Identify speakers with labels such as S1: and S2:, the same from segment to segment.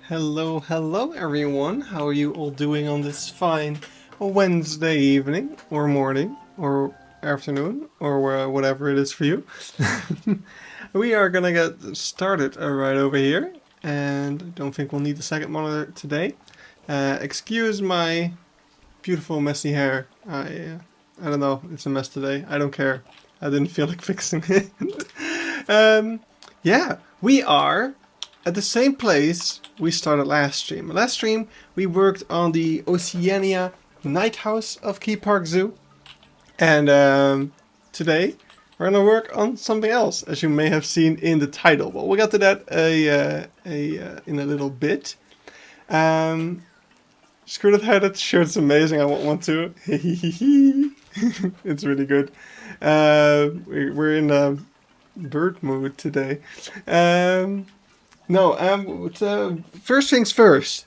S1: Hello everyone. How are you all doing on this fine Wednesday evening or morning or afternoon or whatever it is for you? We are gonna get started right over here, and I don't think we'll need the second monitor today. Excuse my beautiful messy hair. I don't know. It's a mess today. I don't care. I didn't feel like fixing it. Yeah, we are at the same place we started last stream. Last stream, we worked on the Oceania Night House of Keypark Zoo. And today, we're going to work on something else, as you may have seen in the title. But we'll get to that in a little bit. Screw that hair, that shirt's amazing. I want one too. It's really good. We're in bird mood today. First things first.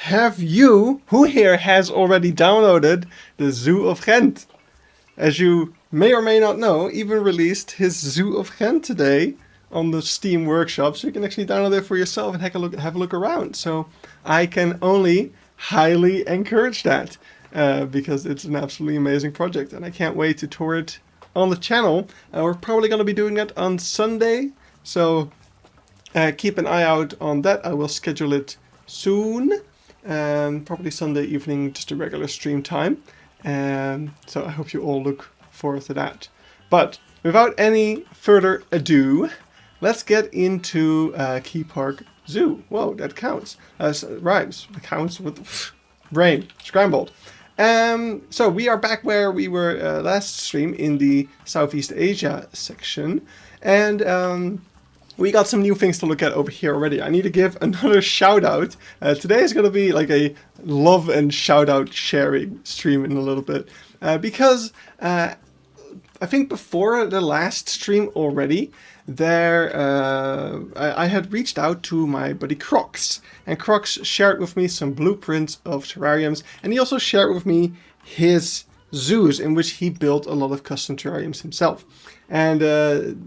S1: Who here has already downloaded the Zoo of Ghent? As you may or may not know, even released his Zoo of Ghent today on the Steam Workshop, so you can actually download it for yourself and have a look around. So I can only highly encourage that because it's an absolutely amazing project, and I can't wait to tour it on the channel. We're probably going to be doing that on Sunday, so keep an eye out on that. I will schedule it soon, probably Sunday evening, just a regular stream time. So I hope you all look forward to that. But without any further ado, let's get into Keypark Zoo. Whoa, that counts. Rhymes. It counts with brain scrambled. So we are back where we were last stream in the Southeast Asia section, and we got some new things to look at over here already. I need to give another shout out. Today is going to be like a love and shout out sharing stream in a little bit, because I think before the last stream already, I had reached out to my buddy Crocs, and Crocs shared with me some blueprints of terrariums, and he also shared with me his zoos in which he built a lot of custom terrariums himself. And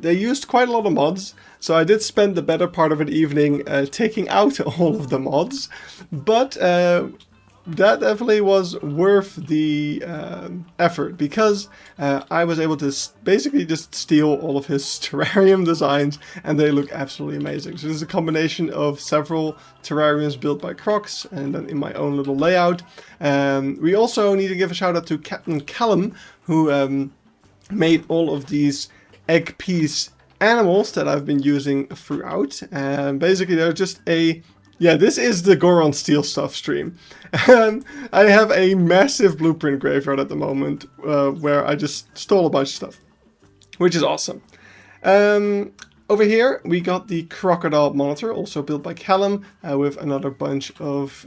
S1: they used quite a lot of mods, so I did spend the better part of an evening taking out all of the mods, but that definitely was worth the effort, because I was able to basically just steal all of his terrarium designs, and they look absolutely amazing. So this is a combination of several terrariums built by Crocs and then in my own little layout. We also need to give a shout out to Captain Callum, who made all of these egg piece animals that I've been using throughout. And basically they're just this is the Goron Steel Stuff stream. I have a massive blueprint graveyard at the moment where I just stole a bunch of stuff, which is awesome. Over here we got the crocodile monitor, also built by Callum, with another bunch of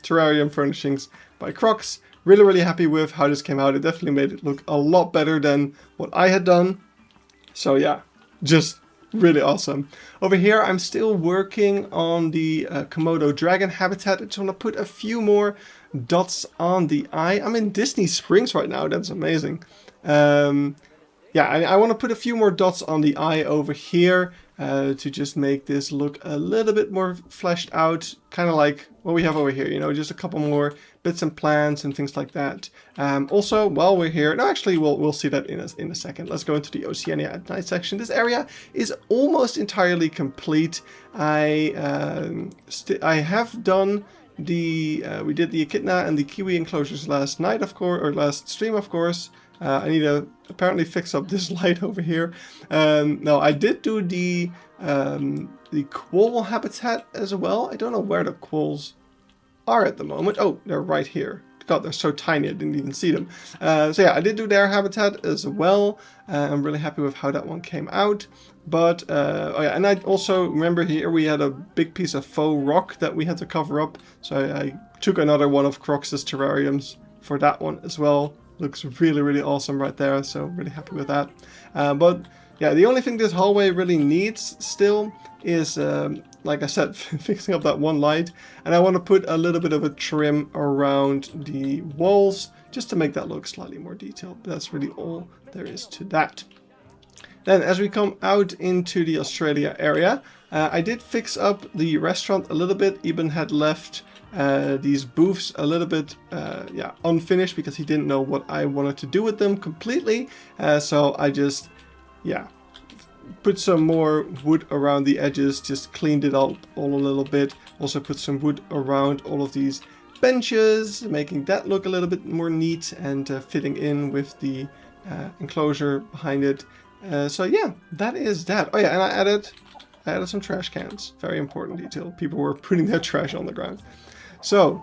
S1: terrarium furnishings by Crocs. Really happy with how this came out. It definitely made it look a lot better than what I had done. So yeah, just really awesome. Over here, I'm still working on the Komodo dragon habitat. I just want to put a few more dots on the eye. I'm in Disney Springs right now. That's amazing. I want to put a few more dots on the eye over here to just make this look a little bit more fleshed out, kind of like what we have over here, you know, just a couple more bits and plants and things like that. Also, while we're here, no, actually, we'll see that in a second. Let's go into the Oceania at Night section. This area is almost entirely complete. I have done we did the echidna and the kiwi enclosures last night, of course, or last stream, of course. I need to apparently fix up this light over here. No, I did do the quoll habitat as well. I don't know where the quolls are at the moment. Oh, they're right here. God, they're so tiny I didn't even see them. So yeah, I did do their habitat as well. I'm really happy with how that one came out. But, and I also remember here we had a big piece of faux rock that we had to cover up. So I took another one of Crocs' terrariums for that one as well. Looks really awesome right there, so really happy with that. But yeah, the only thing this hallway really needs still is, like I said, fixing up that one light. And I want to put a little bit of a trim around the walls, just to make that look slightly more detailed. But that's really all there is to that. Then as we come out into the Australia area, I did fix up the restaurant a little bit. Eben had left these booths a little bit yeah, unfinished because he didn't know what I wanted to do with them completely. So I just, yeah, put some more wood around the edges, just cleaned it up all a little bit. Also put some wood around all of these benches, making that look a little bit more neat and fitting in with the enclosure behind it. So yeah, that is that. Oh yeah, and I added some trash cans. Very important detail. People were putting their trash on the ground. So,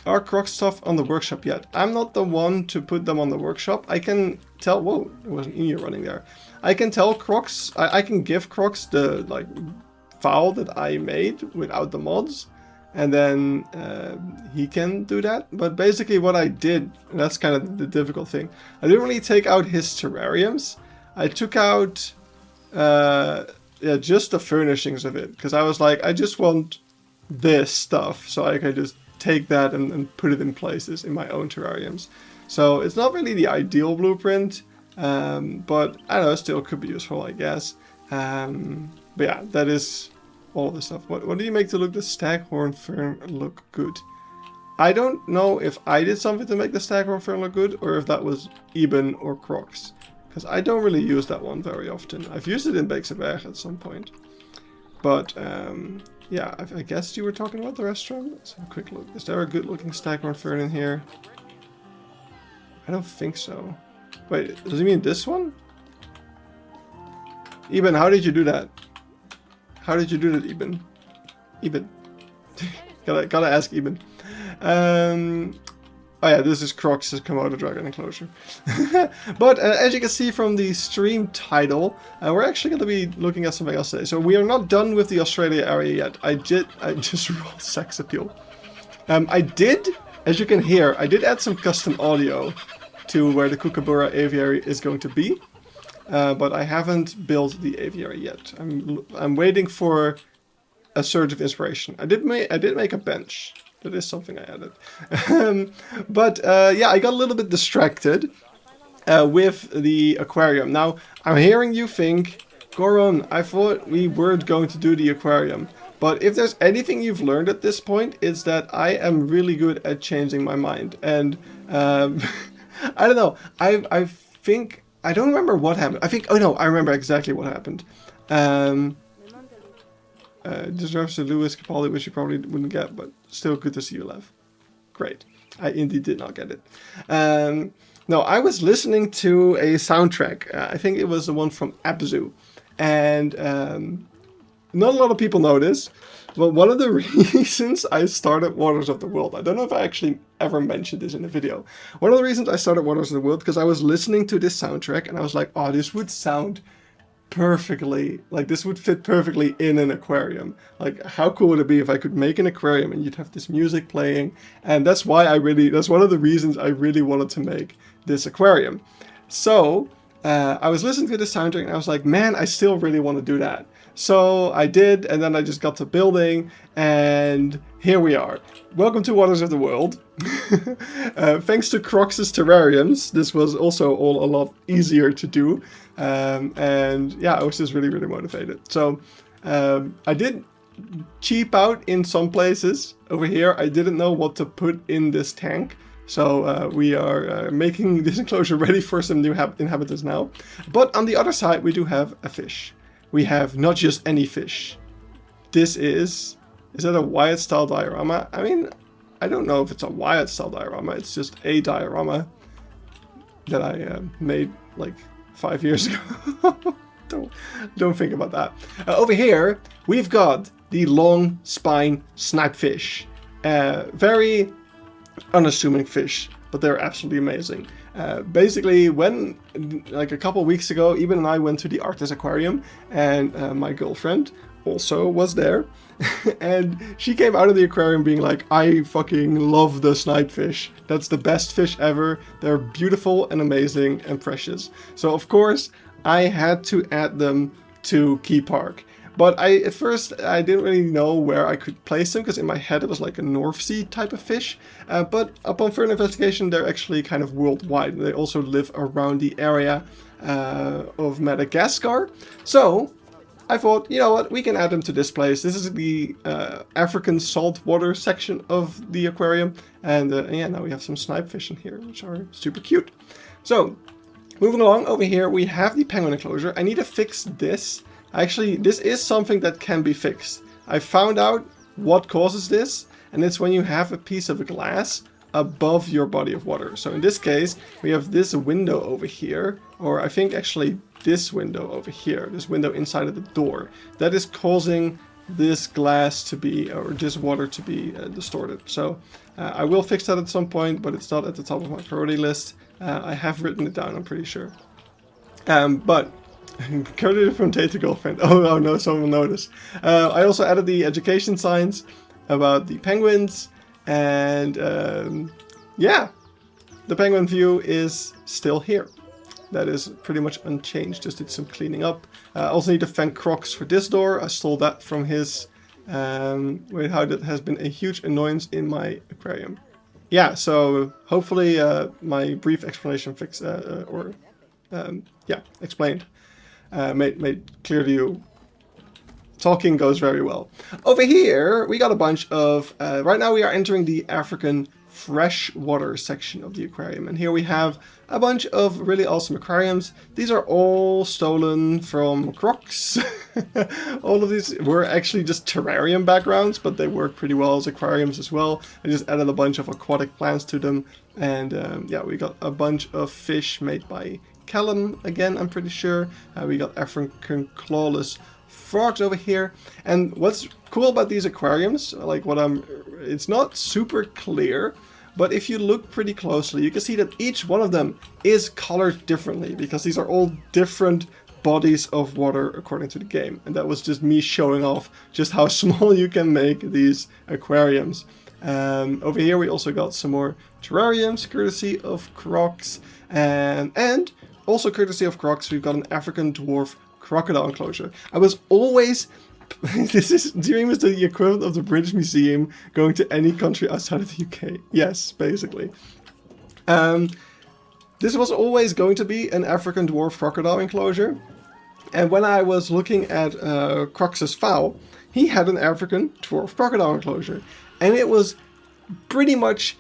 S1: are Crocs stuff on the workshop yet? I'm not the one to put them on the workshop. I can tell, whoa, there was an Emu running there. I can tell Crocs, I can give Crocs the like file that I made without the mods. And then he can do that. But basically what I did, and that's kind of the difficult thing, I didn't really take out his terrariums. I took out yeah, just the furnishings of it. Because I was like, I just want this stuff. So I can just take that and put it in places in my own terrariums. So it's not really the ideal blueprint. But I don't know, still could be useful, I guess. But yeah, that is all this stuff. What do you make to look the staghorn fern look good? I don't know if I did something to make the staghorn fern look good, or if that was Eben or Crocs. Because I don't really use that one very often. I've used it in Beekseberg at some point. But, yeah, I guess you were talking about the restaurant. Let's have a quick look. Is there a good looking staghorn fern in here? I don't think so. Wait, does he mean this one? Eben, how did you do that? How did you do that, Eben? Eben. gotta ask Eben. Oh yeah, this is Crocs' Komodo dragon enclosure. But as you can see from the stream title, we're actually going to be looking at something else today. So we are not done with the Australia area yet. I just rolled sex appeal. I did, as you can hear, I did add some custom audio to where the Kookaburra aviary is going to be. But I haven't built the aviary yet. I'm waiting for a surge of inspiration. I did make a bench. That is something I added. But yeah, I got a little bit distracted with the aquarium. Now, I'm hearing you think, Goron, I thought we weren't going to do the aquarium. But if there's anything you've learned at this point, it's that I am really good at changing my mind. And I don't know. I think... I don't remember what happened. I think... Oh no, I remember exactly what happened. Deserves a Lewis Capaldi, which you probably wouldn't get, but still good to see you laugh. Great. I indeed did not get it. No, I was listening to a soundtrack. I think it was the one from Abzu. And not a lot of people know this, but one of the reasons I started Waters of the World, I don't know if I actually ever mentioned this in a video. One of the reasons I started Waters of the World, because I was listening to this soundtrack and I was like, oh, this would sound perfectly, like this would fit perfectly in an aquarium. Like, how cool would it be if I could make an aquarium and you'd have this music playing? And that's why that's one of the reasons I really wanted to make this aquarium. So I was listening to this soundtrack and I was like, man, I still really want to do that. So I did, and then I just got to building, and here we are. Welcome to Waters of the World. Thanks to Crocs' terrariums, this was also all a lot easier to do. And yeah, I was just really, really motivated. So I did cheap out in some places. Over here, I didn't know what to put in this tank. So we are making this enclosure ready for some new inhabitants now. But on the other side, we do have a fish. We have not just any fish. This is that a Wyatt style diorama? I mean, I don't know if it's a Wyatt style diorama. It's just a diorama that I made like 5 years ago. don't think about that. Over here, we've got the long spine snipefish. Very unassuming fish, but they're absolutely amazing. Basically, when, like a couple weeks ago, Eben and I went to the Artis Aquarium, and my girlfriend also was there, and she came out of the aquarium being like, I fucking love the snipefish. That's the best fish ever. They're beautiful and amazing and precious. So of course, I had to add them to Keypark. But at first, I didn't really know where I could place them, because in my head it was like a North Sea type of fish. But upon further investigation, they're actually kind of worldwide. They also live around the area of Madagascar. So I thought, you know what, we can add them to this place. This is the African saltwater section of the aquarium. And yeah, now we have some snipefish in here, which are super cute. So, moving along over here, we have the penguin enclosure. I need to fix this. Actually, this is something that can be fixed. I found out what causes this, and it's when you have a piece of glass above your body of water. So in this case, we have this window over here, or I think actually this window over here, this window inside of the door, that is causing this glass to be, or this water to be distorted. So I will fix that at some point, but it's not at the top of my priority list. I have written it down, I'm pretty sure. But Curly from Data Girlfriend. Oh no, someone noticed. I also added the education signs about the penguins, and yeah, the penguin view is still here. That is pretty much unchanged, just did some cleaning up. I also need to thank Crocs for this door. I stole that from his, with how that has been a huge annoyance in my aquarium. Yeah, so hopefully my brief explanation explained, made clear to you. Talking goes very well. Over here, we got a bunch of, right now we are entering the African freshwater section of the aquarium. And here we have a bunch of really awesome aquariums. These are all stolen from Crocs. All of these were actually just terrarium backgrounds, but they work pretty well as aquariums as well. I just added a bunch of aquatic plants to them. And yeah, we got a bunch of fish made by Callum again, I'm pretty sure. We got African clawless frogs over here. And what's cool about these aquariums, like it's not super clear, but if you look pretty closely, you can see that each one of them is colored differently, because these are all different bodies of water according to the game. And that was just me showing off just how small you can make these aquariums. Over here we also got some more terrariums, courtesy of Crocs, and also courtesy of Crocs, we've got an African dwarf crocodile enclosure. I was always, Dream is the equivalent of the British Museum going to any country outside of the UK. Yes, basically. This was always going to be an African dwarf crocodile enclosure. And when I was looking at Crocs' fowl, he had an African dwarf crocodile enclosure. And it was pretty much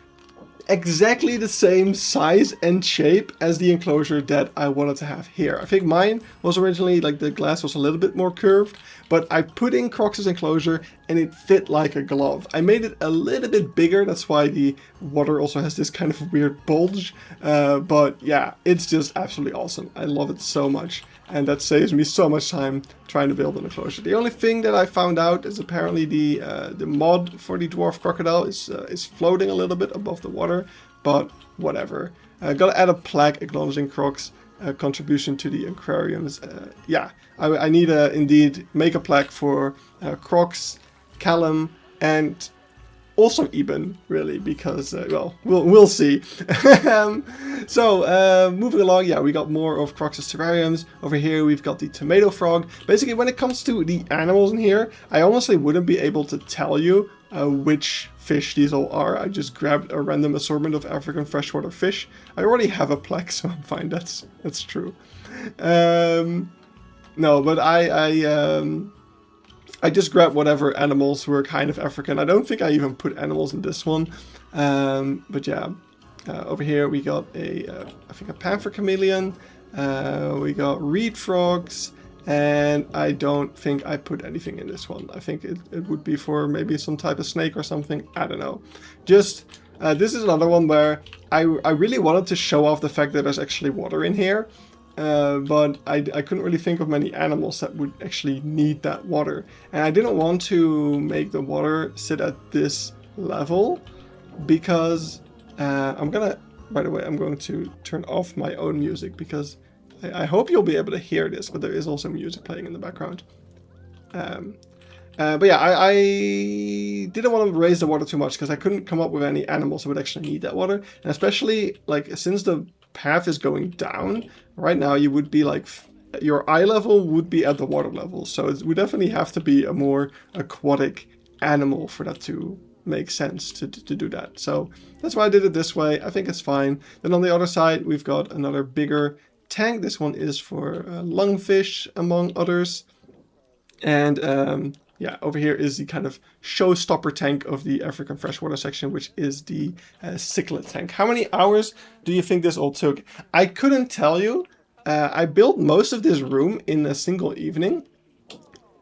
S1: exactly the same size and shape as the enclosure that I wanted to have here. I think mine was originally, like, the glass was a little bit more curved, but I put in Crocs' enclosure and it fit like a glove. I made it a little bit bigger, that's why the water also has this kind of weird bulge, but yeah, it's just absolutely awesome. I love it so much, and that saves me so much time trying to build an enclosure. The only thing that I found out is apparently the mod for the dwarf crocodile is floating a little bit above the water, but whatever. Gotta add a plaque acknowledging Crocs' contribution to the aquariums. Yeah, I need to indeed make a plaque for Crocs, Callum, and also Eben, really, because, well, we'll see. So, moving along, yeah, we got more of Crocs' terrariums. Over here, we've got the tomato frog. Basically, when it comes to the animals in here, I honestly wouldn't be able to tell you which fish these all are. I just grabbed a random assortment of African freshwater fish. I already have a plaque, so I'm fine. That's true. No, but I just grabbed whatever animals were kind of African. I don't think I even put animals in this one. But yeah, over here we got I think a panther chameleon. We got reed frogs. And I don't think I put anything in this one. I think it would be for maybe some type of snake or something. I don't know. Just, this is another one where I really wanted to show off the fact that there's actually water in here. But I couldn't really think of many animals that would actually need that water. And I didn't want to make the water sit at this level because by the way, I'm going to turn off my own music because I hope you'll be able to hear this, but there is also music playing in the background. But yeah, I didn't want to raise the water too much because I couldn't come up with any animals that would actually need that water. And especially, like, since the path is going down, right now you would be like, your eye level would be at the water level. So it would definitely have to be a more aquatic animal for that to make sense to do that. So that's why I did it this way. I think it's fine. Then on the other side, we've got another bigger tank. This one is for lungfish, among others. And yeah, over here is the kind of showstopper tank of the African freshwater section, which is the cichlid tank. How many hours do you think this all took? I couldn't tell you. I built most of this room in a single evening.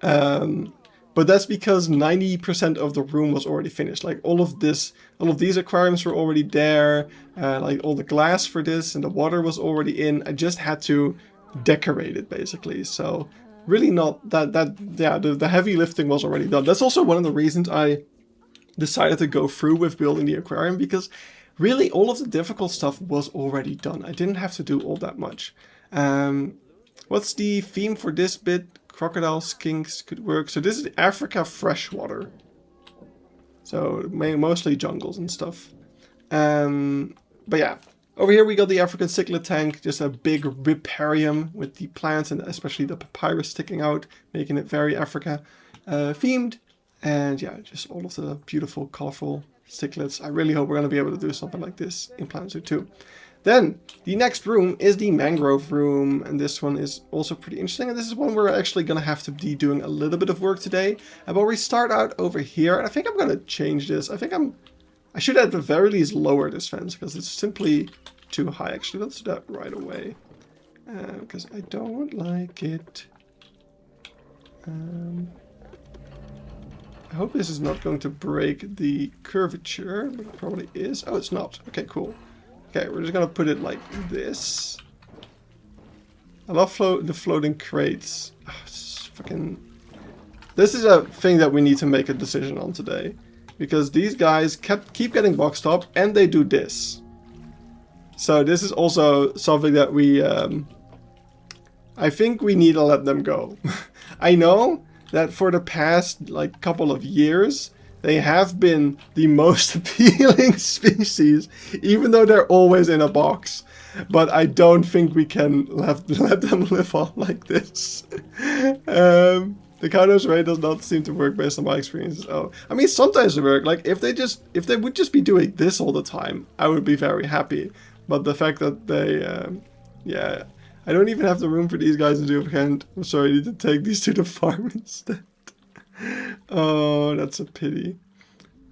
S1: But that's because 90% of the room was already finished. Like all of these aquariums were already there. Like all the glass for this and the water was already in. I just had to decorate it basically. So really not the heavy lifting was already done. That's also one of the reasons I decided to go through with building the aquarium, because really all of the difficult stuff was already done. I didn't have to do all that much. What's the theme for this bit? Crocodile skinks could work. So this is Africa freshwater. So mostly jungles and stuff. But yeah, over here we got the African cichlid tank, just a big riparium with the plants and especially the papyrus sticking out, making it very Africa themed. And yeah, just all of the beautiful, colorful cichlids. I really hope we're going to be able to do something like this in Planet Zoo 2. Then, the next room is the mangrove room, and this one is also pretty interesting, and this is one we're actually going to have to be doing a little bit of work today. But we start out over here, and I think I'm going to change this. I should at the very least lower this fence, because it's simply too high. Actually, let's do that right away, because I don't like it. I hope this is not going to break the curvature, but it probably is. Oh, it's not. Okay, cool. Okay, we're just gonna put it like this. I love the floating crates. Oh, this is a thing that we need to make a decision on today, because these guys keep getting boxed up, and they do this. So this is also something that we, I think we need to let them go. I know that for the past like couple of years, they have been the most appealing species, even though they're always in a box. But I don't think we can let them live on like this. The counter's rate does not seem to work based on my experiences. Oh, I mean, sometimes it works. Like if they would just be doing this all the time, I would be very happy. But the fact that they, yeah, I don't even have the room for these guys to do a hand. I'm sorry, I need to take these to the farm instead. Oh, that's a pity.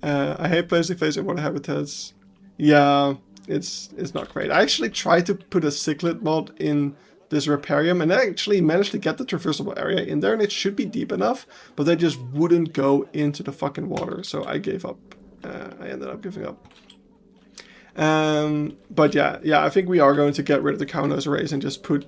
S1: I hate placing face in water habitats. Yeah, it's not great. I actually tried to put a cichlid mod in this riparium, and I actually managed to get the traversable area in there, and it should be deep enough, but they just wouldn't go into the fucking water, so I gave up. I ended up giving up. But yeah, I think we are going to get rid of the cow-nose arrays and just put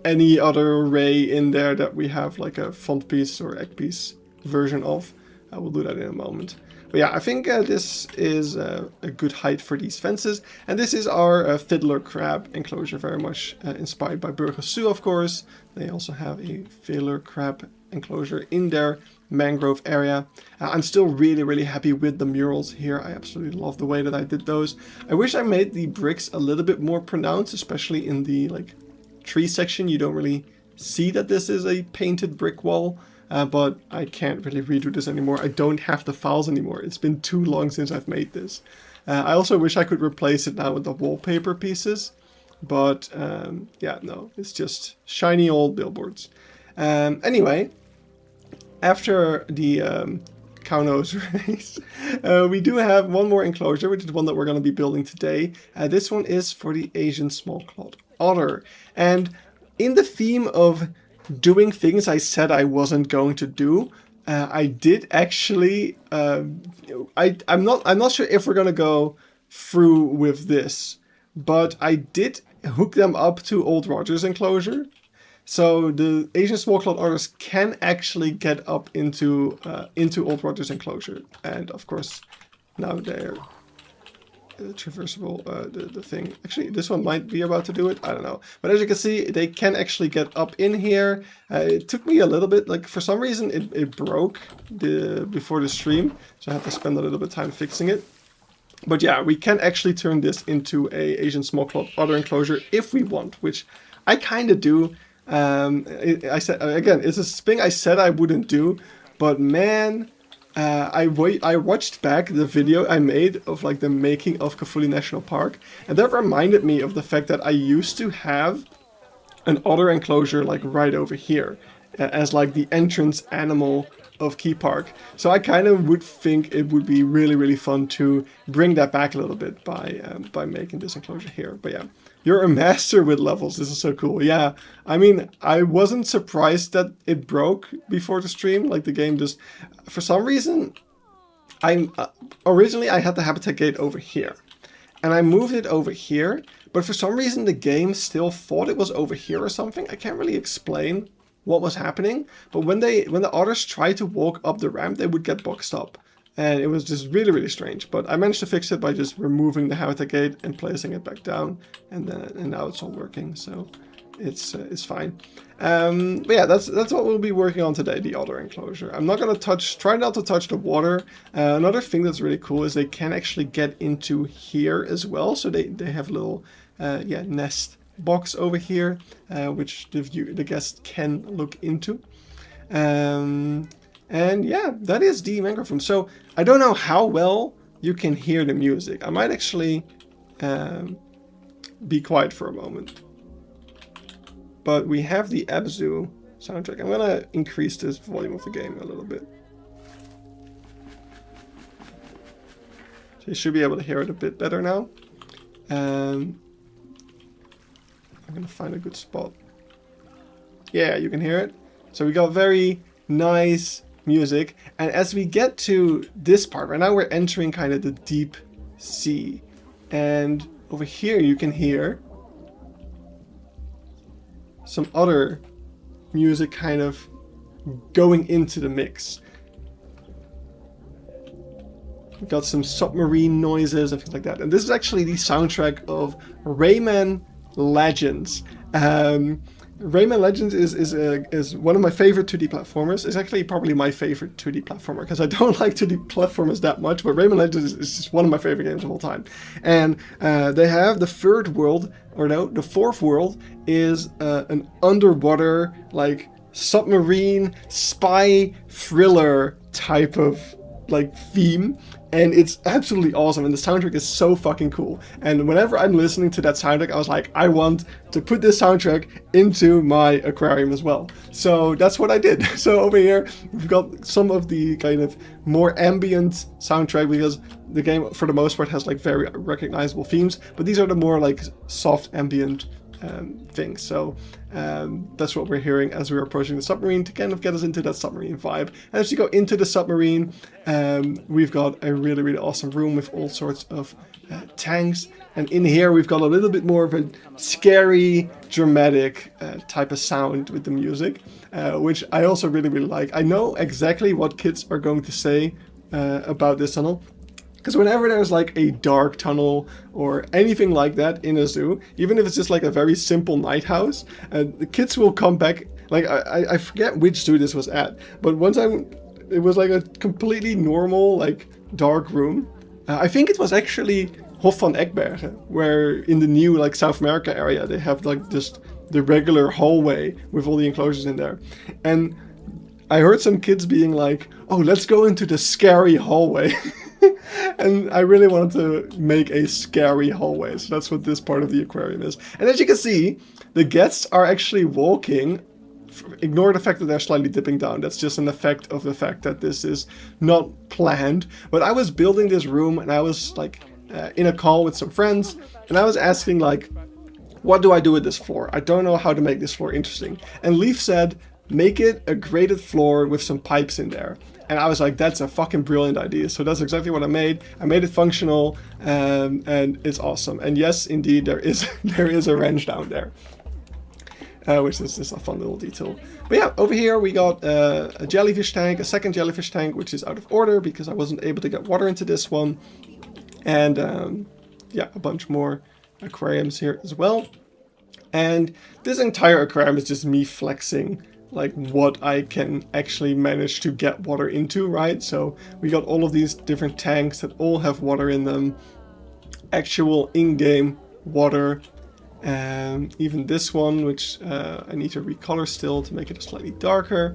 S1: any other array in there that we have like a front piece or egg piece version of. I will do that in a moment. But yeah, I think this is a good height for these fences. And this is our fiddler crab enclosure, very much inspired by Burgers Zoo, of course. They also have a fiddler crab enclosure in their mangrove area. I'm still really happy with the murals here. I absolutely love the way that I did those. I wish I made the bricks a little bit more pronounced, especially in the like tree section. You don't really see that this is a painted brick wall. But I can't really redo this anymore. I don't have the files anymore. It's been too long since I've made this. I also wish I could replace it now with the wallpaper pieces. But yeah, no, it's just shiny old billboards. Anyway, after the cow-nose race, we do have one more enclosure, which is the one that we're going to be building today. This one is for the Asian small-clawed otter. And in the theme of doing things I said I wasn't going to do, I did actually. I'm not sure if we're gonna go through with this, but I did hook them up to Old Rogers enclosure, so the Asian small-clawed otters can actually get up into Old Rogers enclosure, and of course now they're traversable, the thing. Actually, this one might be about to do it. I don't know. But as you can see, they can actually get up in here. It took me a little bit, like for some reason it broke before the stream, so I had to spend a little bit of time fixing it. But yeah, we can actually turn this into a Asian small-clawed otter enclosure if we want, which I kind of do. I said again, it's a thing I said I wouldn't do, but man. I watched back the video I made of like the making of Kafuli National Park, and that reminded me of the fact that I used to have an otter enclosure like right over here. as like the entrance animal of Keypark. So I kind of would think it would be really, really fun to bring that back a little bit by making this enclosure here. But yeah, you're a master with levels. This is so cool. Yeah, I mean, I wasn't surprised that it broke before the stream. Like the game just, for some reason, originally I had the habitat gate over here. And I moved it over here, but for some reason the game still thought it was over here or something. I can't really explain what was happening, but when the otters tried to walk up the ramp, they would get boxed up. And it was just really, really strange. But I managed to fix it by just removing the habitat gate and placing it back down, and now it's all working, so it's fine. But yeah, that's what we'll be working on today, the otter enclosure. I'm not gonna try not to touch the water. Another thing that's really cool is they can actually get into here as well. So they have a little nest box over here, which the guest can look into. And yeah, that is the mangrove room. So I don't know how well you can hear the music. I might actually be quiet for a moment. But we have the Abzu soundtrack. I'm gonna increase this volume of the game a little bit. So you should be able to hear it a bit better now. I'm gonna find a good spot. Yeah, you can hear it. So we got very nice music. And as we get to this part, right now we're entering kind of the deep sea. And over here you can hear some other music kind of going into the mix. We got some submarine noises and things like that. And this is actually the soundtrack of Rayman Legends. Rayman Legends is one of my favorite 2D platformers. It's actually probably my favorite 2D platformer because I don't like 2D platformers that much, but Rayman Legends is just one of my favorite games of all time. And they have the third world, or no, the fourth world is an underwater, like, submarine spy thriller type of like theme, and it's absolutely awesome, and the soundtrack is so fucking cool. And whenever I'm listening to that soundtrack, I was like, I want to put this soundtrack into my aquarium as well. So that's what I did. So over here we've got some of the kind of more ambient soundtrack, because the game for the most part has like very recognizable themes, but these are the more like soft ambient things. So that's what we're hearing as we're approaching the submarine to kind of get us into that submarine vibe. And as you go into the submarine, we've got a really, really awesome room with all sorts of tanks. And in here we've got a little bit more of a scary, dramatic type of sound with the music, which I also really, really like. I know exactly what kids are going to say about this tunnel. Because whenever there's like a dark tunnel or anything like that in a zoo, even if it's just like a very simple night house, the kids will come back. Like I forget which zoo this was at, but one time it was like a completely normal, like dark room. I think it was actually Hof van Ekbergen, where in the new like South America area they have like just the regular hallway with all the enclosures in there. And I heard some kids being like, "Oh, let's go into the scary hallway." And I really wanted to make a scary hallway, so that's what this part of the aquarium is. And as you can see, the guests are actually walking. Ignore the fact that they're slightly dipping down. That's just an effect of the fact that this is not planned. But I was building this room, and I was like in a call with some friends, and I was asking like, what do I do with this floor? I don't know how to make this floor interesting. And Leaf said, make it a graded floor with some pipes in there. And I was like, that's a fucking brilliant idea. So that's exactly what I made. I made it functional, and it's awesome. And yes, indeed, there is a wrench down there, which is just a fun little detail. But yeah, over here we got a jellyfish tank, a second jellyfish tank, which is out of order because I wasn't able to get water into this one. And yeah, a bunch more aquariums here as well. And this entire aquarium is just me flexing like what I can actually manage to get water into, right? So we got all of these different tanks that all have water in them, actual in-game water, and even this one, which I need to recolor still to make it slightly darker.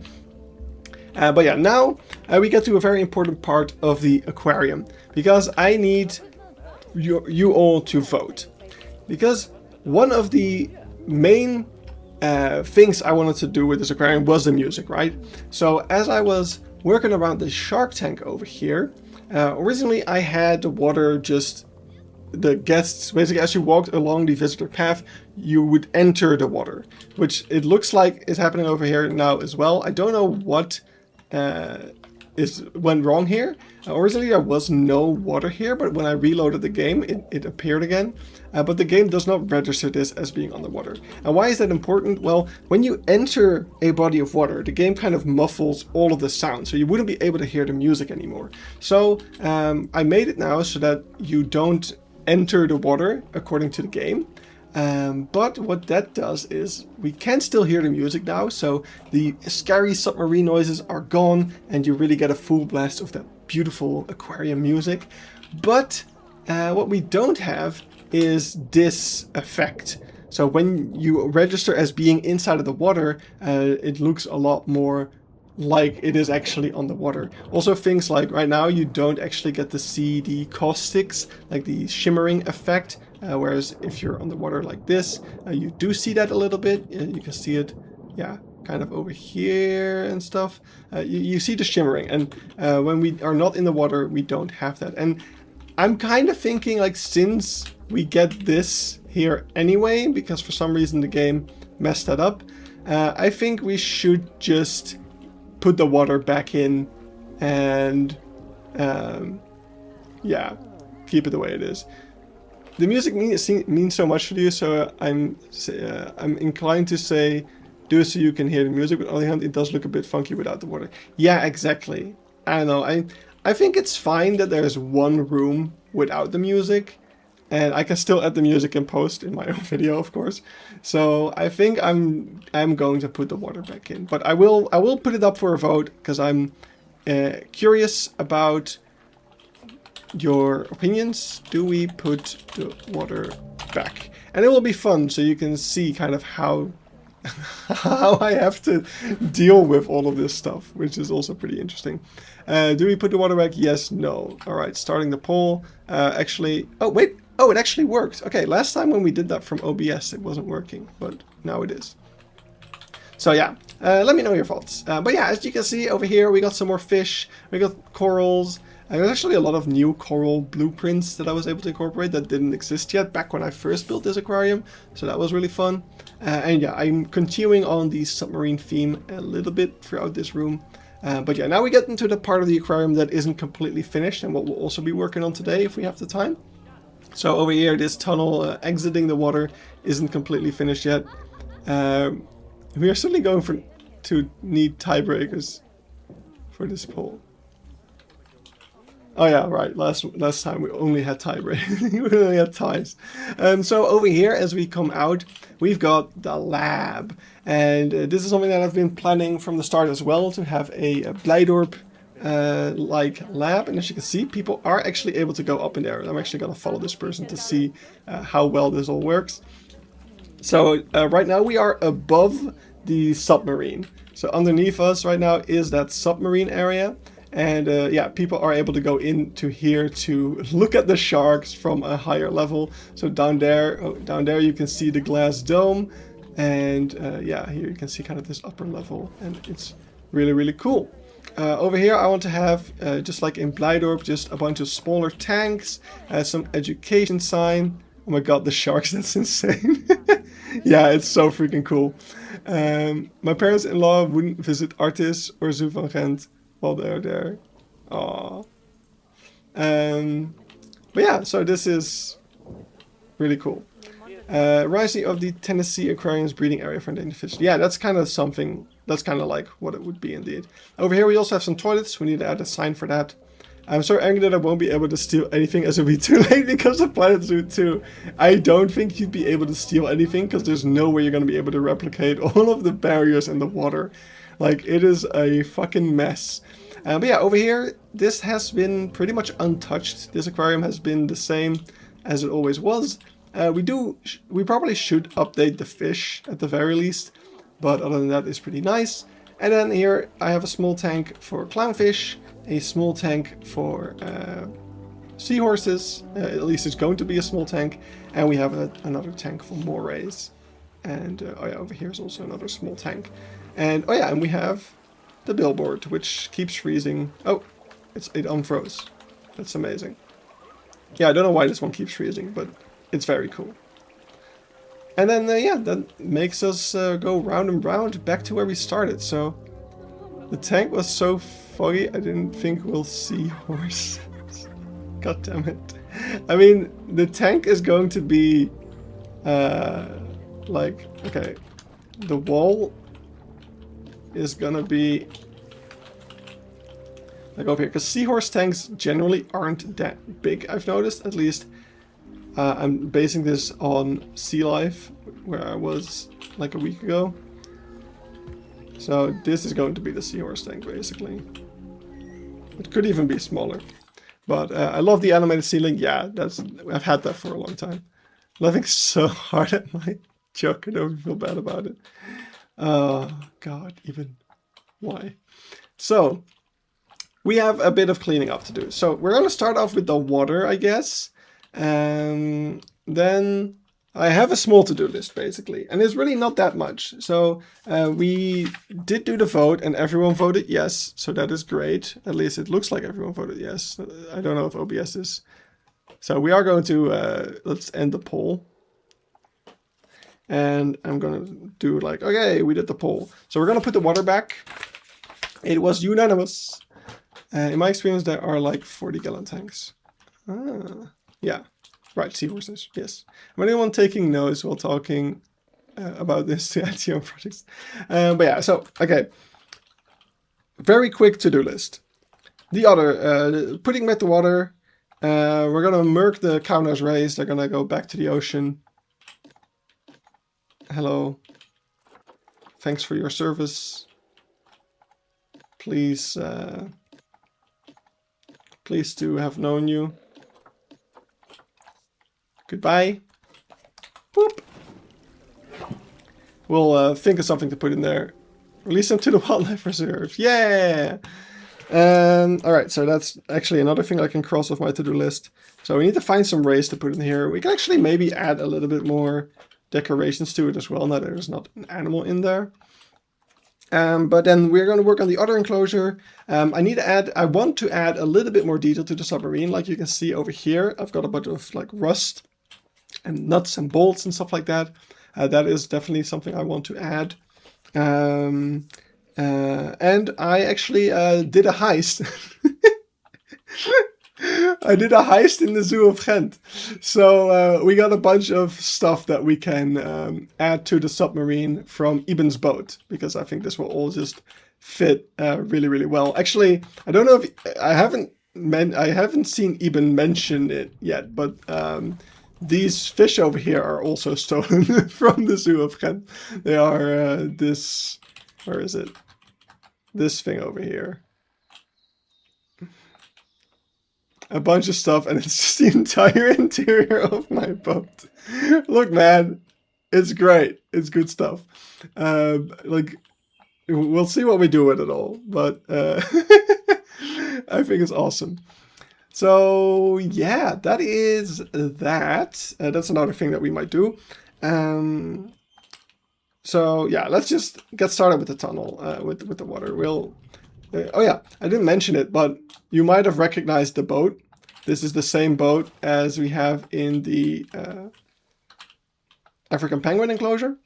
S1: But yeah, now we get to a very important part of the aquarium, because I need you all to vote. Because one of the main things I wanted to do with this aquarium was the music, right? So as I was working around the shark tank over here, originally I had the water just, the guests, basically as you walked along the visitor path, you would enter the water, which it looks like is happening over here now as well. I don't know what went wrong here. Originally there was no water here, but when I reloaded the game, it appeared again. But the game does not register this as being underwater. And why is that important? Well, when you enter a body of water, the game kind of muffles all of the sound, so you wouldn't be able to hear the music anymore. So I made it now so that you don't enter the water according to the game. But what that does is we can still hear the music now, so the scary submarine noises are gone and you really get a full blast of that beautiful aquarium music. But what we don't have is this effect. So when you register as being inside of the water, it looks a lot more like it is actually on the water. Also things like right now you don't actually get to see the caustics, like the shimmering effect, whereas if you're underwater like this, you do see that a little bit. You can see it, yeah, kind of over here and stuff. You see the shimmering, and when we are not in the water, we don't have that. And I'm kind of thinking, like, since we get this here anyway, because for some reason the game messed that up, I think we should just put the water back in and yeah, keep it the way it is. The music means so much to you, so I'm inclined to say do it so you can hear the music, but on the other hand it does look a bit funky without the water. Yeah, exactly. I don't know, I think it's fine that there's one room without the music, and I can still add the music in post in my own video, of course. So I think I'm going to put the water back in, but I will put it up for a vote because I'm curious about your opinions. Do we put the water back? And it will be fun, so you can see kind of how I have to deal with all of this stuff, which is also pretty interesting. Do we put the water back? Yes, no. All right, starting the poll. Actually, oh wait. Oh, it actually worked. Okay, last time when we did that from OBS, it wasn't working, but now it is. So yeah, let me know your thoughts. But yeah, as you can see over here, we got some more fish, we got corals, and there's actually a lot of new coral blueprints that I was able to incorporate that didn't exist yet back when I first built this aquarium, so that was really fun. And yeah, I'm continuing on the submarine theme a little bit throughout this room. But yeah, now we get into the part of the aquarium that isn't completely finished, and what we'll also be working on today if we have the time. So over here, this tunnel exiting the water isn't completely finished yet. We are certainly going to need tiebreakers for this poll. Oh yeah, right. Last time we only had tiebreakers. We only had ties. So over here, as we come out, we've got the lab, and this is something that I've been planning from the start as well, to have a Blijdorp like lab. And as you can see, people are actually able to go up in there. I'm actually going to follow this person to see how well this all works. So right now we are above the submarine. So underneath us right now is that submarine area. And yeah, people are able to go into here to look at the sharks from a higher level. So down there you can see the glass dome. And yeah, here you can see kind of this upper level. And it's really, really cool. Over here I want to have, just like in Blijdorp, just a bunch of smaller tanks, some education sign. Oh my god, the sharks, that's insane. Yeah, it's so freaking cool. My parents-in-law wouldn't visit Artis or Zoo van Gent while they're there. Aww. But yeah, so this is really cool. Rising of the Tennessee Aquarium's breeding area for endangered fish. Yeah, that's kind of something, that's kind of like what it would be indeed. Over here we also have some toilets. We need to add a sign for that. I'm so angry that I won't be able to steal anything as it'll be too late because of Planet Zoo 2. I don't think you'd be able to steal anything because there's no way you're going to be able to replicate all of the barriers in the water. Like, it is a fucking mess. But yeah, over here, this has been pretty much untouched. This aquarium has been the same as it always was. We probably should update the fish at the very least, but other than that, it's pretty nice. And then here I have a small tank for clownfish, a small tank for seahorses, at least it's going to be a small tank, and we have another tank for morays. And oh yeah, over here is also another small tank. And oh yeah, and we have the billboard, which keeps freezing. Oh, it unfroze. That's amazing. Yeah, I don't know why this one keeps freezing, but it's very cool. And then yeah, that makes us go round and round back to where we started. So the tank was so foggy, I didn't think we'll see horses. God damn it. I mean, the tank is going to be like, okay, the wall is gonna be like over here, because seahorse tanks generally aren't that big, I've noticed. At least I'm basing this on Sea Life, where I was like a week ago. So this is going to be the seahorse tank, basically. It could even be smaller. But I love the animated ceiling. Yeah, I've had that for a long time. Laughing so hard at my joke, I don't feel bad about it. God, even why? So we have a bit of cleaning up to do. So we're going to start off with the water, I guess. And then I have a small to-do list, basically. And it's really not that much. So we did do the vote, and everyone voted yes. So that is great. At least it looks like everyone voted yes. I don't know if OBS is. So we are going to, let's end the poll. And I'm going to do like, okay, we did the poll. So we're going to put the water back. It was unanimous. In my experience, there are like 40-gallon tanks. Yeah. Right, seahorses, yes. Anyone taking notes while talking about this to add to your projects? But yeah, so, okay. Very quick to-do list. The other, putting back the water. We're going to merc the cow-nose rays. They're going to go back to the ocean. Hello. Thanks for your service. Please, pleased to have known you. Goodbye. Boop. We'll think of something to put in there. Release them to the wildlife reserve. Yeah! Alright, so that's actually another thing I can cross off my to-do list. So we need to find some rays to put in here. We can actually maybe add a little bit more decorations to it as well, now there's not an animal in there. But then we're going to work on the other enclosure. I want to add a little bit more detail to the submarine. Like you can see over here, I've got a bunch of like rust and nuts and bolts and stuff like that. That is definitely something I want to add. And I actually did a heist. I did a heist in the Zoo of Ghent. So we got a bunch of stuff that we can add to the submarine from Iben's boat, because I think this will all just fit really, really well. Actually, I don't know if I haven't seen Iben mention it yet, but these fish over here are also stolen from the Zoo of Ghent. They are this, where is it? This thing over here. A bunch of stuff, and it's just the entire interior of my boat. Look, man, it's great. It's good stuff. Like, we'll see what we do with it all, but I think it's awesome. So yeah, that is that. That's another thing that we might do. So yeah, let's just get started with the tunnel, with the water. Oh yeah, I didn't mention it, but you might have recognized the boat. This is the same boat as we have in the African penguin enclosure.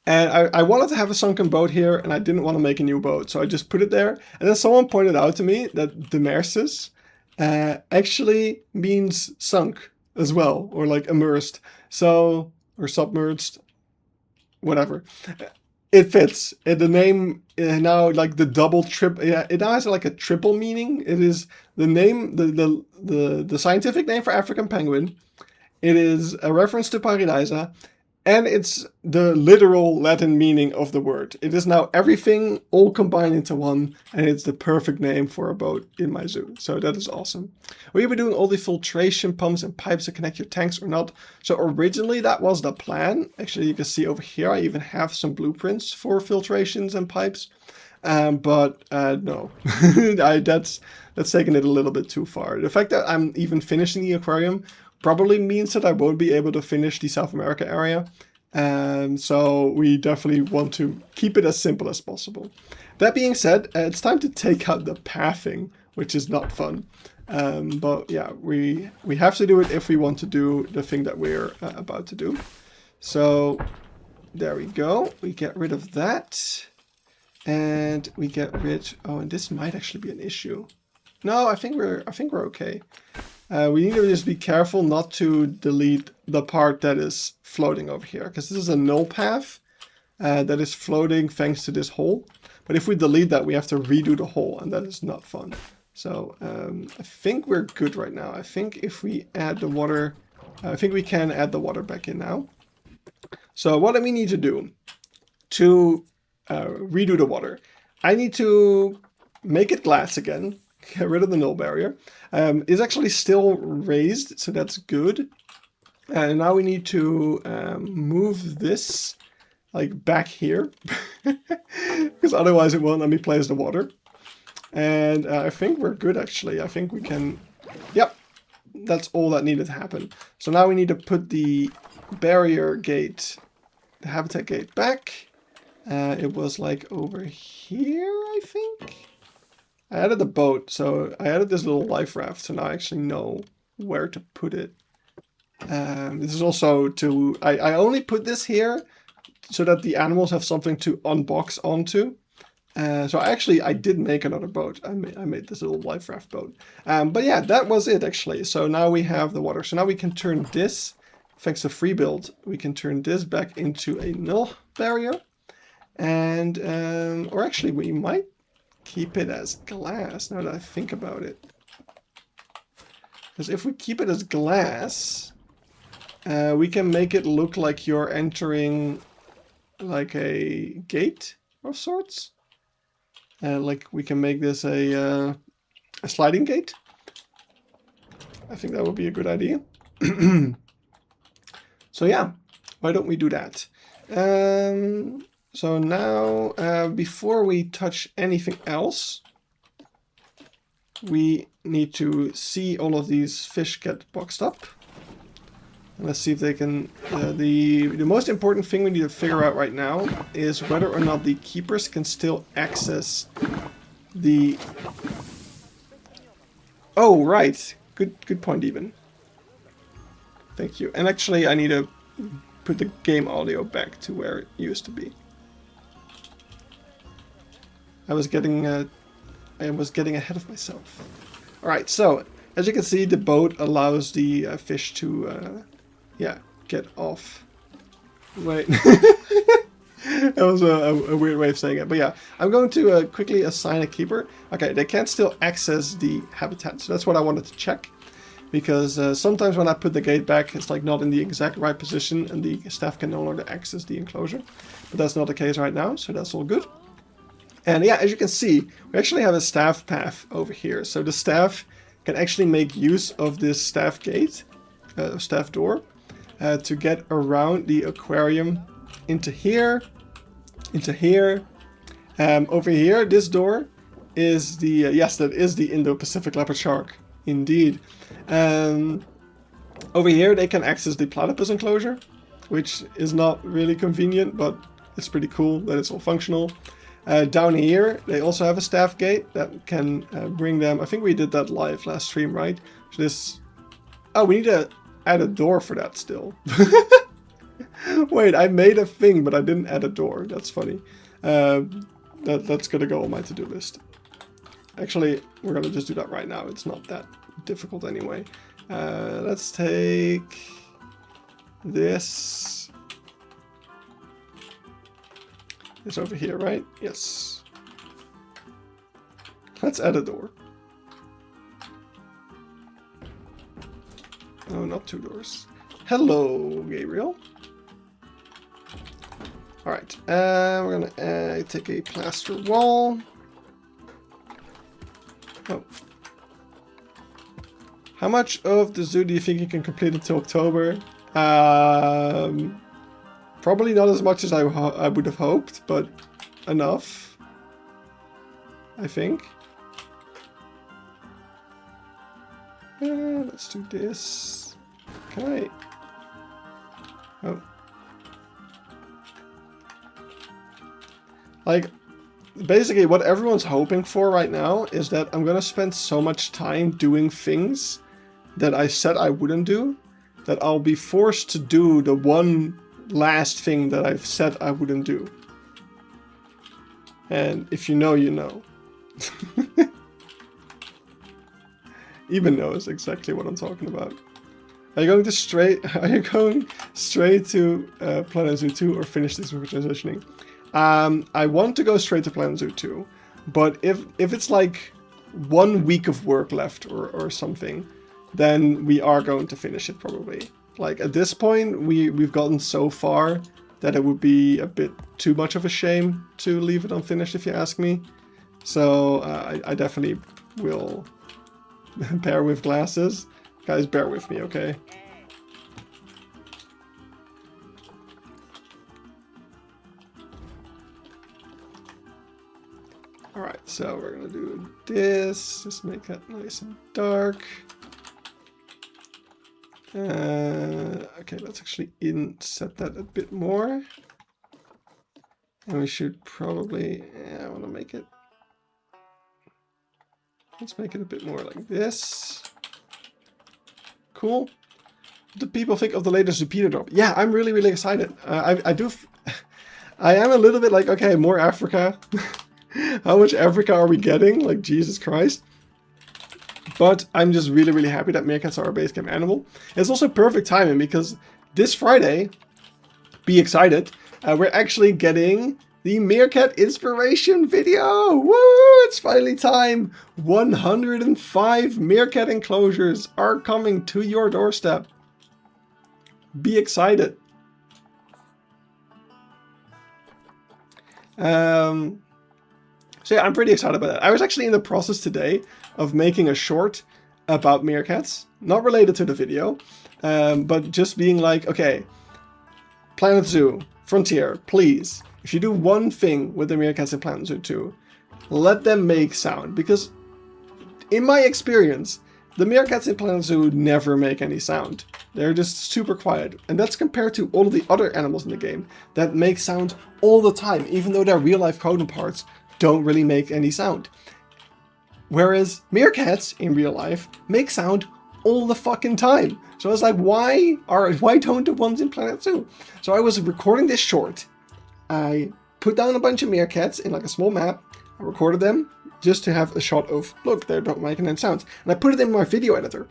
S1: And I wanted to have a sunken boat here, and I didn't want to make a new boat, so I just put it there. And then someone pointed out to me that demersis actually means sunk as well, or like immersed, so, or submerged, whatever. It fits. The name now, like the double trip, yeah, it now has like a triple meaning. It is the name, the scientific name for African penguin. It is a reference to Paradisa, and it's the literal Latin meaning of the word. It is now everything all combined into one, and it's the perfect name for a boat in my zoo. So that is awesome. Will you be doing all the filtration pumps and pipes to connect your tanks or not? So originally that was the plan. Actually, you can see over here, I even have some blueprints for filtrations and pipes. But no, that's taking it a little bit too far. The fact that I'm even finishing the aquarium probably means that I won't be able to finish the South America area. So we definitely want to keep it as simple as possible. That being said, it's time to take out the pathing, which is not fun. But yeah, we have to do it if we want to do the thing that we're about to do. So there we go. We get rid of that. And we get rid... Oh, and this might actually be an issue. No, I think we're okay. We need to just be careful not to delete the part that is floating over here, because this is a null path that is floating thanks to this hole. But if we delete that, we have to redo the hole, and that is not fun. So I think we're good right now. I think if we add the water, I think we can add the water back in now. So what do we need to do to redo the water? I need to make it glass again. Get rid of the null barrier. It's actually still raised, so that's good. And now we need to move this like back here, because otherwise it won't let me place the water. And I think we're good actually. I think we can, yep, that's all that needed to happen. So now we need to put the barrier gate, the habitat gate back. It was like over here, I think. I added the boat, so I added this little life raft, so now I actually know where to put it. This is also to... I only put this here so that the animals have something to unbox onto. So I did make another boat. I made this little life raft boat. But yeah, that was it actually. So now we have the water. So now we can turn this, thanks to free build, we can turn this back into a null barrier. And, or actually we might keep it as glass, now that I think about it. Because if we keep it as glass, we can make it look like you're entering like a gate of sorts. Like we can make this a sliding gate. I think that would be a good idea. So yeah, why don't we do that? So now, before we touch anything else, we need to see all of these fish get boxed up. And let's see if they can... the most important thing we need to figure out right now is whether or not the keepers can still access the... Oh, right. Good point, even. Thank you. And actually, I need to put the game audio back to where it used to be. I was getting ahead of myself. All right, so as you can see, the boat allows the fish to, yeah, get off. Wait, that was a weird way of saying it, but yeah, I'm going to quickly assign a keeper. Okay, they can still access the habitat, so that's what I wanted to check. Because sometimes when I put the gate back, it's like not in the exact right position, and the staff can no longer access the enclosure. But that's not the case right now, so that's all good. And yeah, as you can see, we actually have a staff path over here. So the staff can actually make use of this staff gate, staff door, to get around the aquarium into here, over here. This door is the, yes, that is the Indo-Pacific leopard shark, indeed. Over here they can access the platypus enclosure, which is not really convenient, but it's pretty cool that it's all functional. Down here, they also have a staff gate that can bring them... I think we did that live last stream, right? So this... Oh, we need to add a door for that still. Wait, I made a thing, but I didn't add a door. That's funny. That's going to go on my to-do list. Actually, we're going to just do that right now. It's not that difficult anyway. Let's take this... It's over here, right? Yes. Let's add a door. Oh, not two doors. Hello, Gabriel. Alright, we're gonna take a plaster wall. Oh. How much of the zoo do you think you can complete until October? Probably not as much as I would have hoped, but enough, I think. Let's do this. Can I... Oh. Like, basically what everyone's hoping for right now is that I'm gonna spend so much time doing things that I said I wouldn't do, that I'll be forced to do the one last thing that I've said I wouldn't do. And if you know, you know. Even knows exactly what I'm talking about. Are you going straight to Planet Zoo 2 or finish this with transitioning? I want to go straight to Planet Zoo 2, but if it's like 1 week of work left or something, then we are going to finish it probably. Like at this point, we've gotten so far that it would be a bit too much of a shame to leave it unfinished, if you ask me. So I definitely will bear with glasses. Guys, bear with me, okay? Alright, so we're gonna do this. Just make that nice and dark. Okay, let's actually set that a bit more. And we should probably, I want to make it, let's make it a bit more like this. Cool. What do people think of the latest Zupita drop? Yeah, I'm really, really excited. I am a little bit like, okay, more Africa. How much Africa are we getting? Like, Jesus Christ. But I'm just really, really happy that meerkats are a base game animal. It's also perfect timing because this Friday, be excited, we're actually getting the meerkat inspiration video. Woo! It's finally time. 105 meerkat enclosures are coming to your doorstep. Be excited. So yeah, I'm pretty excited about that. I was actually in the process today of making a short about meerkats, not related to the video, but just being like, okay, Planet Zoo, Frontier, please, if you do one thing with the meerkats in Planet Zoo 2, let them make sound, because in my experience, the meerkats in Planet Zoo never make any sound. They're just super quiet, and that's compared to all of the other animals in the game that make sound all the time, even though their real-life counterparts don't really make any sound. Whereas meerkats in real life make sound all the fucking time. So I was like, why don't the ones in Planet Zoo? So I was recording this short. I put down a bunch of meerkats in like a small map. I recorded them just to have a shot of, look, they're not making any sounds. And I put it in my video editor.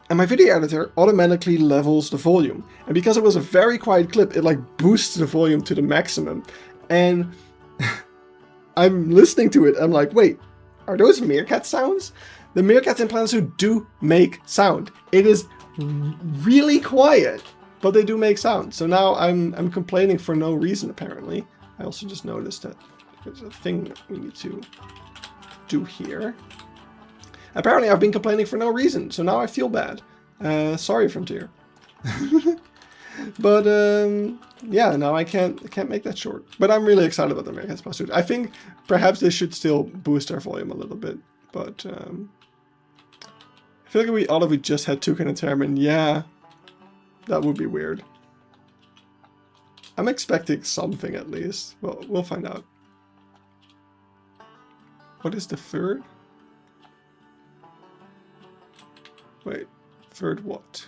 S1: And my video editor automatically levels the volume. And because it was a very quiet clip, it like boosts the volume to the maximum. And I'm listening to it. I'm like, wait, are those meerkat sounds? The meerkats in Planet Zoo do make sound. It is really quiet, but they do make sound. So now I'm complaining for no reason, apparently. I also just noticed that there's a thing that we need to do here. Apparently I've been complaining for no reason, so now I feel bad. Sorry, Frontier. But yeah, no, I can't make that short. But I'm really excited about the meerkats pursuit. I think perhaps they should still boost their volume a little bit. But I feel like if we just had toucan and Termin, yeah, that would be weird. I'm expecting something at least. Well, we'll find out. What is the third? Wait, third what?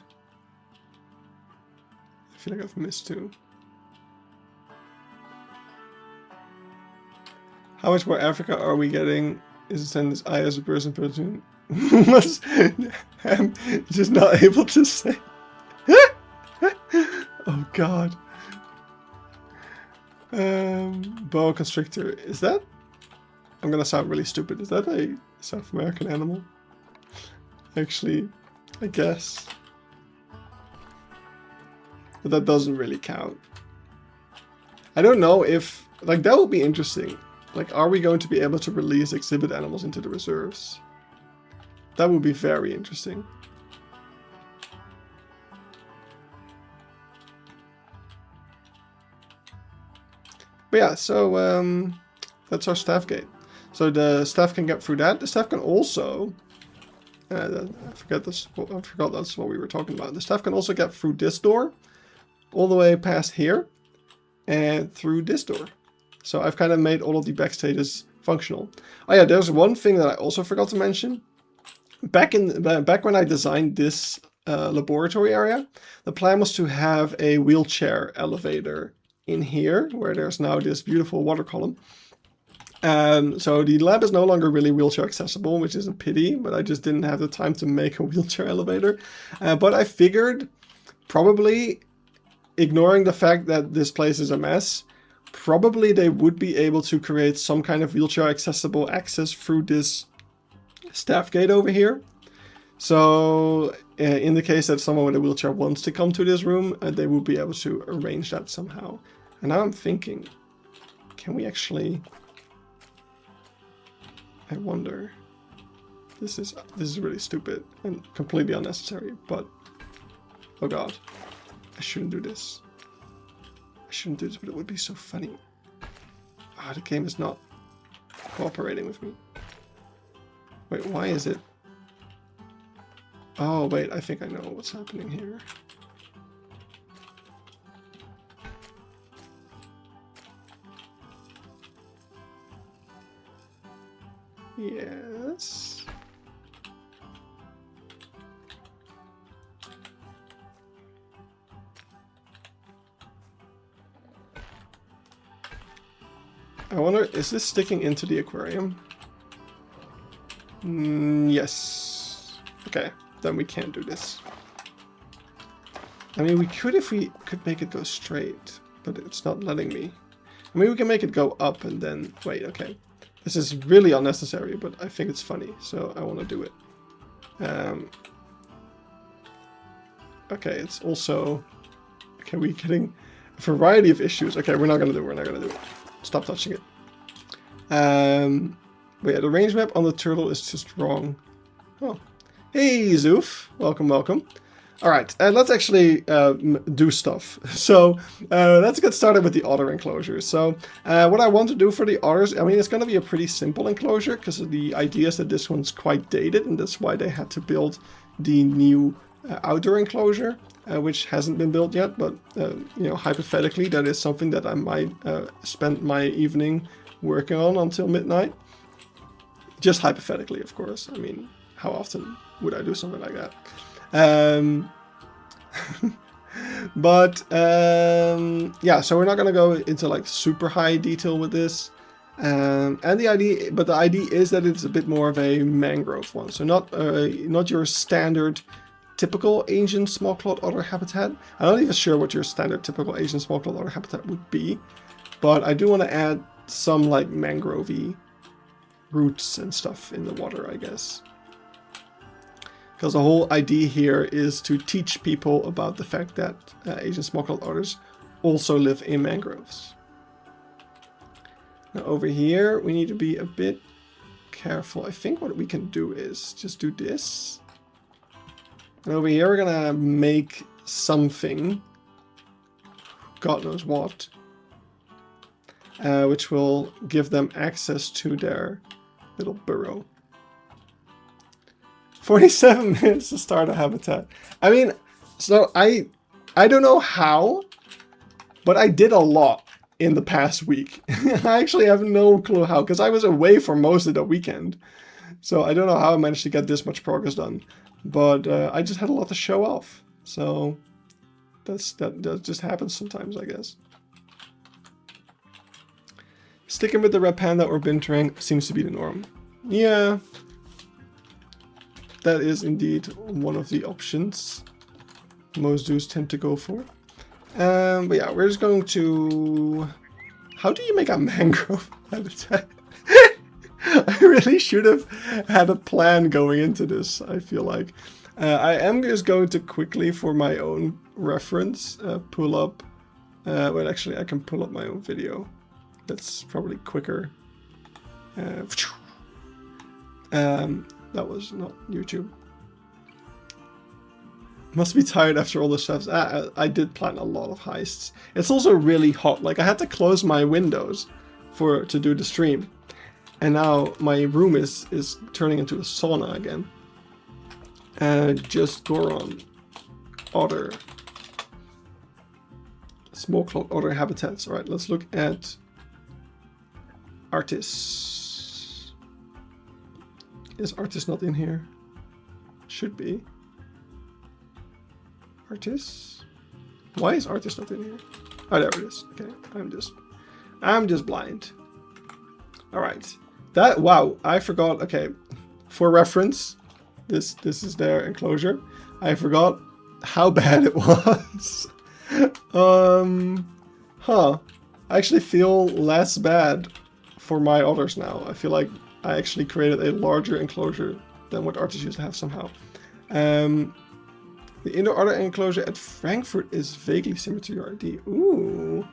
S1: I feel like I've missed two. How much more Africa are we getting? Is it send this I as a person? I'm just not able to say. Oh god. Boa constrictor. Is that? I'm gonna sound really stupid. Is that a South American animal? Actually, I guess. But that doesn't really count. I don't know if, like, that would be interesting. Like, are we going to be able to release exhibit animals into the reserves? That would be very interesting. But yeah, so that's our staff gate. So the staff can get through that. The staff can also, I forgot that's what we were talking about. The staff can also get through this door, all the way past here, and through this door. So I've kind of made all of the backstages functional. Oh yeah, there's one thing that I also forgot to mention. Back when I designed this laboratory area, the plan was to have a wheelchair elevator in here, where there's now this beautiful water column. So the lab is no longer really wheelchair accessible, which is a pity, but I just didn't have the time to make a wheelchair elevator. But I figured, probably ignoring the fact that this place is a mess, probably they would be able to create some kind of wheelchair accessible access through this staff gate over here. So in the case that someone with a wheelchair wants to come to this room, they will be able to arrange that somehow. And now I'm thinking, can we actually... I wonder... This is really stupid and completely unnecessary, but... Oh god. I shouldn't do this. I shouldn't do this, but it would be so funny. Ah, the game is not cooperating with me. Wait, why is it? Oh, wait, I think I know what's happening here. Yes. I wonder, is this sticking into the aquarium? Yes. Okay, then we can't do this. I mean, we could if we could make it go straight, but it's not letting me. I mean, we can make it go up and then... Wait, okay. This is really unnecessary, but I think it's funny, so I want to do it. Okay, it's also... Okay, we're getting a variety of issues. Okay, we're not going to do it. We're not going to do it. Stop touching it. But yeah, the range map on the turtle is just wrong. Oh. Hey, Zoof. Welcome, welcome. Alright, let's actually do stuff. So, let's get started with the otter enclosure. So, what I want to do for the otters, I mean, it's going to be a pretty simple enclosure, because the idea is that this one's quite dated, and that's why they had to build the new outdoor enclosure, which hasn't been built yet, but, you know, hypothetically, that is something that I might spend my evening working on until midnight. Just hypothetically, of course. I mean, how often would I do something like that? Yeah, so we're not gonna go into like super high detail with this. And the idea is that it's a bit more of a mangrove one. So not your standard typical Asian small-clawed otter habitat. I'm not even sure what your standard typical Asian small-clawed otter habitat would be, but I do want to add some like mangrove-y roots and stuff in the water, I guess. Because the whole idea here is to teach people about the fact that Asian small-clawed otters also live in mangroves. Now over here, we need to be a bit careful. I think what we can do is just do this. And over here, we're gonna make something, God knows what, which will give them access to their little burrow. 47 minutes to start a habitat. I mean, so I don't know how, but I did a lot in the past week. I actually have no clue how, because I was away for most of the weekend. So I don't know how I managed to get this much progress done. But I just had a lot to show off. So that just happens sometimes, I guess. Sticking with the red panda or bin terrain seems to be the norm. Yeah. That is indeed one of the options most zoos tend to go for. But yeah, we're just going to... How do you make a mangrove habitat? I really should have had a plan going into this, I feel like. I am just going to quickly, for my own reference, pull up... well, actually, I can pull up my own video. That's probably quicker. That was not YouTube. Must be tired after all the stuff. I did plan a lot of heists. It's also really hot. Like, I had to close my windows to do the stream. And now my room is turning into a sauna again. Just Goron. Otter. Small-clawed otter habitats. Alright, let's look at Artis. Is Artis not in here? Should be. Artis? Why is Artis not in here? Oh, there it is. Okay, I'm just blind. All right. That, wow, I forgot. Okay, for reference, this is their enclosure. I forgot how bad it was. I actually feel less bad for my otters now. I feel like I actually created a larger enclosure than what Artis used to have somehow. The indoor otter enclosure at Frankfurt is vaguely similar to your RD. Ooh.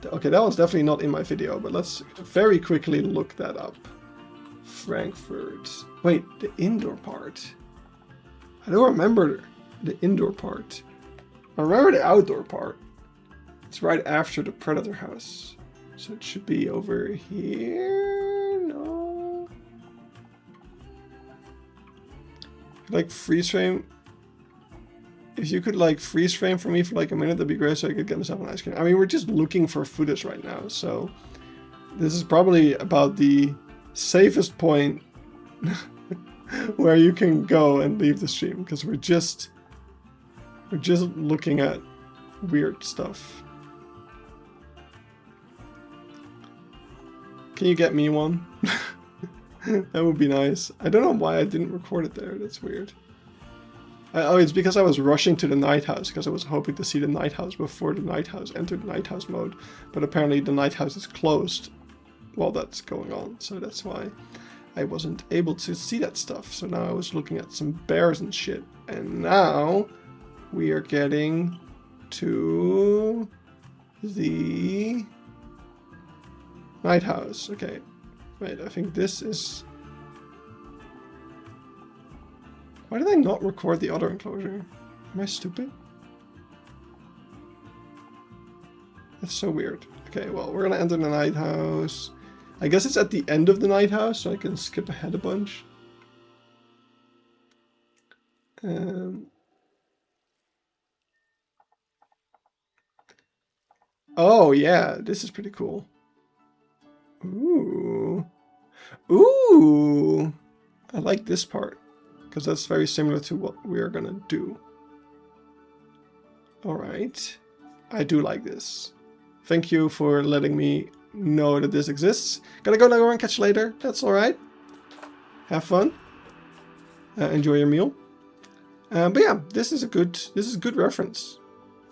S1: Okay, that one's definitely not in my video, but let's very quickly look that up. Frankfurt. Wait, the indoor part. I don't remember the indoor part. I remember the outdoor part. It's right after the predator house. So it should be over here. No. Like freeze frame. If you could like freeze frame for me for like a minute, that'd be great so I could get myself an ice cream. I mean, we're just looking for footage right now. So this is probably about the safest point where you can go and leave the stream, because we're just looking at weird stuff. Can you get me one? That would be nice. I don't know why I didn't record it there. That's weird. Oh, it's because I was rushing to the night house, because I was hoping to see the night house before the night house entered night house mode. But apparently the night house is closed while that's going on. So that's why I wasn't able to see that stuff. So now I was looking at some bears and shit. And now we are getting to the night house. Okay. Wait, I think this is... Why did I not record the other enclosure? Am I stupid? That's so weird. Okay, well, we're gonna enter the night house. I guess it's at the end of the night house, so I can skip ahead a bunch. Oh, yeah, this is pretty cool. Ooh. Ooh! I like this part, because that's very similar to what we're gonna do. Alright. I do like this. Thank you for letting me know that this exists. Gotta go now and catch you later. That's alright. Have fun. Enjoy your meal. But yeah, this is a good reference.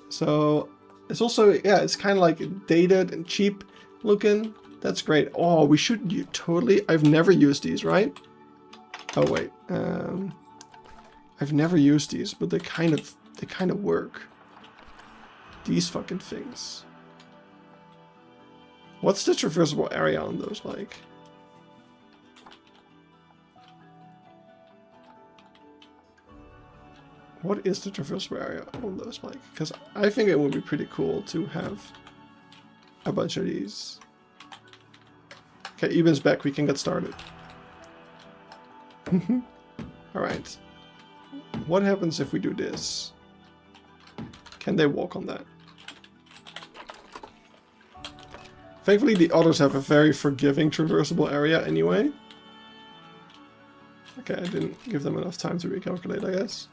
S1: So it's also, yeah, it's kind of like dated and cheap looking. That's great. Oh, we should totally. I've never used these, right? Oh wait. I've never used these, but they kind of work. These fucking things. What's the traversable area on those like? What is the traversable area on those like? Because I think it would be pretty cool to have a bunch of these. Okay, Eben's back. We can get started. Alright. What happens if we do this? Can they walk on that? Thankfully, the others have a very forgiving traversable area anyway. Okay, I didn't give them enough time to recalculate, I guess.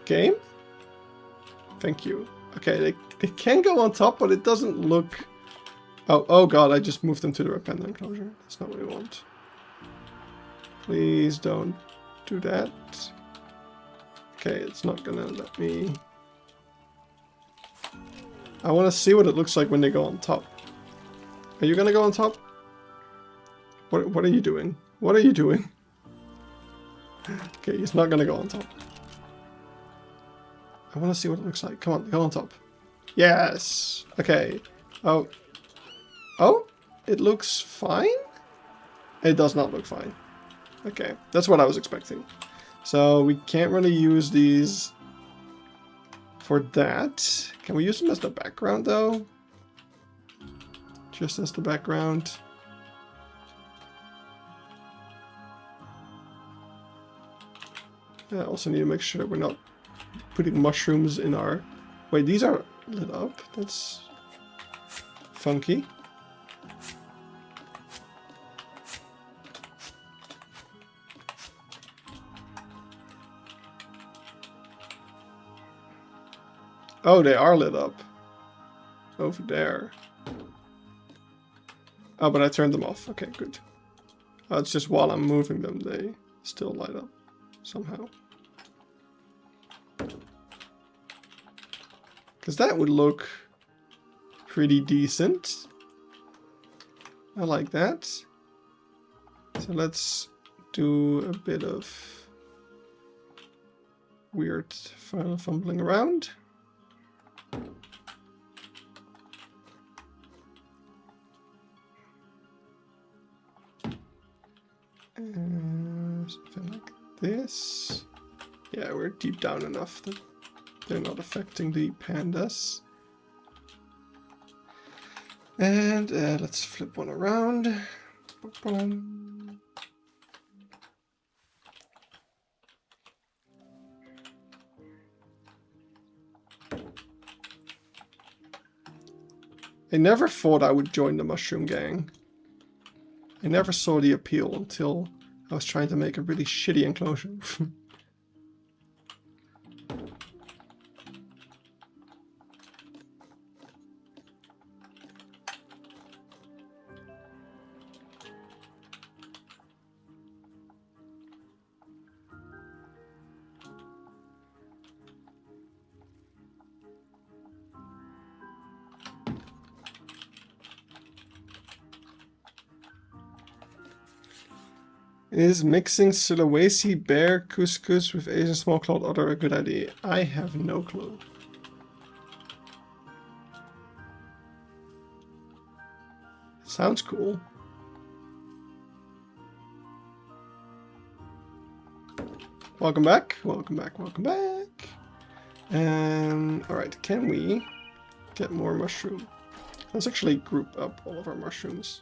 S1: Game? Thank you. Okay, they can go on top, but it doesn't look... Oh god, I just moved them to the repender enclosure. That's not what we want. Please don't do that. Okay, it's not gonna let me... I want to see what it looks like when they go on top. Are you gonna go on top? What are you doing? What are you doing? Okay, he's not gonna go on top. I want to see what it looks like. Come on, go on top. Yes! Okay. Oh. Oh? It looks fine? It does not look fine. Okay, that's what I was expecting. So we can't really use these for that. Can we use them as the background though? Just as the background. I also need to make sure we're not putting mushrooms in our... Wait, these are lit up? That's funky. Oh, they are lit up. Over there. Oh, but I turned them off. Okay, good. Oh, it's just while I'm moving them, they still light up somehow. Because that would look pretty decent. I like that. So let's do a bit of weird fumbling around. Something like this. Yeah, we're deep down enough that they're not affecting the pandas. And let's flip one around. I never thought I would join the mushroom gang. I never saw the appeal until I was trying to make a really shitty enclosure. Is mixing Sulawesi bear couscous with Asian small cloud otter a good idea? I have no clue. Sounds cool. Welcome back, welcome back, welcome back. Alright, can we get more mushroom? Let's actually group up all of our mushrooms.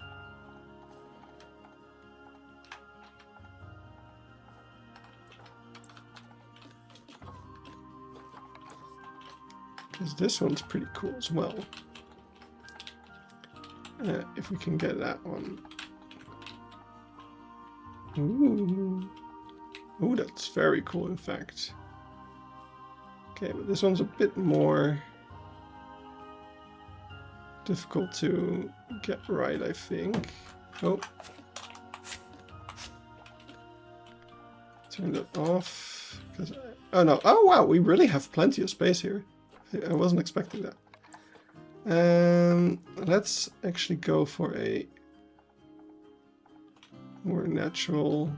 S1: Because this one's pretty cool as well. If we can get that one. Ooh. Ooh, that's very cool, in fact. Okay, but this one's a bit more difficult to get right, I think. Oh. Turn that off. Oh no. Oh wow, we really have plenty of space here. I wasn't expecting that. Let's actually go for a more natural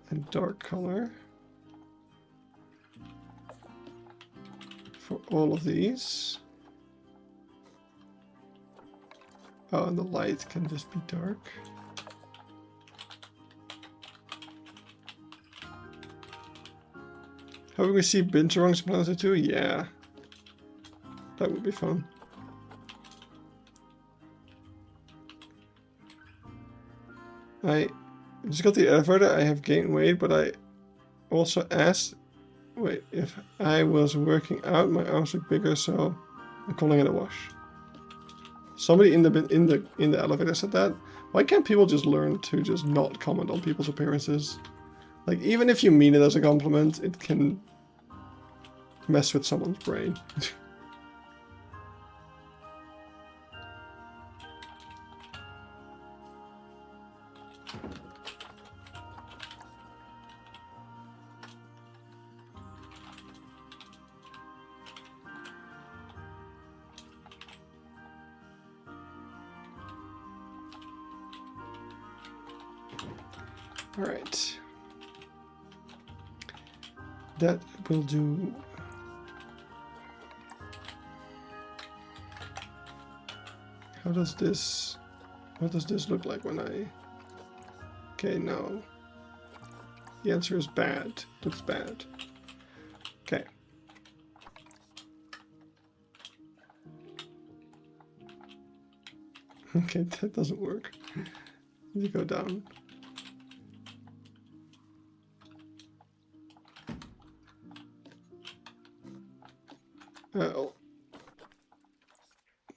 S1: and dark color for all of these. Oh, and the light can just be dark. Hoping we see binturong spawns too? Yeah. That would be fun. I just got the elevator. I have gained weight, but I also asked, wait, if I was working out, my arms look bigger, so I'm calling it a wash. Somebody in the elevator said that. Why can't people just learn to just not comment on people's appearances? Like, even if you mean it as a compliment, it can mess with someone's brain. All right. That will do. How does this, what does this look like when I, okay, no. The answer is bad. Looks bad. Okay. Okay, that doesn't work. You go down. Oh.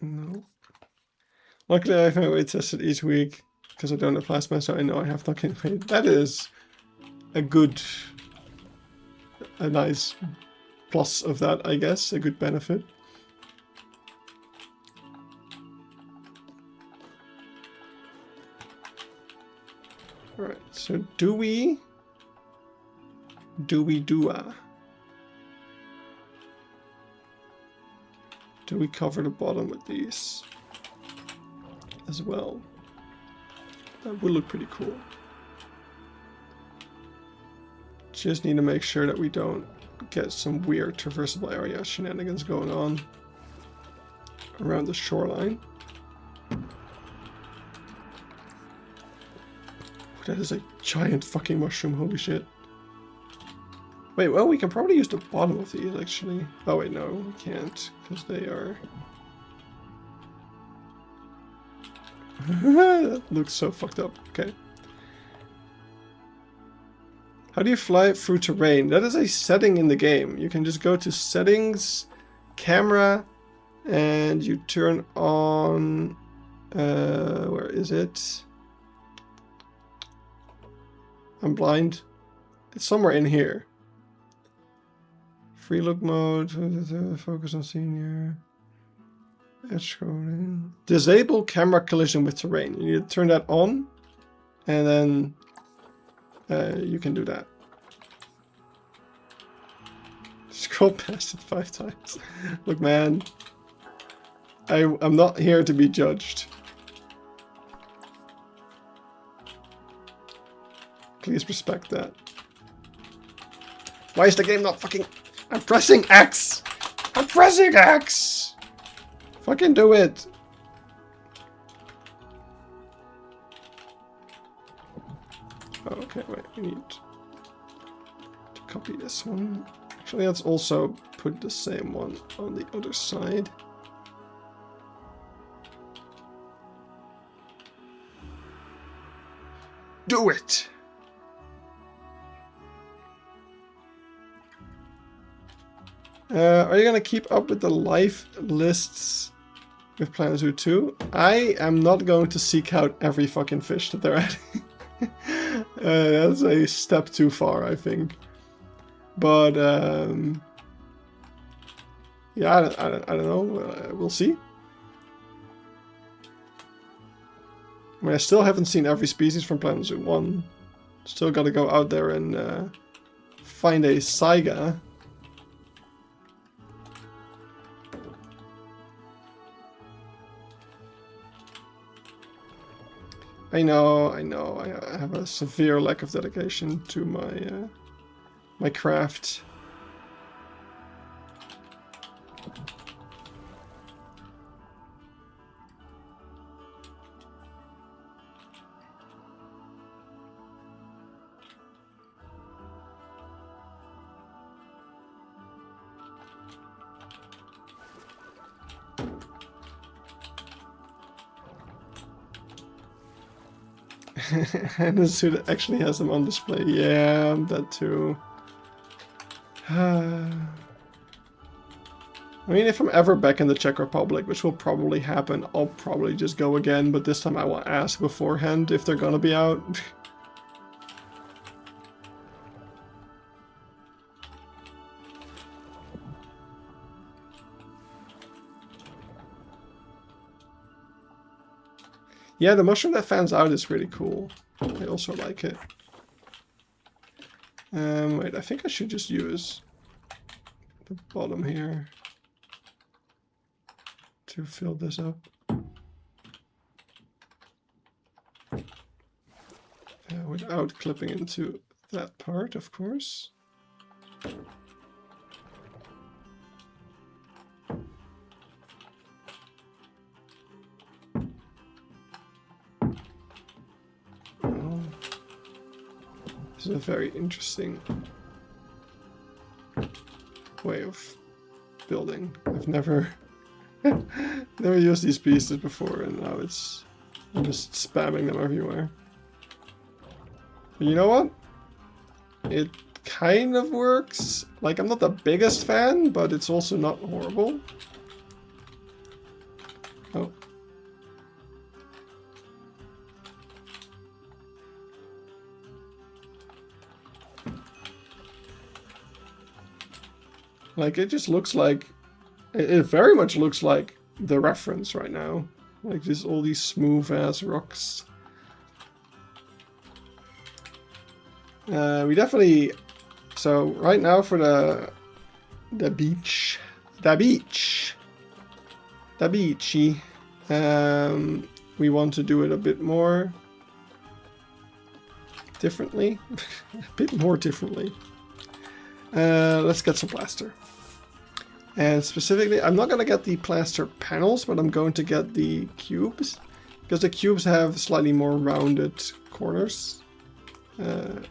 S1: No. Luckily, I have my weight tested each week because I don't have plasma, so I know I have not gained weight. That is a nice plus of that, I guess. A good benefit. Alright, so do we cover the bottom with these as well? That would look pretty cool. Just need to make sure that we don't get some weird traversable area shenanigans going on around the shoreline. That is a giant fucking mushroom, holy shit. Wait, well, we can probably use the bottom of these, actually. Oh wait, no, we can't, because they are... That looks so fucked up. Okay. How do you fly through terrain? That is a setting in the game. You can just go to settings, camera, and you turn on... where is it? I'm blind. It's somewhere in here. Free look mode, focus on senior, edge scrolling. Disable camera collision with terrain. You need to turn that on, and then you can do that. Scroll past it 5 times. Look, man, I'm not here to be judged. Please respect that. Why is the game not fucking... I'm pressing X! I'm pressing X! Fucking do it! Oh, okay, wait, we need to copy this one. Actually, let's also put the same one on the other side. Do it! Are you gonna keep up with the live lists with Planet Zoo 2? I am not going to seek out every fucking fish that they're adding. That's a step too far, I think. But yeah, I don't know. We'll see. I mean, I still haven't seen every species from Planet Zoo 1. Still got to go out there and find a saiga. I know, I have a severe lack of dedication to my my craft. And the suit actually has them on display. Yeah, that too. I mean, if I'm ever back in the Czech Republic, which will probably happen, I'll probably just go again, but this time I will ask beforehand if they're gonna be out. Yeah, the mushroom that fans out is really cool. I also like it. Wait, I think I should just use the bottom here to fill this up. Without clipping into that part, of course. This is a very interesting way of building. I've never used these pieces before, and now I'm just spamming them everywhere. But you know what? It kind of works. Like, I'm not the biggest fan, but it's also not horrible. Oh. Like, it just looks like, it very much looks like the reference right now. Like, just all these smooth ass rocks. We definitely, so right now for the beachy, we want to do it a bit more differently. A bit more differently. Let's get some plaster. And specifically, I'm not going to get the plaster panels, but I'm going to get the cubes. Because the cubes have slightly more rounded corners. Okay.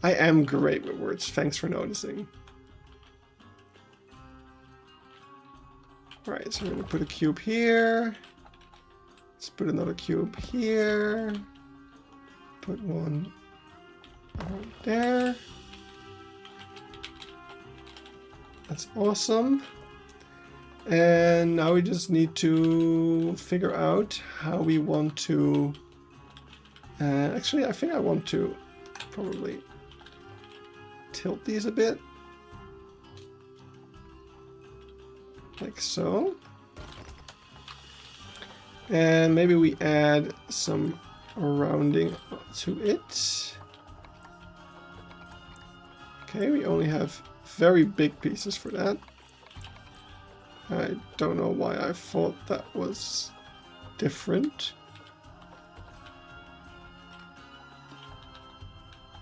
S1: I am great with words. Thanks for noticing. Alright, so we're going to put a cube here. Let's put another cube here. Put one right there. That's awesome. And now we just need to figure out how we want to... actually, I think I want to probably tilt these a bit. Like so. And maybe we add some rounding to it. Okay, we only have very big pieces for that. I don't know why I thought that was different.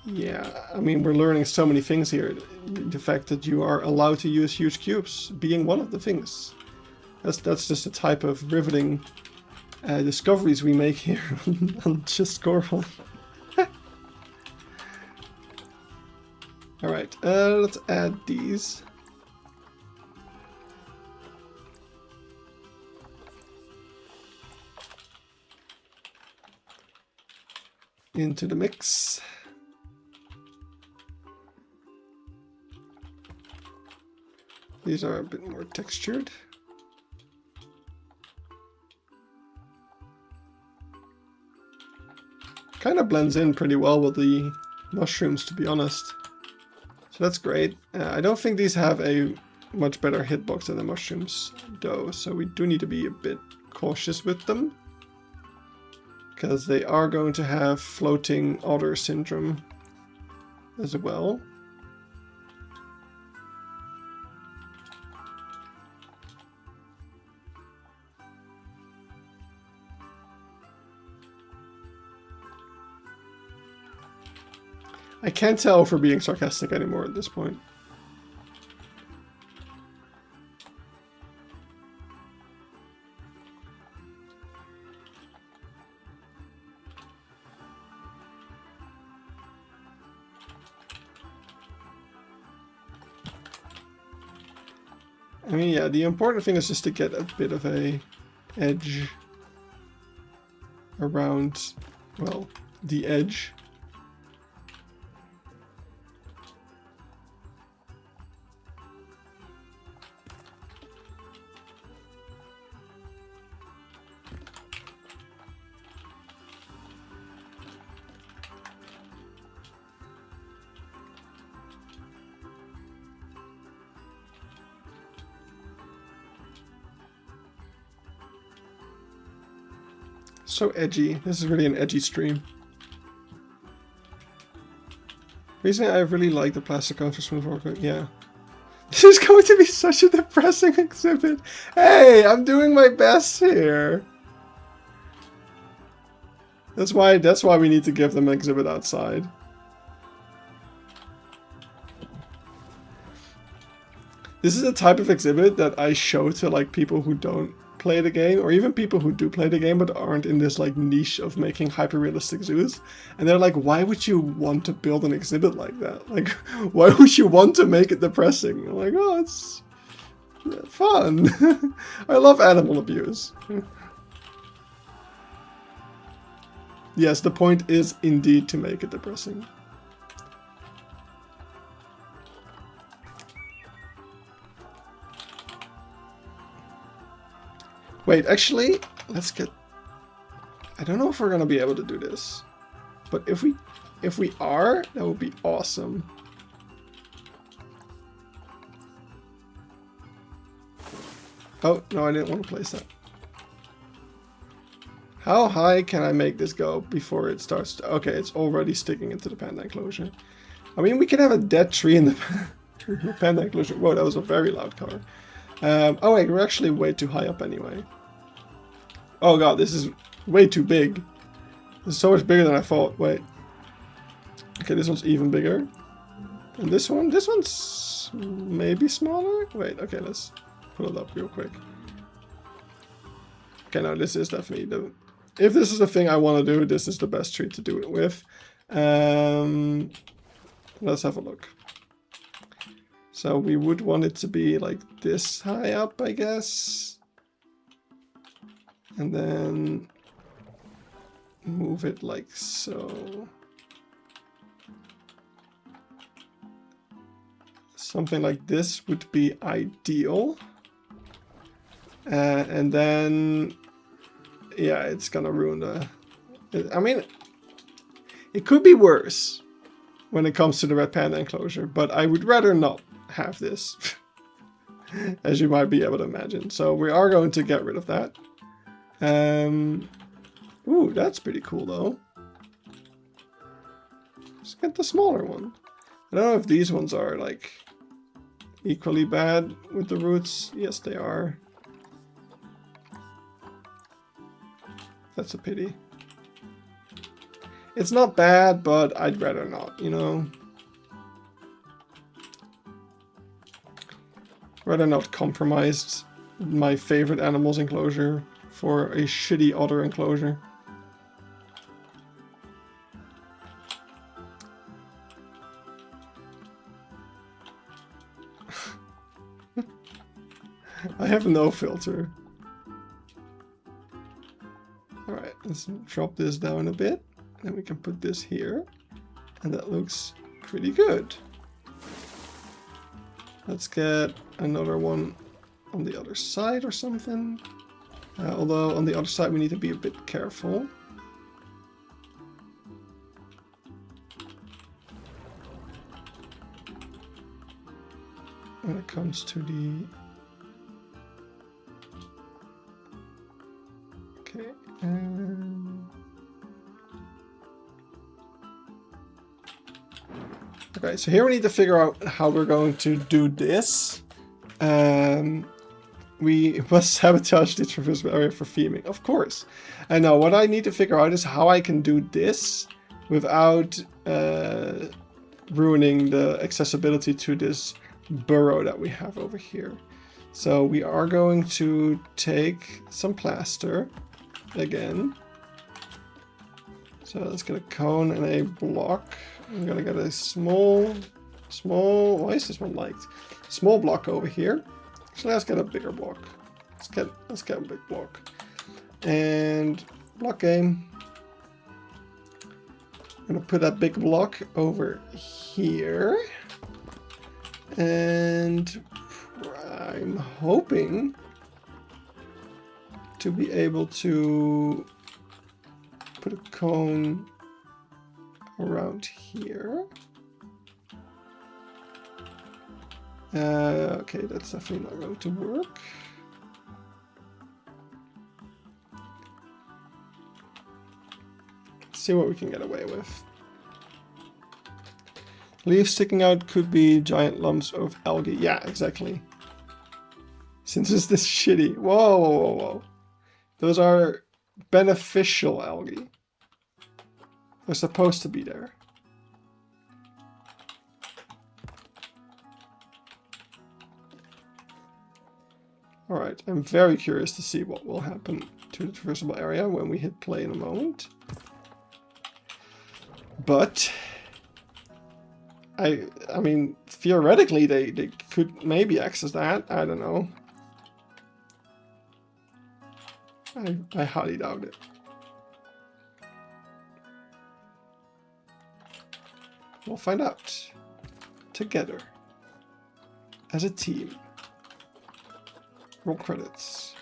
S1: Yeah, I mean, we're learning so many things here. The fact that you are allowed to use huge cubes being one of the things. That's just the type of riveting discoveries we make here on Just Score One. Alright, let's add these. Into the mix. These are a bit more textured. Kind of blends in pretty well with the mushrooms, to be honest. So that's great. I don't think these have a much better hitbox than the mushrooms, though, so we do need to be a bit cautious with them. Because they are going to have floating otter syndrome as well. I can't tell if we're being sarcastic anymore at this point. I mean, yeah, the important thing is just to get a bit of a edge around, well, the edge. So edgy. This is really an edgy stream. Recently, I really like the plastic counter smooth workout. Yeah. This is going to be such a depressing exhibit. Hey, I'm doing my best here. That's why we need to give them an exhibit outside. This is the type of exhibit that I show to like people who don't play the game, or even people who do play the game but aren't in this like niche of making hyper-realistic zoos, and they're like, why would you want to build an exhibit like that? Like, why would you want to make it depressing? I'm like, oh, it's fun. I love animal abuse. Yes, the point is indeed to make it depressing. Wait, actually, let's get I don't know if we're gonna be able to do this, but if we are, that would be awesome. Oh, no, I didn't want to place that. How high can I make this go before it starts to... Okay, it's already sticking into the panda enclosure. I mean, we can have a dead tree in the panda enclosure. Whoa, that was a very loud car. Oh wait, we're actually way too high up anyway. Oh god, this is way too big. This is so much bigger than I thought. Wait. Okay, this one's even bigger. And this one's maybe smaller? Wait, okay, let's pull it up real quick. Okay, no, this is definitely the... If this is the thing I want to do, this is the best tree to do it with. Let's have a look. So we would want it to be like this high up, I guess. And then move it like so. Something like this would be ideal. And then, yeah, it's gonna ruin the... I mean, it could be worse when it comes to the red panda enclosure, but I would rather not have this, as you might be able to imagine. So we are going to get rid of that. Ooh, that's pretty cool though. Let's get the smaller one. I don't know if these ones are like equally bad with the roots. Yes, they are. That's a pity. It's not bad, but I'd rather not, you know. Rather not compromised my favorite animals enclosure for a shitty otter enclosure. I have no filter. Alright, let's drop this down a bit. Then we can put this here. And that looks pretty good. Let's get another one on the other side or something. Although on the other side we need to be a bit careful. When it comes to the... Okay. Okay, so here we need to figure out how we're going to do this. We must sabotage the traversable area for theming, of course. And now what I need to figure out is how I can do this without ruining the accessibility to this burrow that we have over here. So we are going to take some plaster again. So let's get a cone and a block. I'm gonna get a small, why is this one light? Small block over here. So let's get a bigger block. Let's get a big block. And block game. I'm gonna put that big block over here. And I'm hoping to be able to put a cone around here. Okay, that's definitely not going to work. Let's see what we can get away with. Leaves sticking out could be giant lumps of algae. Yeah, exactly. Since it's this shitty. Whoa, whoa, whoa, whoa. Those are beneficial algae. They're supposed to be there. Alright, I'm very curious to see what will happen to the traversable area when we hit play in a moment. But I mean, theoretically they could maybe access that. I don't know. I highly doubt it. We'll find out together as a team. Roll credits.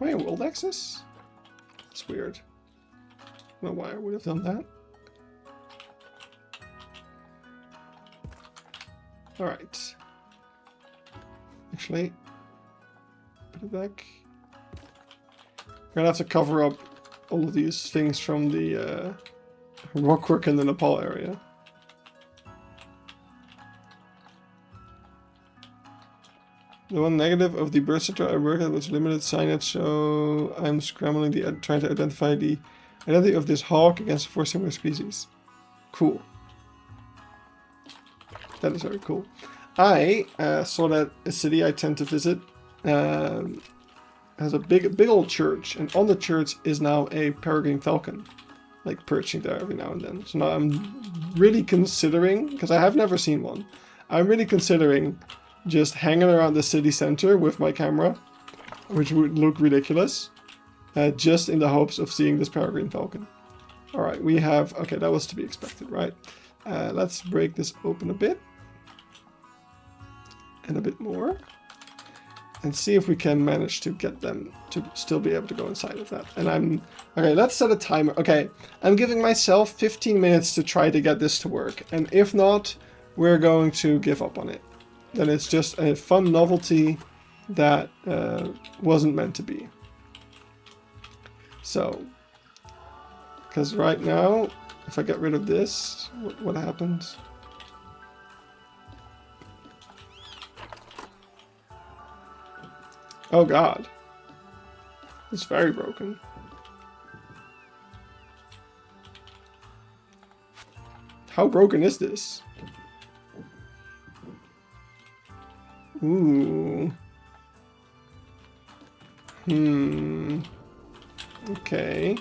S1: Wait, world access? That's weird. I don't know why I would have done that. Alright. Actually, put it back. We're gonna have to cover up all of these things from the rockwork in the Nepal area. The one negative of the bird center I worked at was limited signage, so I'm scrambling trying to identify the identity of this hawk against four similar species. Cool. That is very cool. I saw that a city I tend to visit has a big old church, and on the church is now a peregrine falcon, like perching there every now and then. So now I'm really considering, because I have never seen one, I'm really considering just hanging around the city center with my camera, which would look ridiculous, just in the hopes of seeing this peregrine falcon. All right, we have, okay, that was to be expected, right? Let's break this open a bit. And a bit more. And see if we can manage to get them to still be able to go inside of that. And okay, let's set a timer. Okay, I'm giving myself 15 minutes to try to get this to work. And if not, we're going to give up on it. Then it's just a fun novelty that wasn't meant to be. So, because right now, if I get rid of this, what happens? Oh god. It's very broken. How broken is this? Ooh. Okay.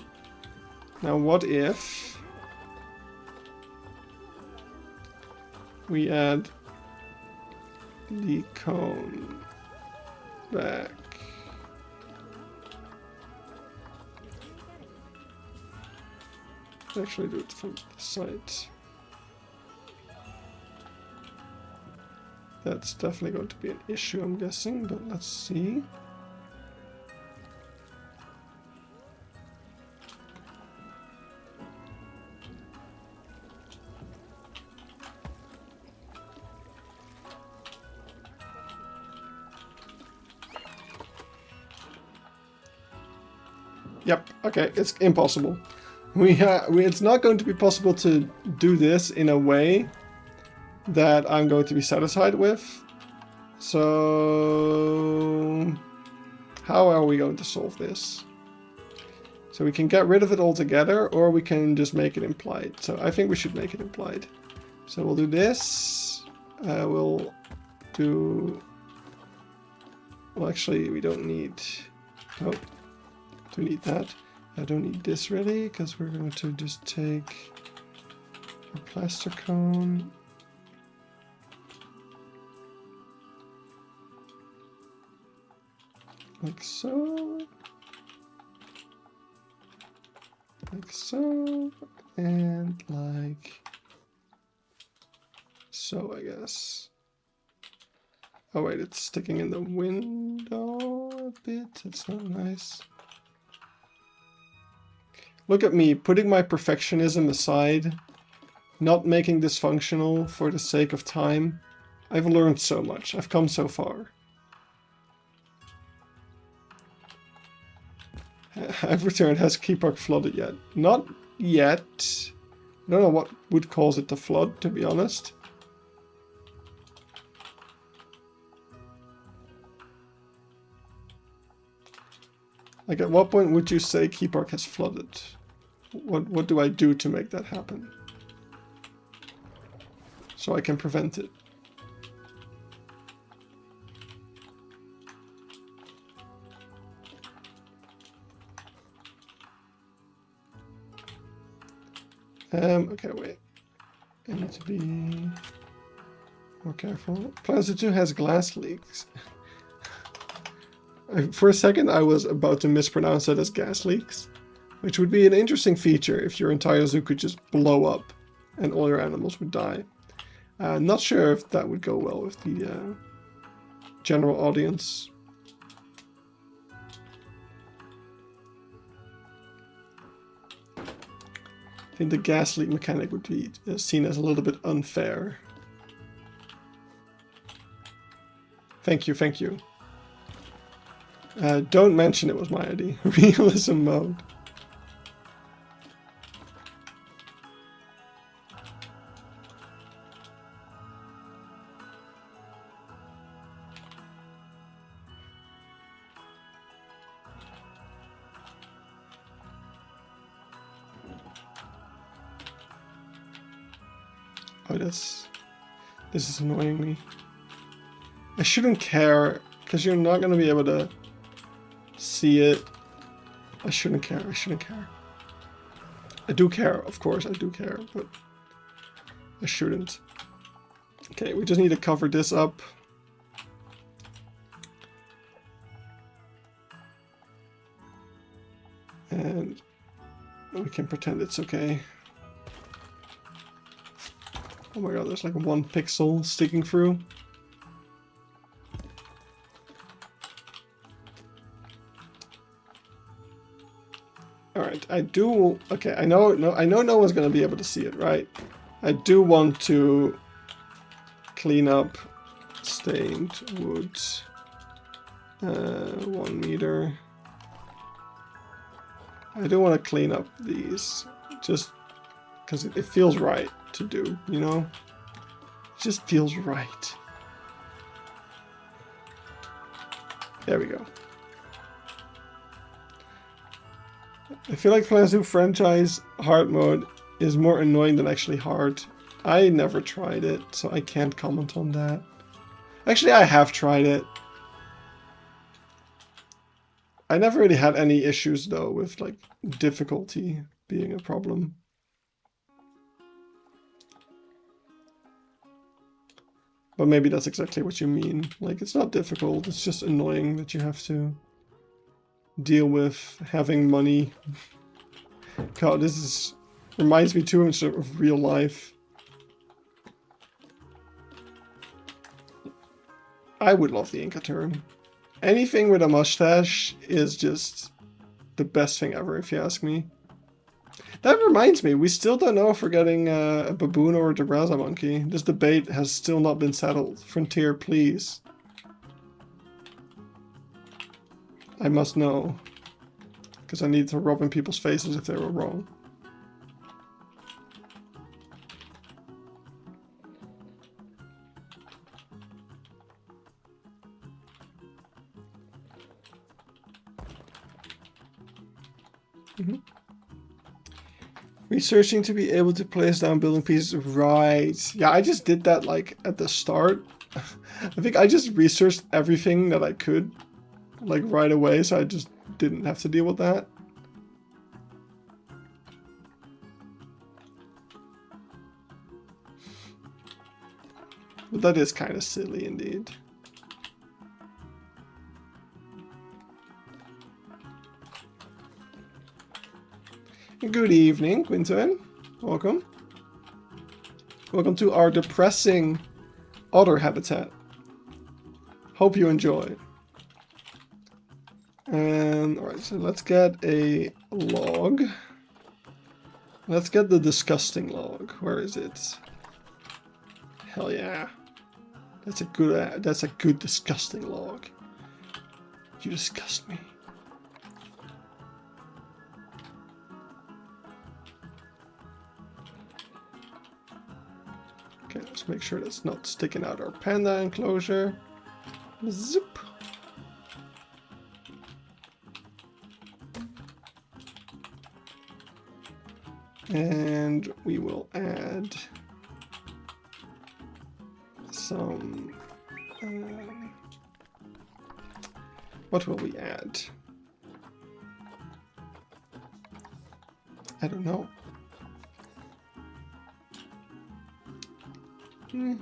S1: Now what if we add the cone back? Actually do it from the side. That's definitely going to be an issue, I'm guessing, but let's see. Yep, okay, it's impossible. It's not going to be possible to do this in a way that I'm going to be satisfied with. So how are we going to solve this? So we can get rid of it altogether, or we can just make it implied. So I think we should make it implied. So we'll do this. We'll do... Well, actually, we don't need... Oh, do we need that? I don't need this really, because we're going to just take a plaster cone. Like so. Like so. And like so, I guess. Oh wait, it's sticking in the window a bit. It's not nice. Look at me, putting my perfectionism aside, not making this functional for the sake of time. I've learned so much. I've come so far. I've returned. Has Keypark flooded yet? Not yet. I don't know what would cause it to flood, to be honest. Like, at what point would you say Keypark has flooded? What do I do to make that happen? So I can prevent it. Okay, wait. I need to be more careful. Planet 2 has glass leaks. For a second, I was about to mispronounce it as gas leaks, which would be an interesting feature if your entire zoo could just blow up and all your animals would die. Not sure if that would go well with the general audience. I think the gas leak mechanic would be seen as a little bit unfair. Thank you, thank you. Don't mention it was my idea. Realism mode. Oh, this is annoying me. I shouldn't care, because you're not going to be able to see it. I shouldn't care, I shouldn't care. I do care, of course, I do care, but I shouldn't. Okay, we just need to cover this up. And we can pretend it's okay. Oh my god, there's like 1 pixel sticking through. Alright, I do... Okay, I know no one's gonna be able to see it, right? I do want to clean up stained wood. 1 meter. I do want to clean up these, just because it feels right to do, you know? It just feels right. There we go. I feel like Plants Zoo franchise hard mode is more annoying than actually hard. I never tried it, so I can't comment on that. Actually, I have tried it. I never really had any issues though with like difficulty being a problem. But maybe that's exactly what you mean. Like, it's not difficult, it's just annoying that you have to deal with having money. God, this reminds me too much of real life. I would love the Inca turn. Anything with a mustache is just the best thing ever, if you ask me. That reminds me, we still don't know if we're getting a baboon or a Debraza monkey. This debate has still not been settled. Frontier, please. I must know. Because I need to rub in people's faces if they were wrong. Mm-hmm. Researching to be able to place down building pieces. Right. Yeah, I just did that like at the start. I think I just researched everything that I could like right away, so I just didn't have to deal with that. But that is kind of silly indeed. Good evening, Quinton. Welcome. Welcome to our depressing otter habitat. Hope you enjoy. And alright, so let's get a log. Let's get the disgusting log. Where is it? Hell yeah. That's a good disgusting log. You disgust me. Okay, let's make sure that's not sticking out our panda enclosure. Zip. And we will add some... what will we add? I don't know. I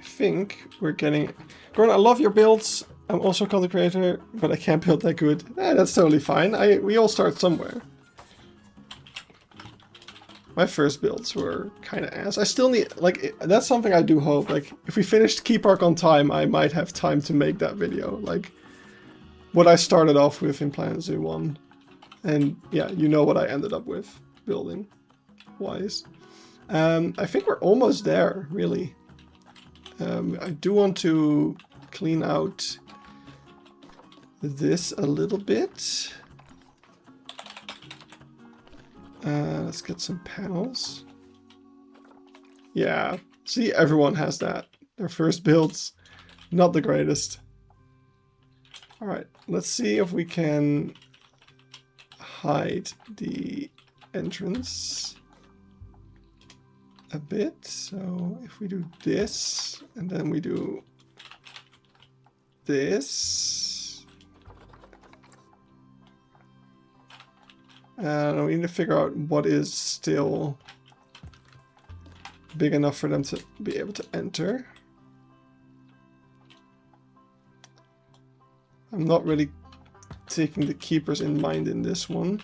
S1: think we're getting... Gordon, I love your builds. I'm also a content creator, but I can't build that good. That's totally fine. We all start somewhere. My first builds were kind of ass. I still need... Like, that's something I do hope. Like, if we finished Keypark on time, I might have time to make that video. Like, what I started off with in Planet Zoo 1. And yeah, you know what I ended up with building wise. I think we're almost there, really. I do want to clean out this a little bit. Let's get some panels. Yeah, see, everyone has that. Their first builds, not the greatest. All right, let's see if we can hide the entrance a bit. So if we do this, and then we do this. We need to figure out what is still big enough for them to be able to enter. I'm not really taking the keepers in mind in this one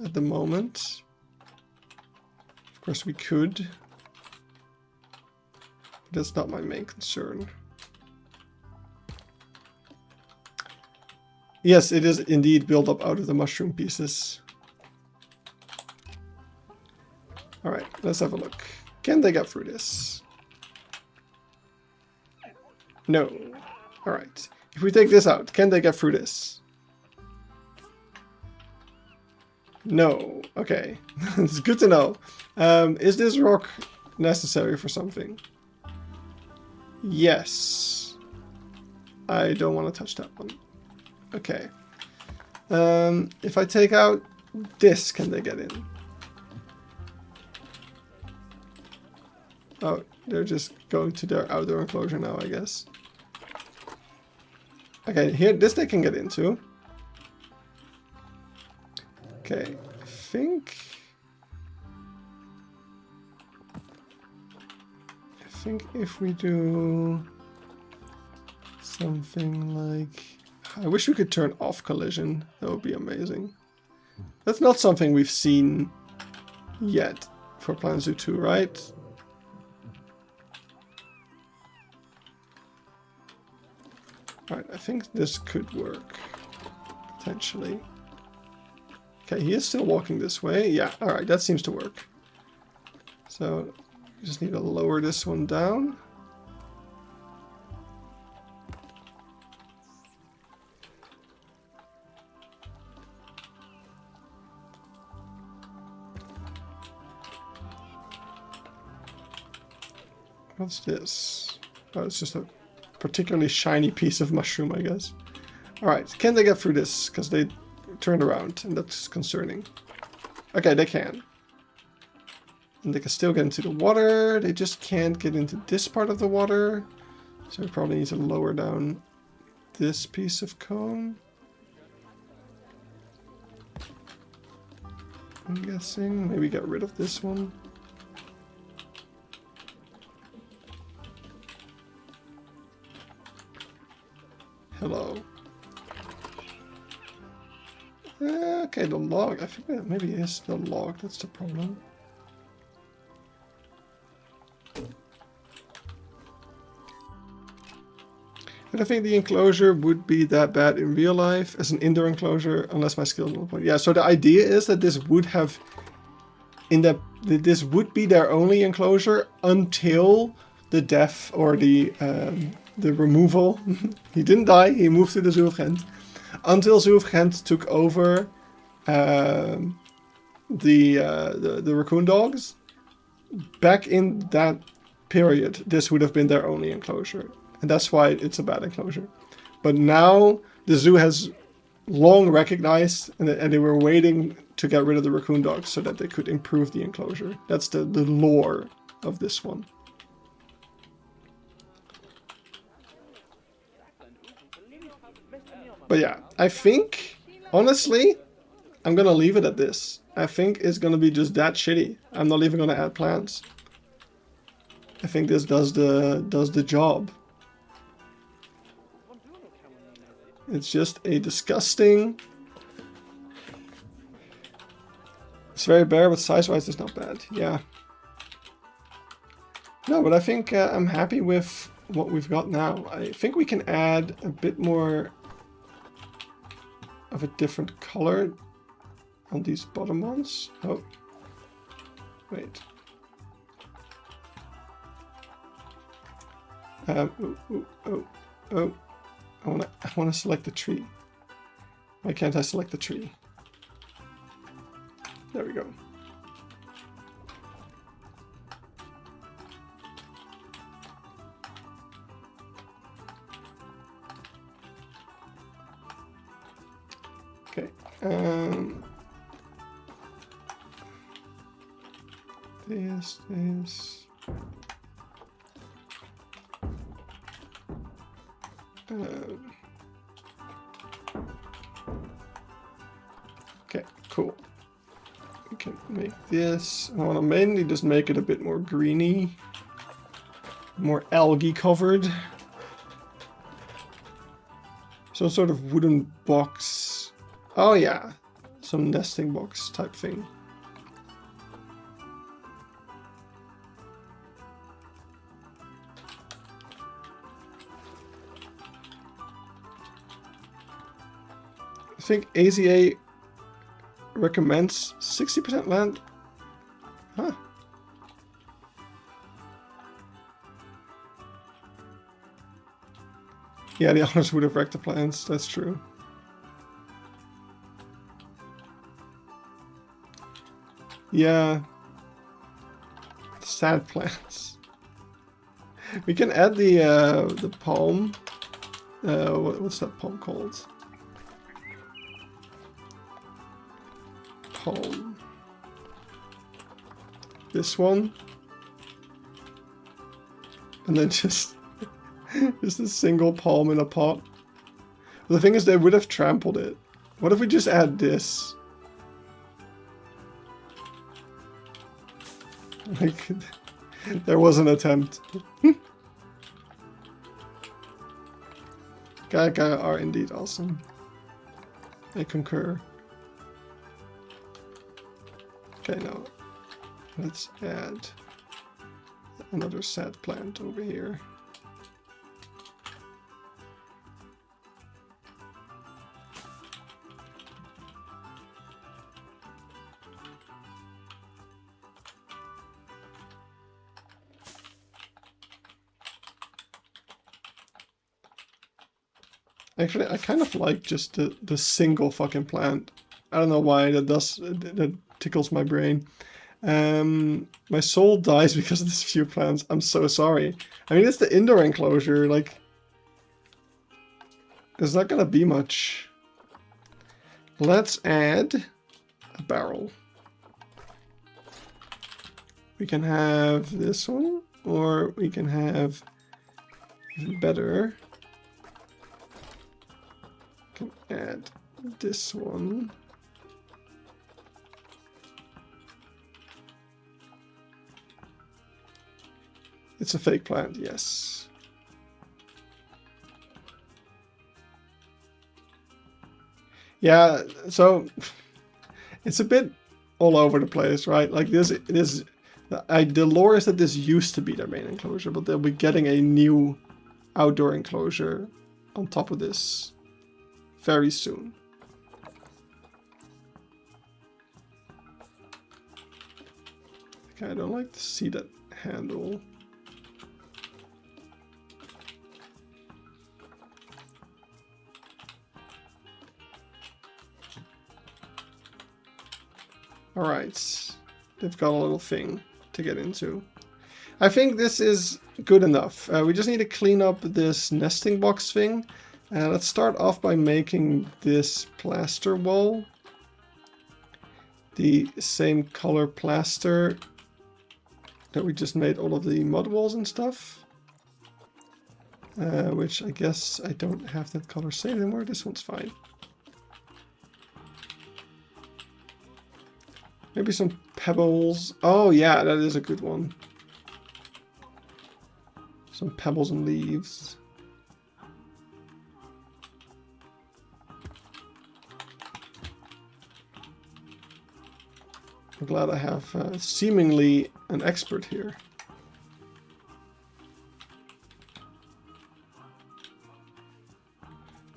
S1: at the moment. Of course we could. But that's not my main concern. Yes, it is indeed built up out of the mushroom pieces. Alright, let's have a look. Can they get through this? No. Alright. If we take this out, can they get through this? No. Okay. It's good to know. Is this rock necessary for something? Yes. I don't want to touch that one. Okay. If I take out this, can they get in? Oh, they're just going to their outdoor enclosure now, I guess. Okay, here, this they can get into. Okay, I think if we do something like... I wish we could turn off collision. That would be amazing. That's not something we've seen yet for Planet Zoo 2, right? Alright, I think this could work, potentially. Okay, he is still walking this way. Yeah, alright, that seems to work. So, you just need to lower this one down. What's this? Oh, it's just a particularly shiny piece of mushroom, I guess. Alright, can they get through this? Because they turned around, and that's concerning. Okay, they can. And they can still get into the water. They just can't get into this part of the water. So we probably need to lower down this piece of cone. I'm guessing. Maybe get rid of this one. Hello. Okay, the log. I think that maybe is the log. That's the problem. I don't think the enclosure would be that bad in real life as an indoor enclosure, unless my skill is on point. Yeah, so the idea is that this would have, this would be their only enclosure until the death or the removal. He didn't die. He moved to the Zoo of Ghent. Until Zoo of Ghent took over the raccoon dogs. Back in that period, this would have been their only enclosure. And that's why it's a bad enclosure. But now the zoo has long recognized, and they were waiting to get rid of the raccoon dogs so that they could improve the enclosure. That's the lore of this one. But yeah, I think, honestly, I'm gonna leave it at this. I think it's gonna be just that shitty. I'm not even gonna add plants. I think this does the job. It's just a disgusting... It's very bare, but size-wise it's not bad. Yeah. No, but I think I'm happy with what we've got now. I think we can add a bit more of a different color on these bottom ones. Oh, wait. Oh. I wanna select the tree. Why can't I select the tree? There we go. Okay. This. Okay, cool. We can make this. I want to mainly just make it a bit more greeny, more algae covered. Some sort of wooden box. Oh yeah, some nesting box type thing. I think AZA recommends 60% land. Huh. Yeah, the others would have wrecked the plants, that's true. Yeah. Sad plants. We can add the palm. What's that palm called? Palm. This one. And then just a single palm in a pot. The thing is, they would have trampled it. What if we just add this? Like, there was an attempt. Gaga are indeed awesome. I concur. Okay, now let's add another sad plant over here. Actually, I kind of like just the single fucking plant. I don't know why that tickles my brain. My soul dies because of this few plants. I'm so sorry. I mean, it's the indoor enclosure. Like, there's not gonna be much. Let's add a barrel. We can have this one, or we can have even better. We can add this one. It's a fake plant, yes. Yeah, so it's a bit all over the place, right? Like this, the lore is that this used to be their main enclosure, but they'll be getting a new outdoor enclosure on top of this very soon. Okay, I don't like to see that handle. Alright, they've got a little thing to get into. I think this is good enough. We just need to clean up this nesting box thing. Let's start off by making this plaster wall the same color plaster that we just made all of the mud walls and stuff. Which I guess I don't have that color saved anymore. This one's fine. Maybe some pebbles. Oh yeah, that is a good one. Some pebbles and leaves. I'm glad I have seemingly an expert here.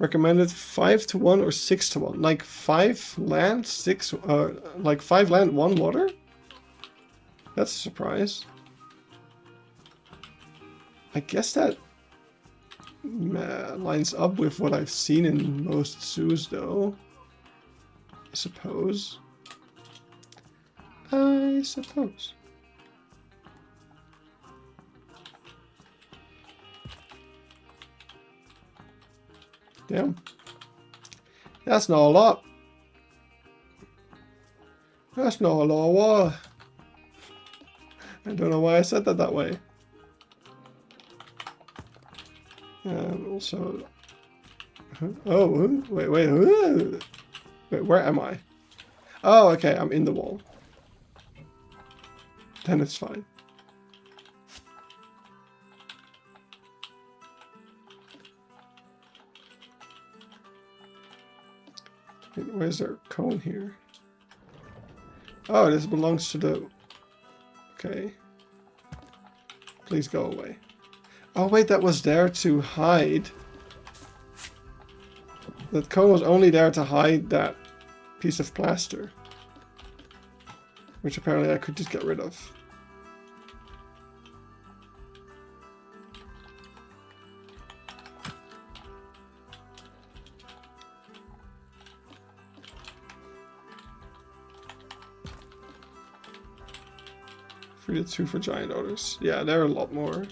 S1: Recommended 5-to-1 or 6-to-1. Like 5 land, 6 like 5 land, 1 water? That's a surprise. I guess that lines up with what I've seen in most zoos though. I suppose. Damn. That's not a lot. That's not a lot of water. I don't know why I said that way. Also... Oh, wait, where am I? Oh, okay, I'm in the wall. Then it's fine. Where's our cone here? Oh, this belongs to the... Okay. Please go away. Oh wait, that was there to hide. That cone was only there to hide that piece of plaster. Which apparently I could just get rid of. Free to 2 for giant otters. Yeah, they're a lot more.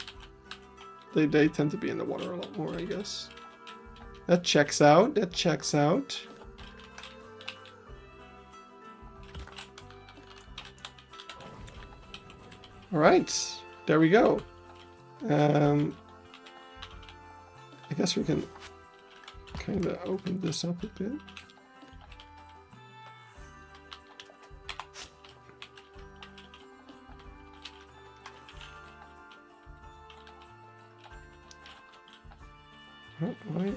S1: They tend to be in the water a lot more, I guess. That checks out. That checks out. Alright. There we go. I guess we can kind of open this up a bit. Oh, wait.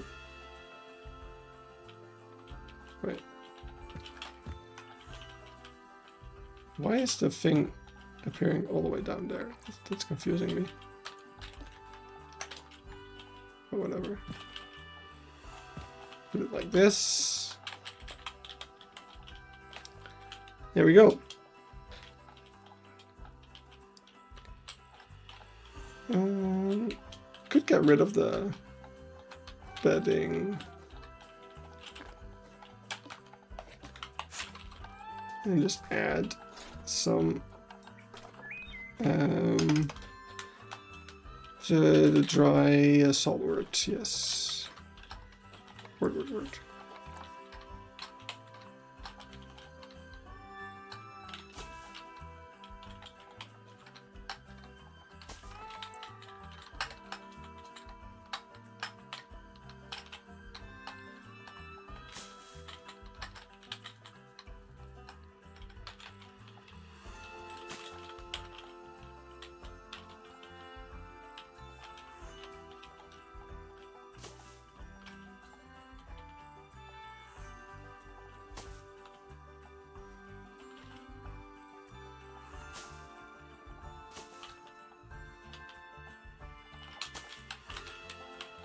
S1: Wait. Why is the thing appearing all the way down there? That's confusing me. But whatever. Put it like this. There we go. Could get rid of the bedding and just add some the dry saltwort. Yes, word.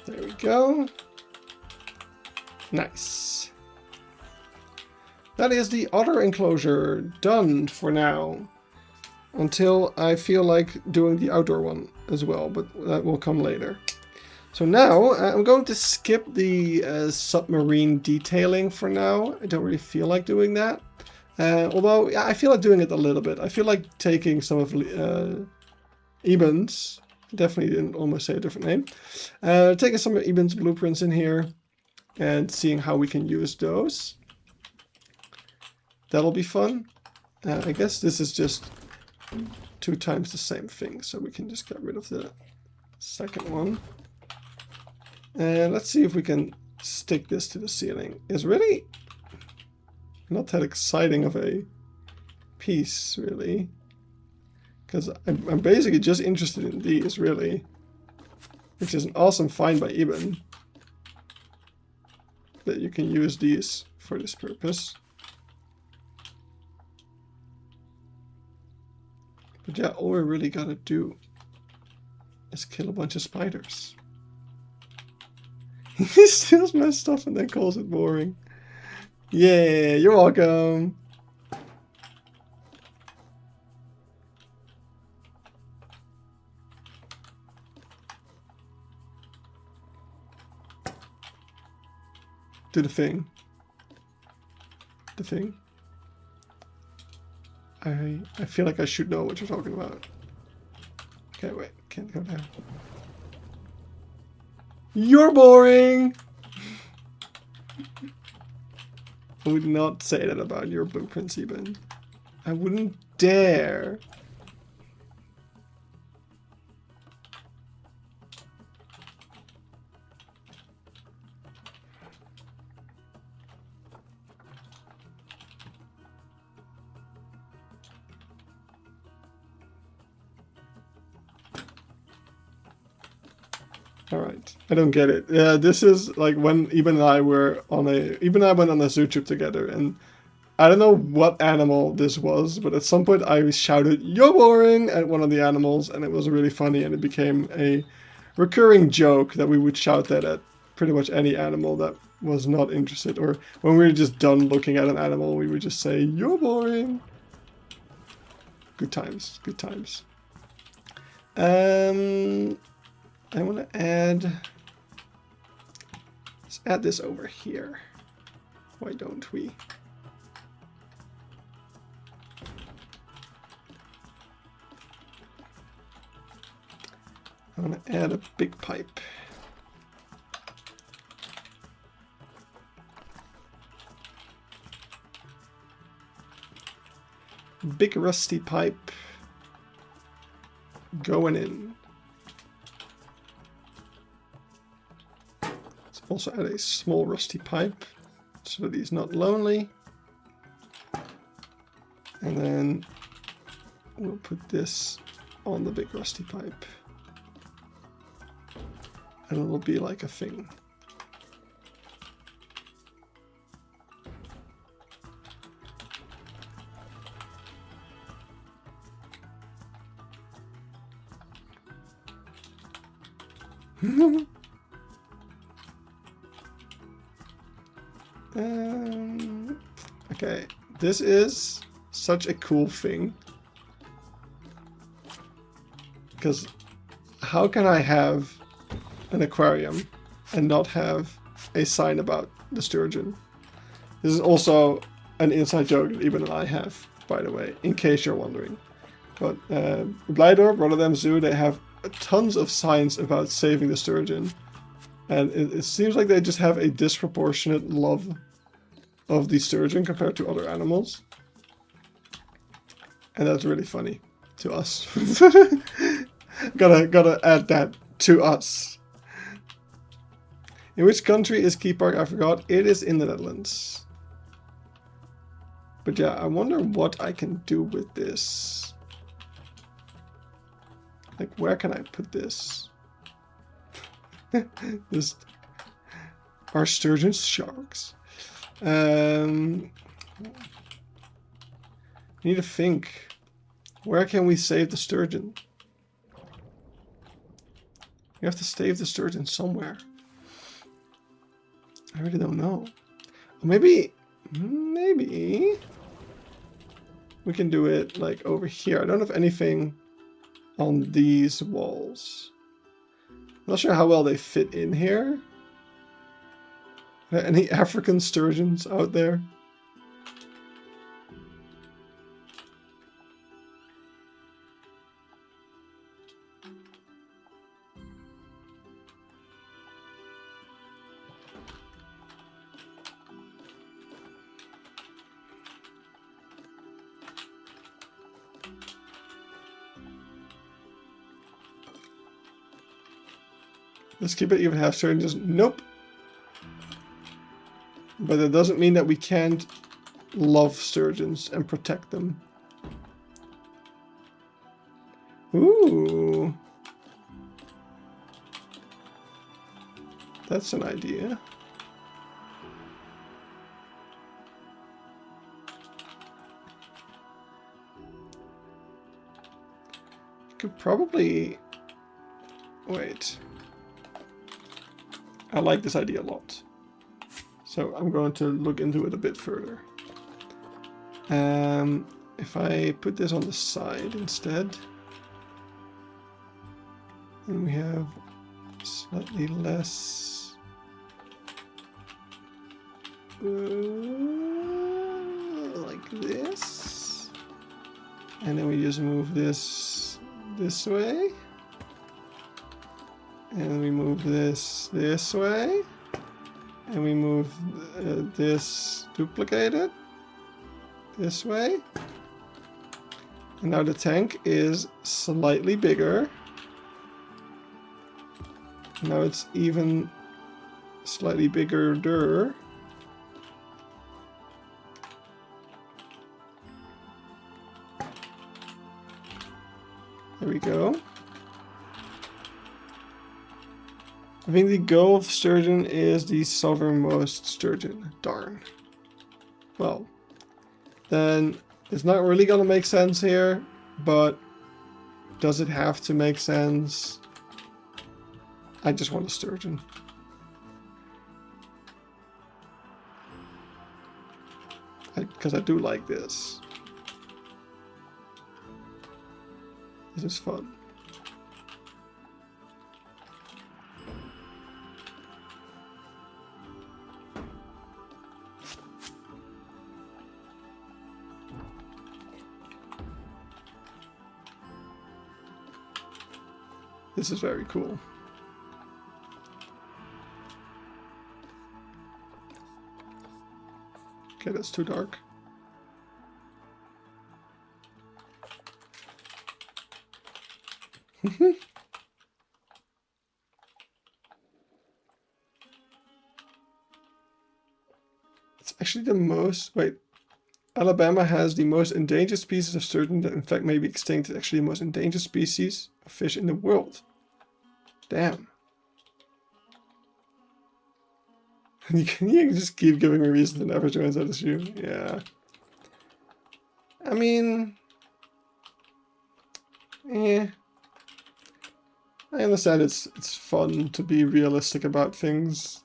S1: There we go. Nice. That is the otter enclosure done for now. Until I feel like doing the outdoor one as well, but that will come later. So now I'm going to skip the submarine detailing for now. I don't really feel like doing that. Although yeah, I feel like doing it a little bit. I feel like taking some of Eben's, definitely didn't almost say a different name, taking some of Eben's blueprints in here and seeing how we can use those. That'll be fun. I guess this is just 2 times the same thing, so we can just get rid of the second one. And let's see if we can stick this to the ceiling. It's really not that exciting of a piece, really. Because I'm basically just interested in these, really. Which is an awesome find by Eben. That you can use these for this purpose. But yeah, all we really gotta do is kill a bunch of spiders. He steals my stuff and then calls it boring. Yeah, you're welcome. Do the thing. The thing. I feel like I should know what you're talking about. Okay, wait. Can't go down. You're boring! I would not say that about your blueprints even. I wouldn't dare. Alright, I don't get it. Yeah, this is like when Eben and I were on Eben and I went on a zoo trip together, and I don't know what animal this was, but at some point I shouted, "You're boring!" at one of the animals, and it was really funny, and it became a recurring joke that we would shout that at pretty much any animal that was not interested, or when we were just done looking at an animal, we would just say, "You're boring!" Good times, good times. I want to add, let's add this over here. Why don't we? I want to add a big pipe. Big rusty pipe going in. Also add a small rusty pipe so that he's not lonely. And then we'll put this on the big rusty pipe. And it'll be like a thing. Okay, this is such a cool thing. Because how can I have an aquarium and not have a sign about the sturgeon? This is also an inside joke that Eben and I have, by the way, in case you're wondering. But Blijdorp, Rotterdam Zoo, they have tons of signs about saving the sturgeon. And it seems like they just have a disproportionate love of the sturgeon compared to other animals. And that's really funny to us. Gotta add that to us. In which country is Keypark? I forgot. It is in the Netherlands. But yeah, I wonder what I can do with this. Like, where can I put this? Just, are sturgeons sharks? Need to think. Where can we save the sturgeon? We have to save the sturgeon somewhere. I really don't know. Maybe we can do it like over here. I don't have anything on these walls. I'm not sure how well they fit in here. Are there any African sturgeons out there? Let's keep it even half sturgeons. Nope. But it doesn't mean that we can't love sturgeons and protect them. Ooh. That's an idea. Could probably... Wait. I like this idea a lot. So I'm going to look into it a bit further. If I put this on the side instead, then we have slightly less. Like this. And then we just move this way. And we move this way. And we move this duplicated this way. And now the tank is slightly bigger. Now it's even slightly bigger. There we go. I think the Gulf sturgeon is the southernmost sturgeon. Darn. Well, then it's not really gonna make sense here, but does it have to make sense? I just want a sturgeon. Because I do like this. This is fun. This is very cool. Okay, that's too dark. It's actually the most... Wait. Alabama has the most endangered species of sturgeon that in fact may be extinct. It's actually the most endangered species of fish in the world. Damn. You can just keep giving me reason to never join ZSU. Yeah. I mean... I understand it's fun to be realistic about things.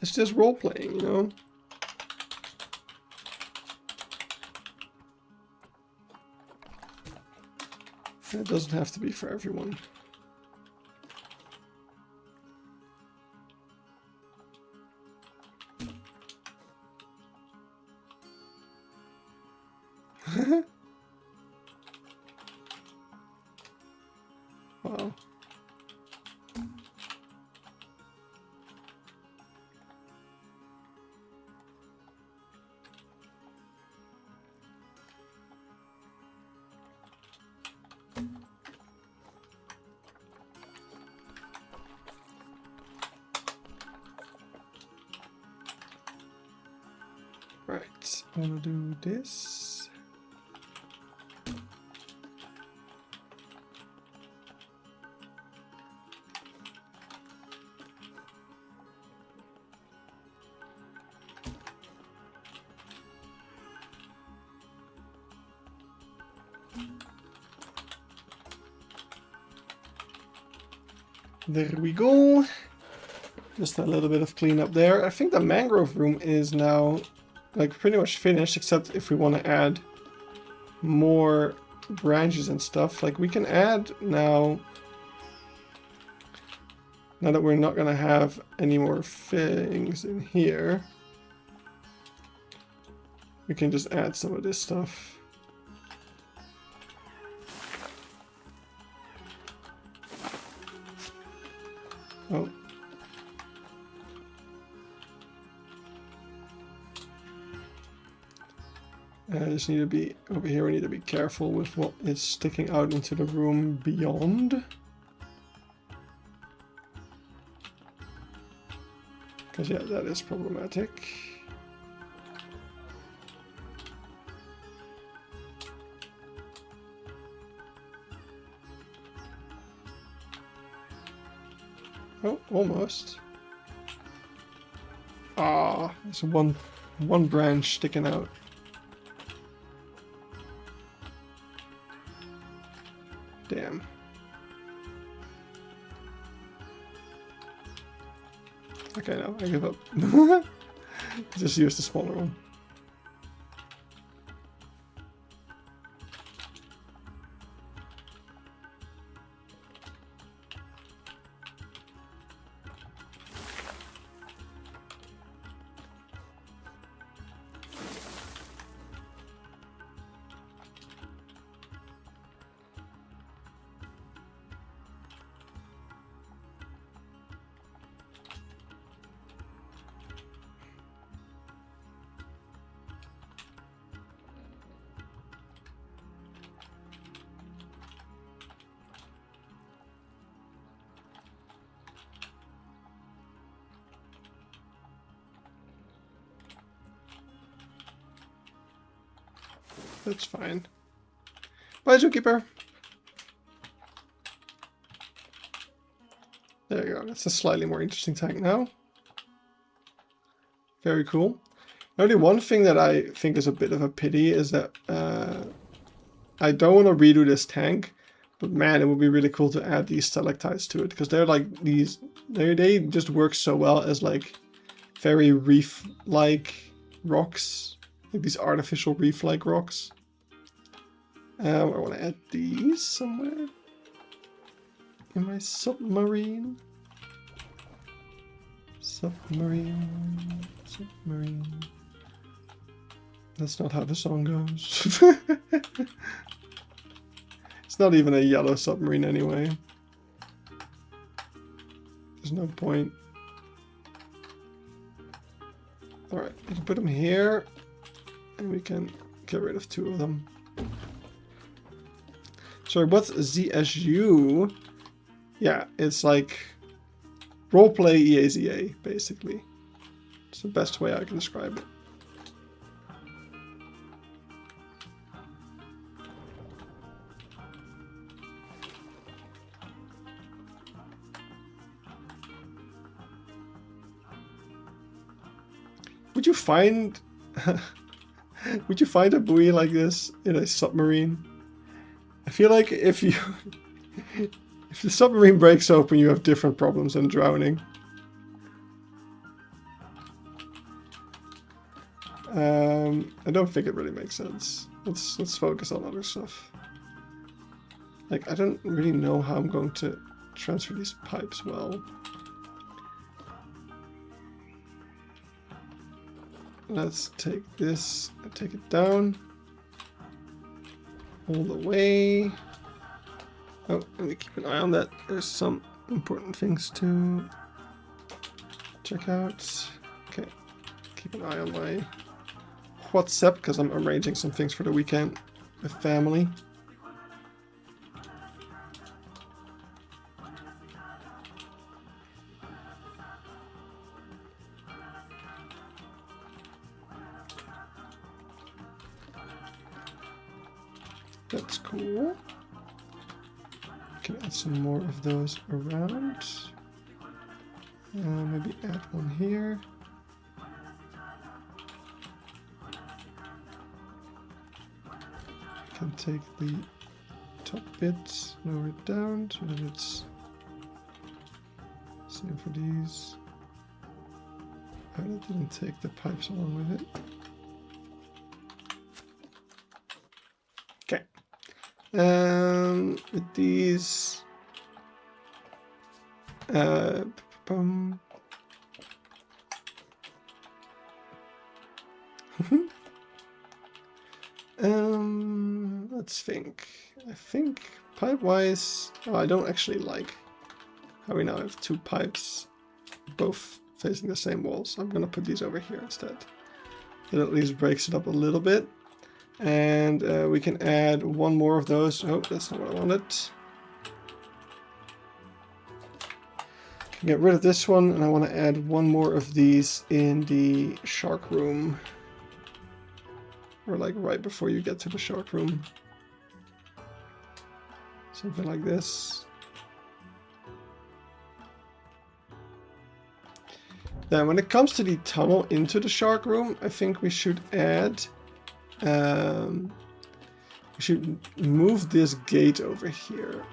S1: It's just role-playing, you know? It doesn't have to be for everyone. Wow. Right, I'm gonna do this. There we go. Just a little bit of cleanup there. I think the mangrove room is now like pretty much finished, except if we want to add more branches and stuff. Like we can add now that we're not gonna have any more things in here, we can just add some of this stuff. Oh. I just need to be, over here we need to be careful with what is sticking out into the room beyond. Because yeah, that is problematic. Oh, almost. Ah, there's one One branch sticking out. Damn. Okay, no, I give up. Just use the smaller one. That's fine. Bye, Zookeeper. There you go. That's a slightly more interesting tank now. Very cool. Only one thing that I think is a bit of a pity is that I don't want to redo this tank, but man, it would be really cool to add these stalactites to it, because they're like these. They just work so well as like very reef-like rocks. Like these artificial reef-like rocks. I want to add these somewhere in my submarine. Submarine. That's not how the song goes. It's not even a yellow submarine anyway. There's no point. Alright, we can put them here. And we can get rid of 2 of them. Sorry, what's ZSU? Yeah, it's like roleplay EAZA, basically. It's the best way I can describe it. Would you find... Would you find a buoy like this in a submarine? I feel like if the submarine breaks open, you have different problems than drowning. I don't think it really makes sense. Let's focus on other stuff. Like, I don't really know how I'm going to transfer these pipes well. Let's take this and take it down all the way. Oh, let me keep an eye on that. There's some important things to check out. Okay, keep an eye on my WhatsApp because I'm arranging some things for the weekend with family. That's cool. Can add some more of those around. Maybe add one here. Can take the top bit, lower it down so that it's same for these. Oh, that didn't take the pipes along with it. Okay. With these, let's think. I think pipe-wise, oh, I don't actually like how we now have 2 pipes, both facing the same wall. So I'm gonna put these over here instead. It at least breaks it up a little bit. And we can add 1 more of those. Oh, that's not what I wanted. Can get rid of this one, and I want to add 1 more of these in the shark room. Or like right before you get to the shark room. Something like this. Then when it comes to the tunnel into the shark room, I think we should add... we should move this gate over here.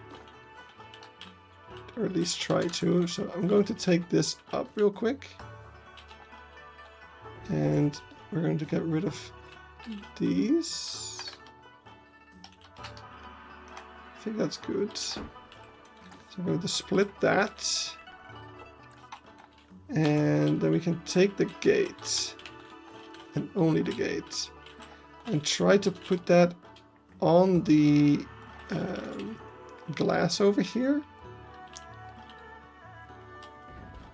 S1: Or at least try to. So I'm going to take this up real quick. And we're going to get rid of these. I think that's good. So I'm going to split that. And then we can take the gate. And only the gate. And try to put that on the glass over here.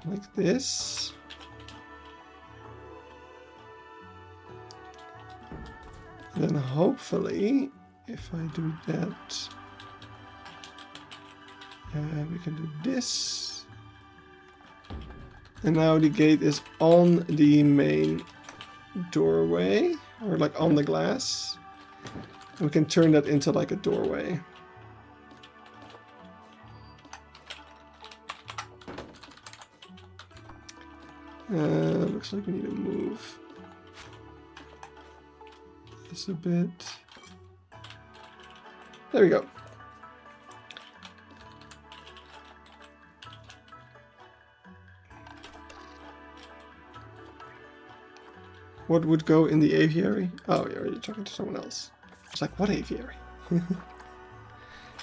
S1: Like this. And then hopefully, if I do that, we can do this. And now the gate is on the main doorway, or like on the glass. And we can turn that into like a doorway. Looks like we need to move this a bit. There we go. What would go in the aviary? Oh, you're already talking to someone else. It's like, what aviary?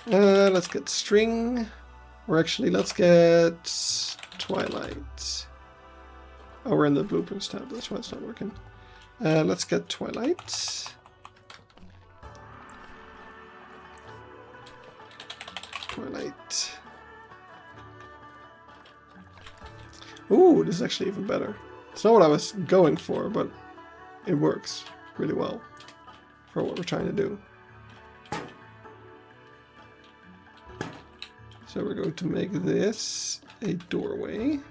S1: Let's get string. Or actually, let's get twilight. Oh, we're in the blueprints tab. That's why it's not working. Let's get twilight. Twilight. Ooh, this is actually even better. It's not what I was going for, but it works really well for what we're trying to do. So we're going to make this a doorway.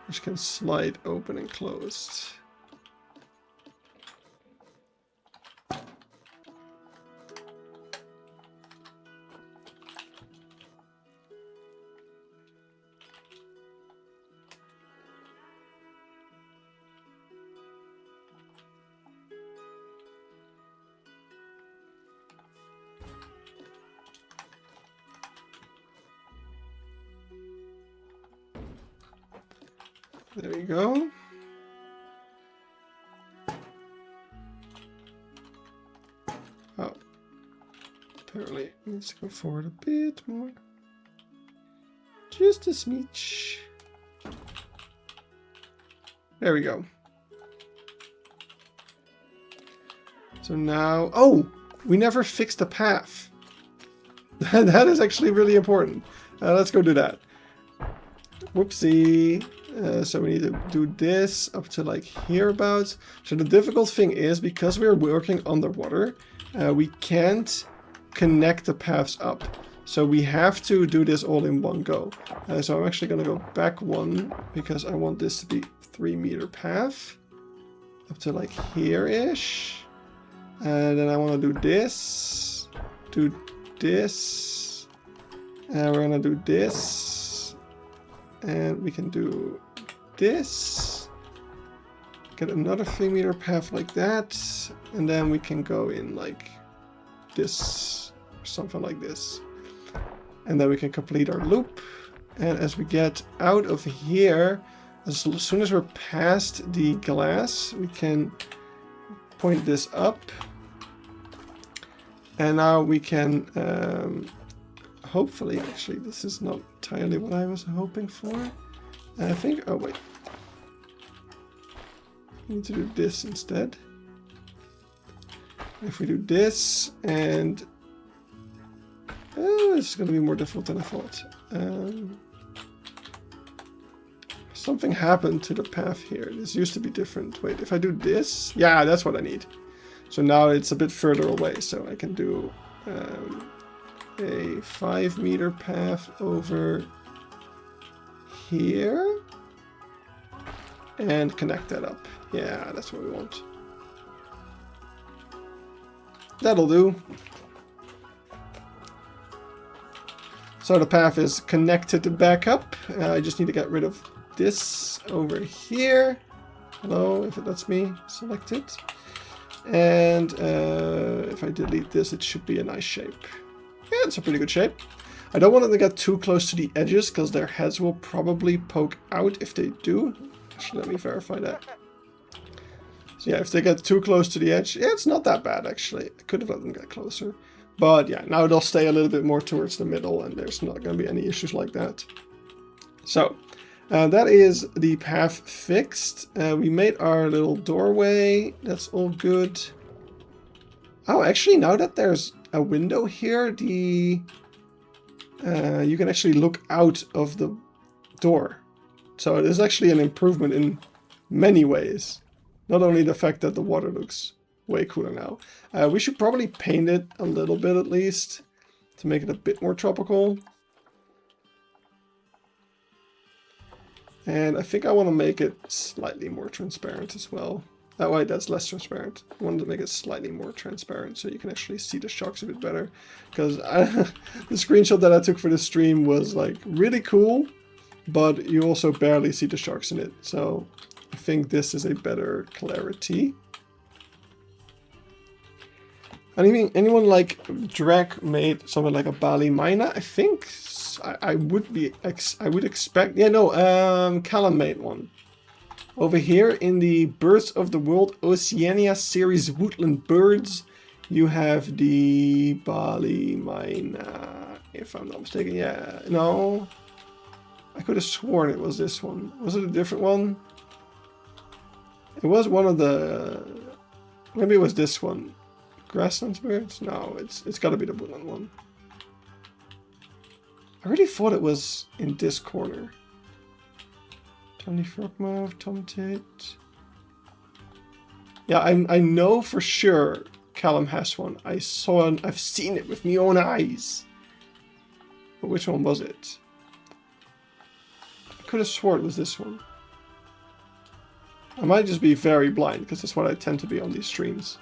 S1: Which can slide open and closed. There we go. Oh, apparently it needs to go forward a bit more. Just a smidge. There we go. So now, oh, we never fixed the path. That is actually really important. Let's go do that. Whoopsie. So we need to do this up to like hereabouts. So the difficult thing is, because we're working underwater, we can't connect the paths up. So we have to do this all in one go. So I'm actually going to go back one, because I want this to be 3-meter path. Up to like here-ish. And then I want to do this. Do this. And we're going to do this. And we can do this. Get another 3-meter path like that. And then we can go in like this. Or something like this. And then we can complete our loop. And as we get out of here, as soon as we're past the glass, we can point this up. And now we can hopefully, actually, this is not entirely what I was hoping for. I think, oh wait. We need to do this instead. If we do this, and it's going to be more difficult than I thought. Something happened to the path here. This used to be different. Wait, if I do this, yeah, that's what I need. So now it's a bit further away, so I can do a 5-meter path over here and connect that up. Yeah, that's what we want. That'll do. So the path is connected back up. I just need to get rid of this over here. Hello, if it lets me select it. And if I delete this, it should be a nice shape. Yeah, it's a pretty good shape. I don't want them to get too close to the edges because their heads will probably poke out if they do. Actually, let me verify that. So yeah, if they get too close to the edge, yeah, it's not that bad actually. I could have let them get closer. But yeah, now they'll stay a little bit more towards the middle and there's not going to be any issues like that. So that is the path fixed. We made our little doorway. That's all good. Oh, actually, now that there's a window here, you can actually look out of the door. So it is actually an improvement in many ways. Not only the fact that the water looks way cooler now. We should probably paint it a little bit at least to make it a bit more tropical. And I think I want to make it slightly more transparent as well. That way that's less transparent. I wanted to make it slightly more transparent so you can actually see the sharks a bit better. Because the screenshot that I took for the stream was like really cool, but you also barely see the sharks in it. So I think this is a better clarity. Anyone like Drake made something like a Bali Mina? I think I would expect. Yeah, no. Callum made one. Over here in the Birds of the World Oceania series Woodland Birds, you have the Bali Mina. If I'm not mistaken, yeah. No, I could have sworn it was this one. Was it a different one? It was one of the. Maybe it was this one. Grassland birds? No, it's got to be the woodland one. I really thought it was in this corner. Tony Frogmouth, Tomtit. Yeah, I know for sure Callum has one. I've seen it with my own eyes. But which one was it? I could have sworn it was this one. I might just be very blind because that's what I tend to be on these streams.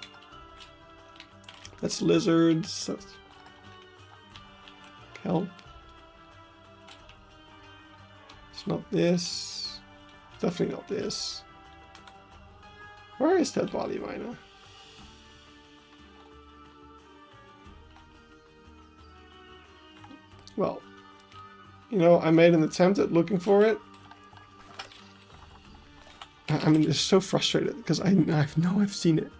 S1: That's lizards. That's kelp. It's not this. Definitely not this. Where is that Bali Mina? Well, you know, I made an attempt at looking for it. I mean, it's so frustrated because I know I've seen it.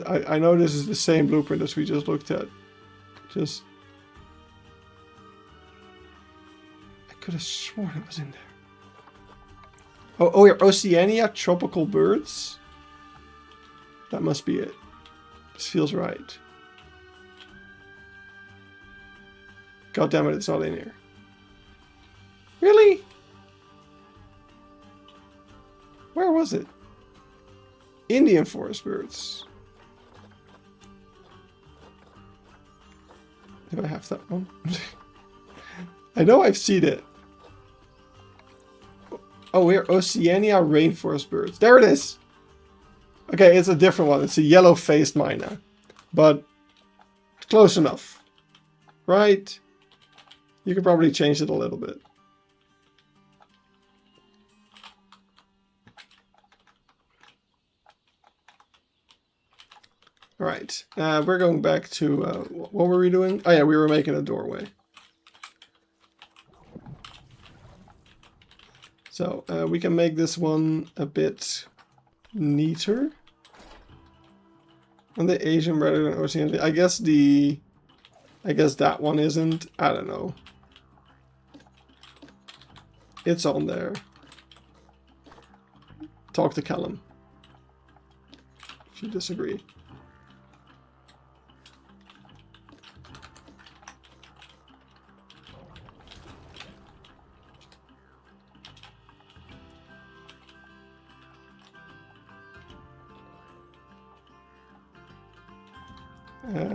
S1: I know this is the same blueprint as we just looked at. I could have sworn it was in there. Oh, yeah, Oceania tropical birds. That must be it. This feels right. God damn it, it's not in here. Really? Where was it? Indian forest birds. Do I have that one? I know I've seen it. Oh, here, Oceania rainforest birds. There it is. Okay, it's a different one. It's a yellow-faced mina, but close enough, right? You could probably change it a little bit. All right, we're going back to, what were we doing? Oh yeah, we were making a doorway. So we can make this one a bit neater. On the Asian rather than Oceanic. I guess that one isn't. I don't know. It's on there. Talk to Callum if you disagree.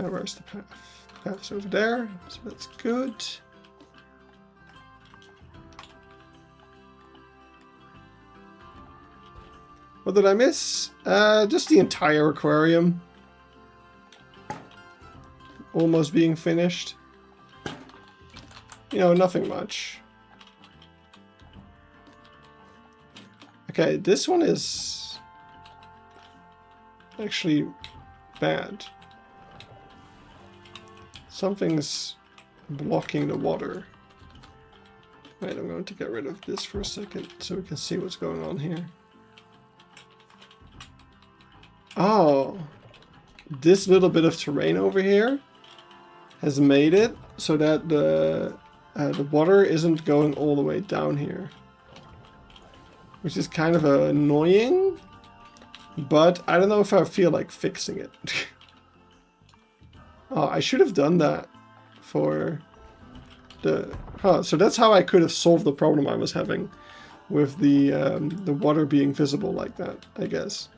S1: Where's the path? The path's over there, so that's good. What did I miss? Just the entire aquarium. almost being finished. You know, nothing much. Okay, this one is actually bad. Something's blocking the water. Right, I'm going to get rid of this for a second so we can see what's going on here. Oh, this little bit of terrain over here has made it so that the water isn't going all the way down here. Which is kind of annoying, but I don't know if I feel like fixing it. Oh, I should have done that for the... Huh, so that's how I could have solved the problem I was having with the water being visible like that, I guess.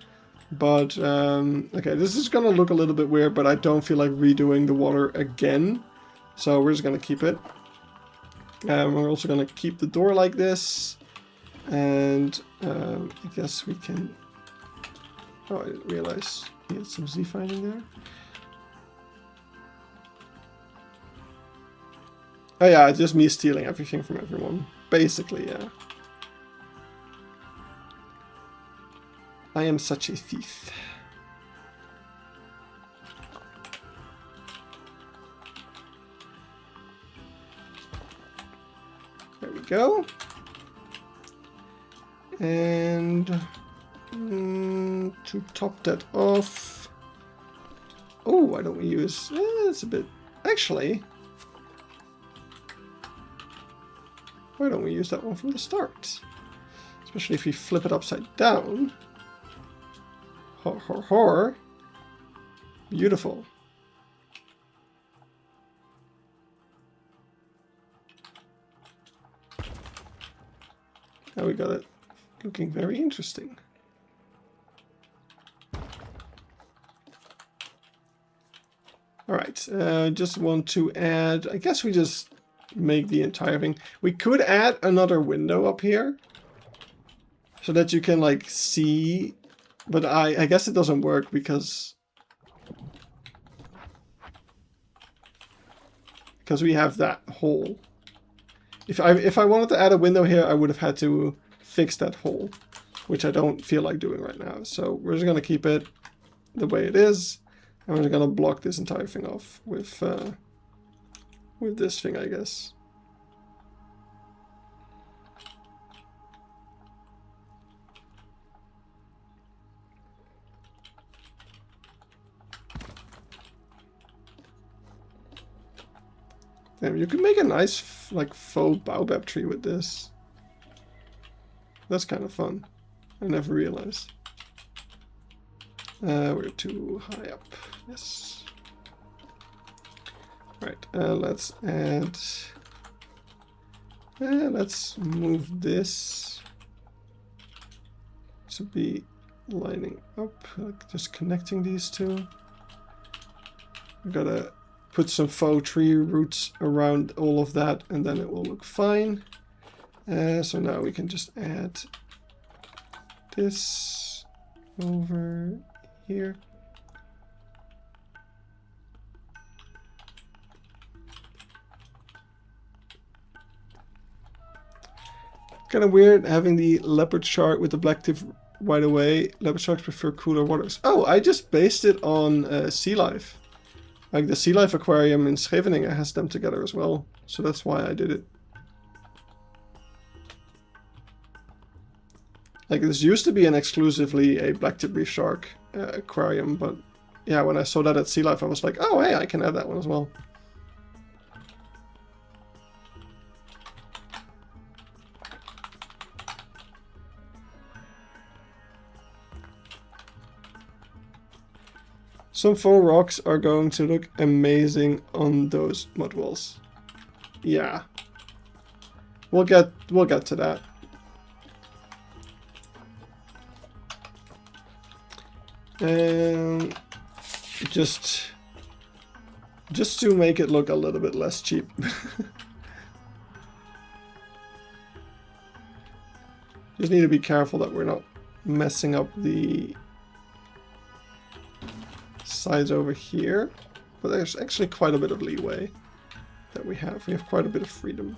S1: But, okay, this is going to look a little bit weird, but I don't feel like redoing the water again. So we're just going to keep it. We're also going to keep the door like this. And I guess we can... Oh, I didn't realize we had some Z-finding there. Oh yeah, it's just me stealing everything from everyone. Basically, yeah. I am such a thief. There we go. And to top that off. Oh, why don't we use... it's a bit... Actually... Why don't we use that one from the start? Especially if we flip it upside down. Hor, hor, hor. Beautiful. Now we got it looking very interesting. Alright, just want to add, I guess we just make the entire thing. We could add another window up here so that you can like see, but I guess it doesn't work because we have that hole. If I wanted to add a window here, I would have had to fix that hole, which I don't feel like doing right now. So we're just gonna keep it the way it is, and we're just gonna block this entire thing off with this thing, I guess. Damn, you can make a nice, like, faux baobab tree with this. That's kind of fun. I never realized. We're too high up. Yes. Right, let's add... let's move this to be lining up, like just connecting these two. We gotta put some faux tree roots around all of that, and then it will look fine. So now we can just add this over here. Kind of weird having the leopard shark with the black tip right away. Leopard sharks prefer cooler waters. Oh, I just based it on sea life. Like the sea life aquarium in Scheveningen has them together as well. So that's why I did it. Like this used to be an exclusively a black tip reef shark aquarium, but yeah, when I saw that at sea life, I was like, oh hey, I can add that one as well. Some faux rocks are going to look amazing on those mud walls. Yeah. We'll get to that. And just to make it look a little bit less cheap. Just need to be careful that we're not messing up the sides over here. But there's actually quite a bit of leeway that we have. We have quite a bit of freedom.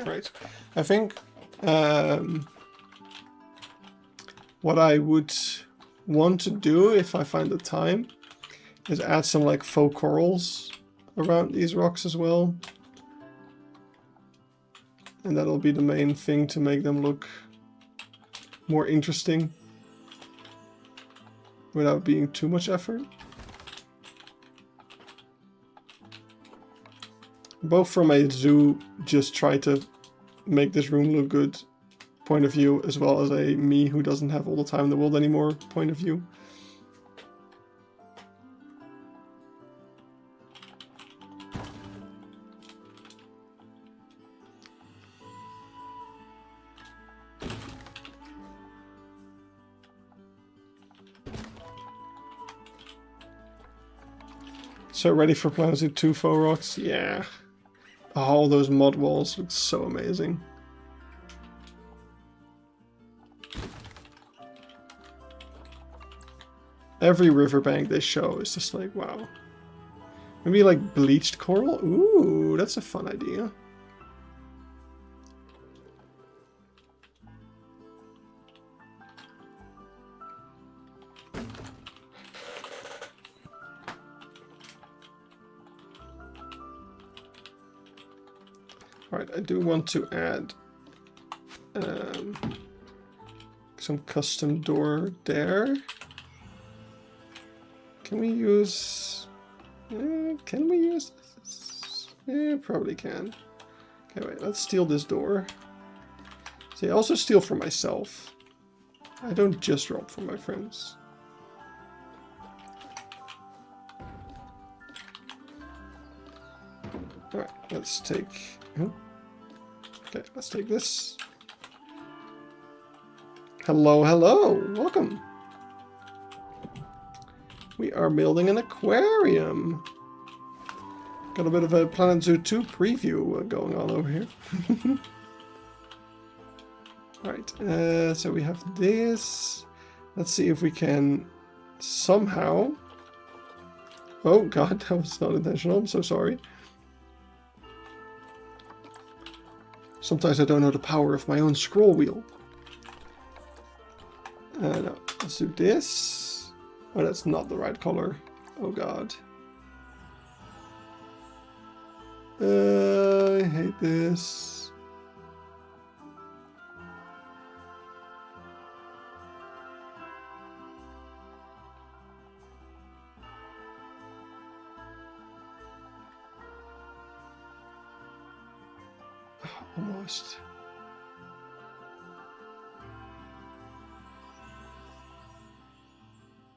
S1: Right. I think what I would want to do if I find the time is add some like faux corals around these rocks as well. And that'll be the main thing to make them look more interesting without being too much effort. Both from a zoo, just try to make this room look good point of view, as well as a me who doesn't have all the time in the world anymore point of view. So ready for Planet Zoo 2 faux rocks? Yeah. Oh, all those mud walls look so amazing. Every riverbank they show is just like, wow. Maybe like bleached coral? Ooh, that's a fun idea. Alright, I do want to add some custom door there. Can we use... can we use this? Yeah, probably can. Okay, wait, let's steal this door. See, I also steal for myself. I don't just rob for my friends. Alright, let's take... Okay, let's take this. Hello, hello! Welcome! We are building an aquarium. Got a bit of a Planet Zoo 2 preview going on over here. Alright, so we have this. Let's see if we can somehow... Oh god, that was not intentional, I'm so sorry. Sometimes I don't know the power of my own scroll wheel. No, let's do this. Oh, that's not the right color. Oh god. I hate this. Almost.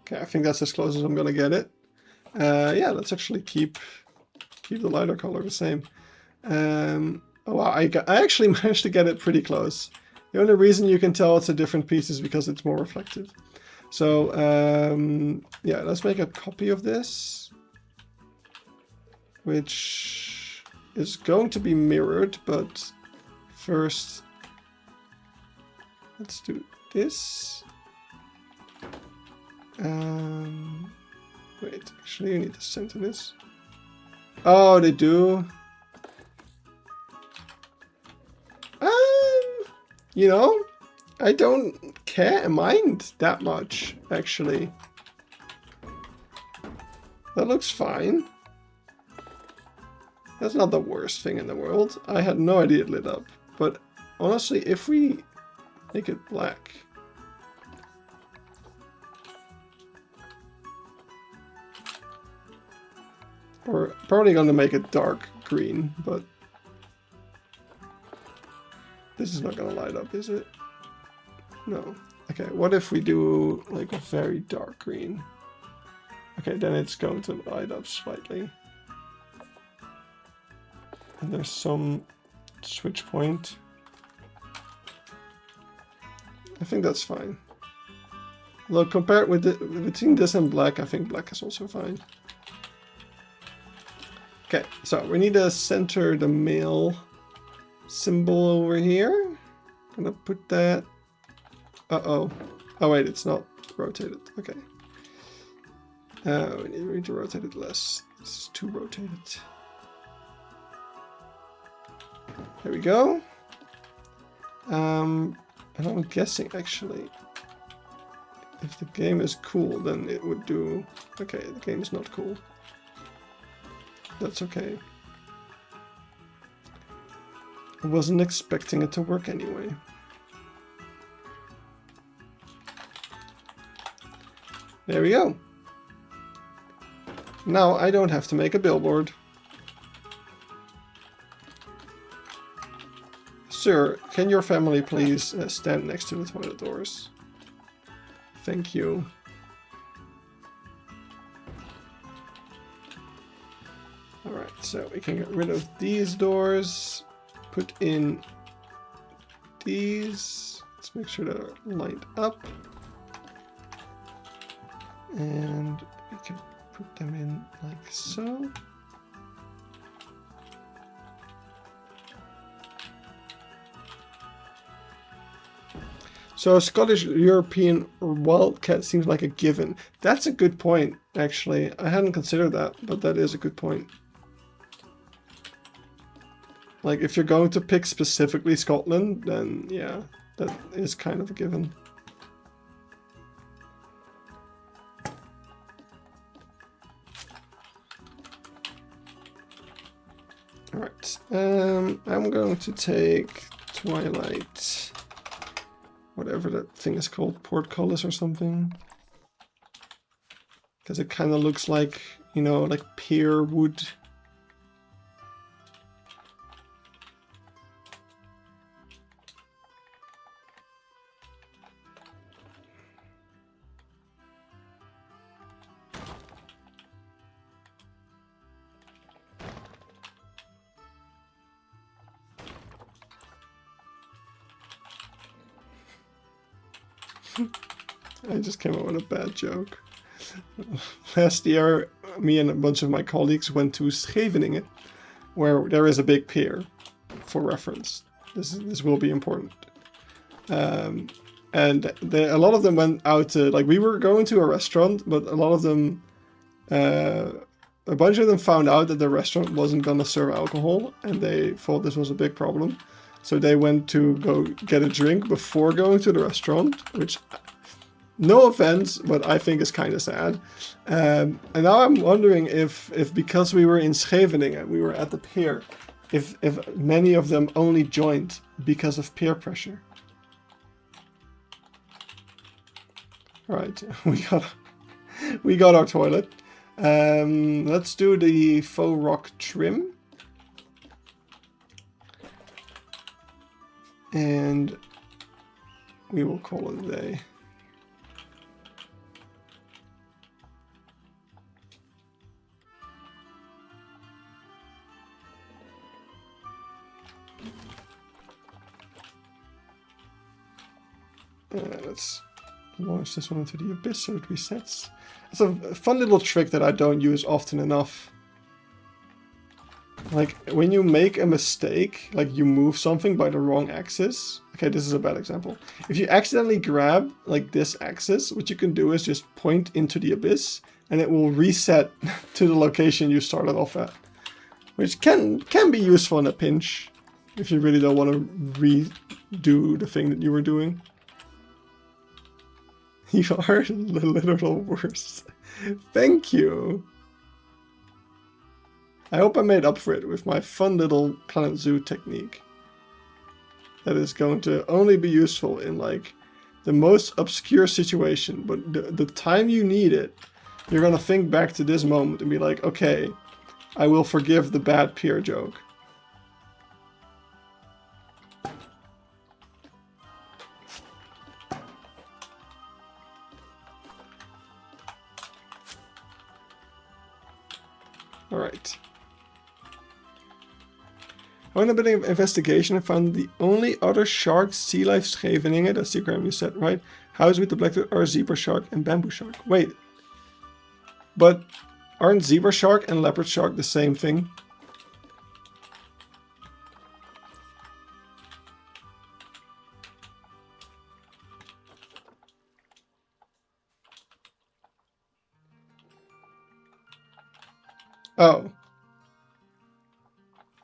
S1: Okay, I think that's as close as I'm gonna get it. Yeah, let's actually keep the lighter color the same. Oh wow, I actually managed to get it pretty close. The only reason you can tell it's a different piece is because it's more reflective. So yeah, let's make a copy of this, which is going to be mirrored, but first let's do this. Wait, actually you need to center this. Oh, they do. You know, I don't mind that much, actually. That looks fine. That's not the worst thing in the world. I had no idea it lit up. But honestly, if we make it black. We're probably going to make it dark green, but this is not going to light up, is it? No. Okay, what if we do like a very dark green? Okay, then it's going to light up slightly. And there's some switch point. I think that's fine. Look, compared with between this and black, I think black is also fine. Okay, so we need to center the male symbol over here. Gonna put that. Uh-oh. Oh wait, it's not rotated. Okay. We need to rotate it less. This is too rotated. There we go. And I'm guessing actually, if the game is cool, then it would do. Okay, the game is not cool. That's okay. I wasn't expecting it to work anyway. There we go. Now I don't have to make a billboard. Sir, can your family please stand next to the toilet doors? Thank you. Alright, so we can get rid of these doors. Put in these. Let's make sure they're lined up. And we can put them in like so. So a Scottish European wildcat seems like a given. That's a good point, actually. I hadn't considered that, but that is a good point. Like, if you're going to pick specifically Scotland, then yeah, that is kind of a given. Alright, I'm going to take Twilight, whatever that thing is called, portcullis or something. Because it kind of looks like, you know, like pear wood. I just came up with a bad joke. Last year, me and a bunch of my colleagues went to Scheveningen, where there is a big pier, for reference. This will be important. And a lot of them went out to, like, we were going to a restaurant, but a lot of them, a bunch of them found out that the restaurant wasn't gonna serve alcohol, and they thought this was a big problem. So they went to go get a drink before going to the restaurant, which, no offense, but I think is kind of sad. And now I'm wondering if because we were in Scheveningen, we were at the pier, if many of them only joined because of peer pressure. Right, we got our toilet. Let's do the faux rock trim. And we will call it a day. Let's launch this one into the abyss so it resets. It's a fun little trick that I don't use often enough. Like, when you make a mistake, like you move something by the wrong axis. Okay, this is a bad example. If you accidentally grab, like, this axis, what you can do is just point into the abyss, and it will reset to the location you started off at. Which can be useful in a pinch, if you really don't want to redo the thing that you were doing. You are the literal worst. Thank you. I hope I made up for it with my fun little Planet Zoo technique. That is going to only be useful in like the most obscure situation, but the time you need it, you're gonna think back to this moment and be like, okay, I will forgive the bad peer joke. Alright. I went a bit of investigation and found the only other shark sea life Scheveningen, that's the aquarium you said, right? Housed with the blackwood are zebra shark and bamboo shark. Wait. But aren't zebra shark and leopard shark the same thing? Oh.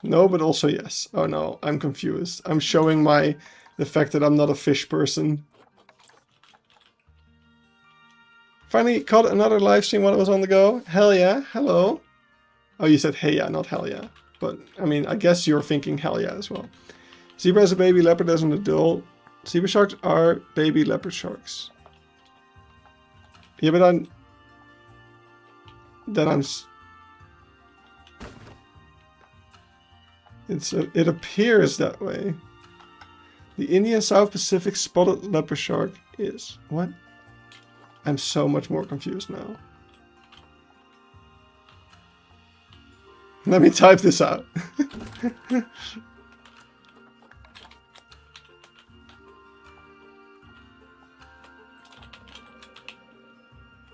S1: No, but also yes. Oh no, I'm confused. I'm showing the fact that I'm not a fish person. Finally caught another live stream while I was on the go. Hell yeah, hello. Oh, you said hey yeah, not hell yeah. But, I mean, I guess you're thinking hell yeah as well. Zebra is a baby, leopard as an adult. Zebra sharks are baby leopard sharks. Yeah, but it appears that way. The Indian South Pacific spotted leopard shark is... What? I'm so much more confused now. Let me type this out.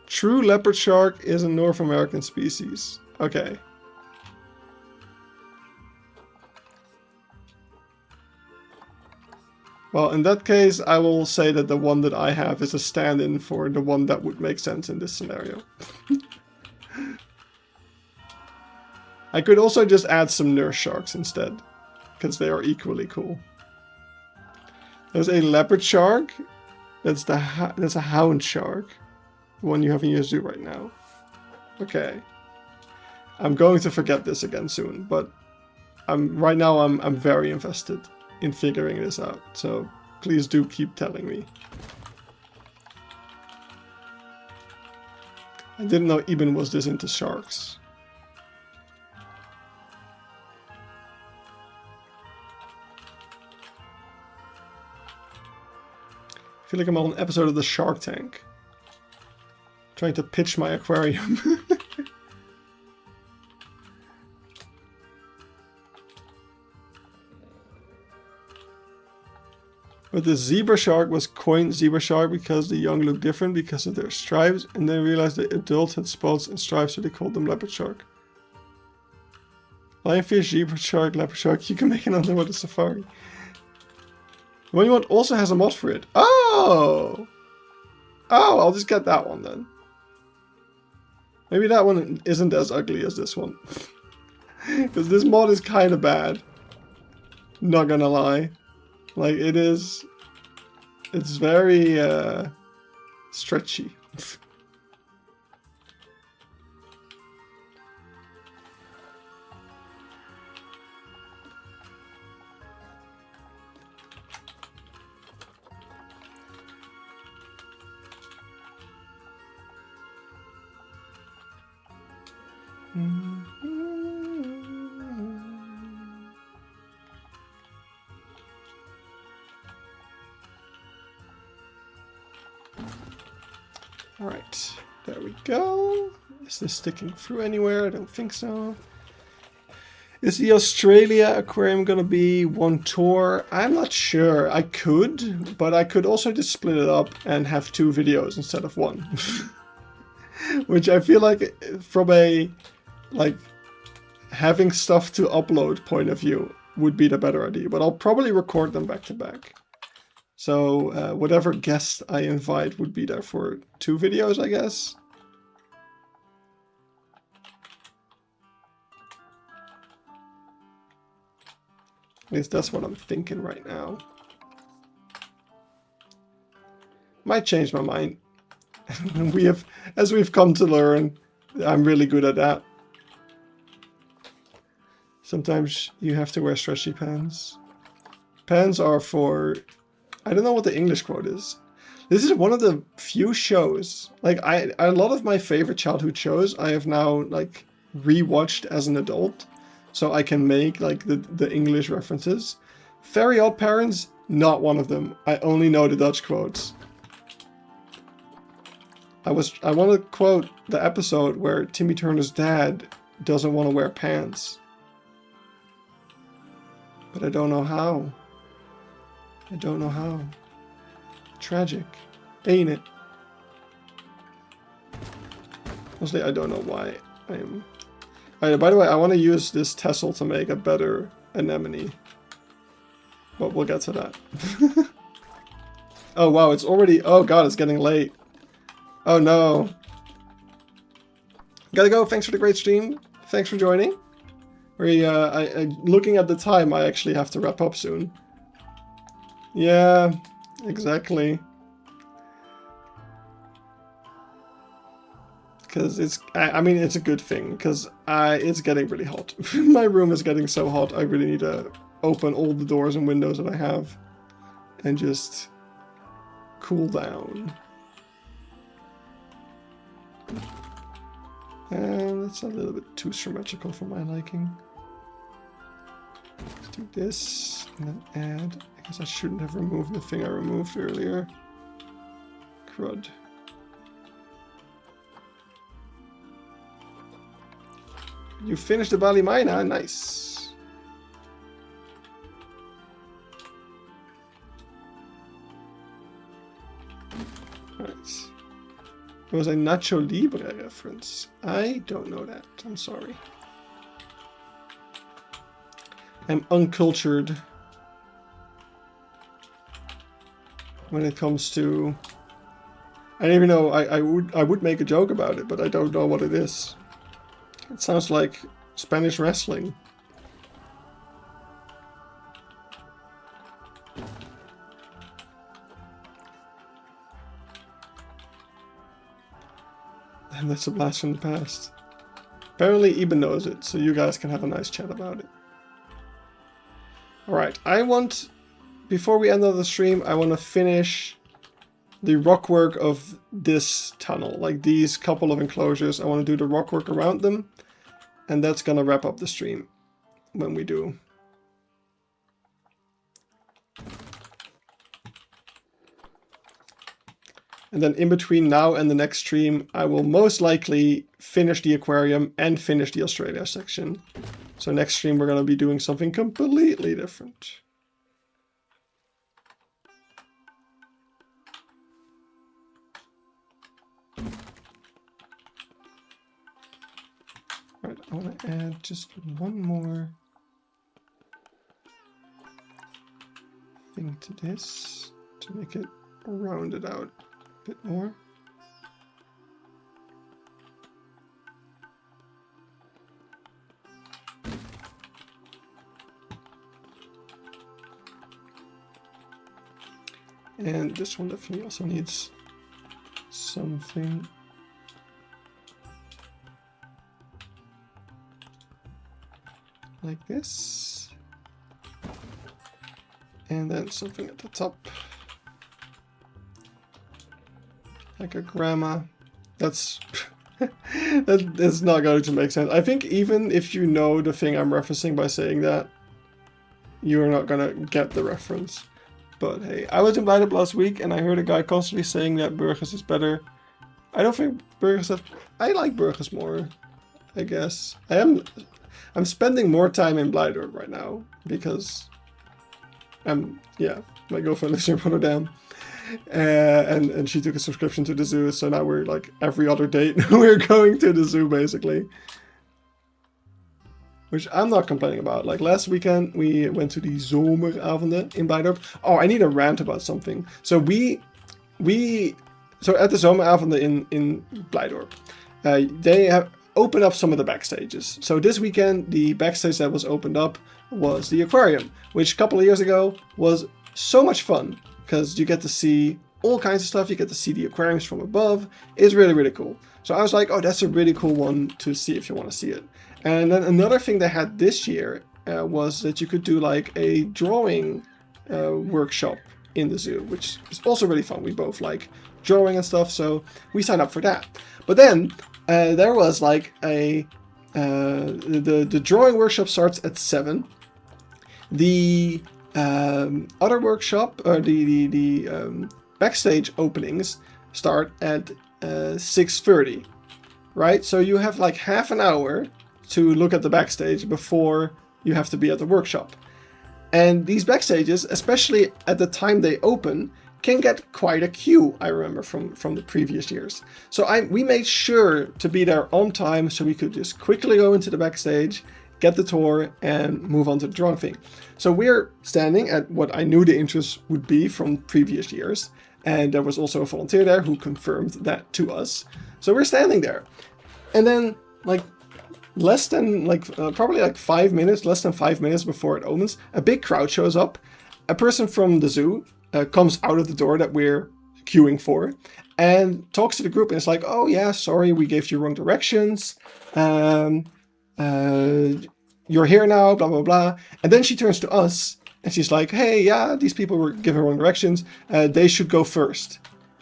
S1: True leopard shark is a North American species. Okay. Well, in that case, I will say that the one that I have is a stand-in for the one that would make sense in this scenario. I could also just add some nurse sharks instead, because they are equally cool. There's a leopard shark. That's a hound shark. The one you have in your zoo right now. Okay. I'm going to forget this again soon, but right now I'm very invested in figuring this out, so please do keep telling me. I didn't know Eben was this into sharks. I feel like I'm on an episode of the Shark Tank. Trying to pitch my aquarium. But the zebra shark was coined zebra shark because the young look different because of their stripes, and then realized the adults had spots and stripes, so they called them leopard shark. Lionfish, zebra shark, leopard shark, you can make an underwater safari. The one you want also has a mod for it. Oh! Oh, I'll just get that one then. Maybe that one isn't as ugly as this one. Because this mod is kind of bad. Not gonna lie. Like, it's very, stretchy. Alright, there we go. Is this sticking through anywhere? I don't think so. Is the Australia aquarium gonna be one tour? I'm not sure. I could, but I could also just split it up and have 2 videos instead of 1. Which I feel like from a, like, having stuff to upload point of view would be the better idea, but I'll probably record them back to back. So whatever guest I invite would be there for 2 videos, I guess. At least that's what I'm thinking right now. Might change my mind. As we've come to learn, I'm really good at that. Sometimes you have to wear stretchy pants. Pants are for, I don't know what the English quote is. This is one of the few shows, like a lot of my favorite childhood shows I have now like rewatched as an adult, so I can make like the English references. Very Odd Parents, not one of them. I only know the Dutch quotes. I want to quote the episode where Timmy Turner's dad doesn't want to wear pants. But I don't know how. I don't know how. Tragic, ain't it? Mostly I don't know why I am... By the way, I want to use this Tessel to make a better anemone. But we'll get to that. Oh wow, it's already... Oh god, it's getting late. Oh no. Gotta go, thanks for the great stream. Thanks for joining. Looking at the time, I actually have to wrap up soon. Yeah, exactly. Because it's, I mean, it's a good thing, because it's getting really hot. My room is getting so hot, I really need to open all the doors and windows that I have and just cool down. And that's a little bit too symmetrical for my liking. Let's do this and then add. I guess I shouldn't have removed the thing I removed earlier. Crud. You finished the Bali Mina, nice. Alright. It was a Nacho Libre reference. I don't know that. I'm sorry. I'm uncultured when it comes to... I don't even know. I would make a joke about it, but I don't know what it is. It sounds like Spanish wrestling. And that's a blast from the past. Apparently Eben knows it, so you guys can have a nice chat about it. Alright, I want, before we end the stream, I want to finish the rockwork of this tunnel. Like these couple of enclosures, I want to do the rockwork around them. And that's going to wrap up the stream when we do. And then in between now and the next stream, I will most likely finish the aquarium and finish the Australia section. So next stream we're going to be doing something completely different. Alright, I want to add just one more thing to this to make it rounded out a bit more. And this one definitely also needs something. Like this. And then something at the top. Like a grandma. That's that's not going to make sense. I think even if you know the thing I'm referencing by saying that, you're not gonna get the reference. But hey, I was invited last week and I heard a guy constantly saying that Burgers is better. I don't think Burgers is... I like Burgers more, I guess. I'm spending more time in Blighter right now because yeah, my girlfriend lives in Rotterdam. And she took a subscription to the zoo, so now we're like every other date we're going to the zoo basically. which I'm not complaining about. Like last weekend, we went to the zomeravonden in Blijdorp. Oh, I need a rant about something. So so at the zomeravonden in Blijdorp, they have opened up some of the backstages. So this weekend, the backstage that was opened up was the aquarium, which a couple of years ago was so much fun because you get to see all kinds of stuff. You get to see the aquariums from above. It's really, really cool. So I was like, oh, that's a really cool one to see if you want to see it. And then another thing they had this year was that you could do like a drawing workshop in the zoo, which is also really fun. We both like drawing and stuff, so we signed up for that. But then there was like the drawing workshop starts at 7. The other workshop, or the backstage openings start at 6:30, right? So you have like half an hour to look at the backstage before you have to be at the workshop. And these backstages, especially at the time they open, can get quite a queue, I remember from the previous years. So we made sure to be there on time so we could just quickly go into the backstage, get the tour, and move on to the drawing thing. So we're standing at what I knew the interest would be from previous years. And there was also a volunteer there who confirmed that to us. So we're standing there. And then like probably like 5 minutes, less than 5 minutes before it opens, a big crowd shows up. A person from the zoo comes out of the door that we're queuing for and talks to the group and it's like, oh yeah, sorry, we gave you wrong directions. You're here now, blah, blah, blah. And then she turns to us and she's like, hey, yeah, these people were given wrong directions. They should go first.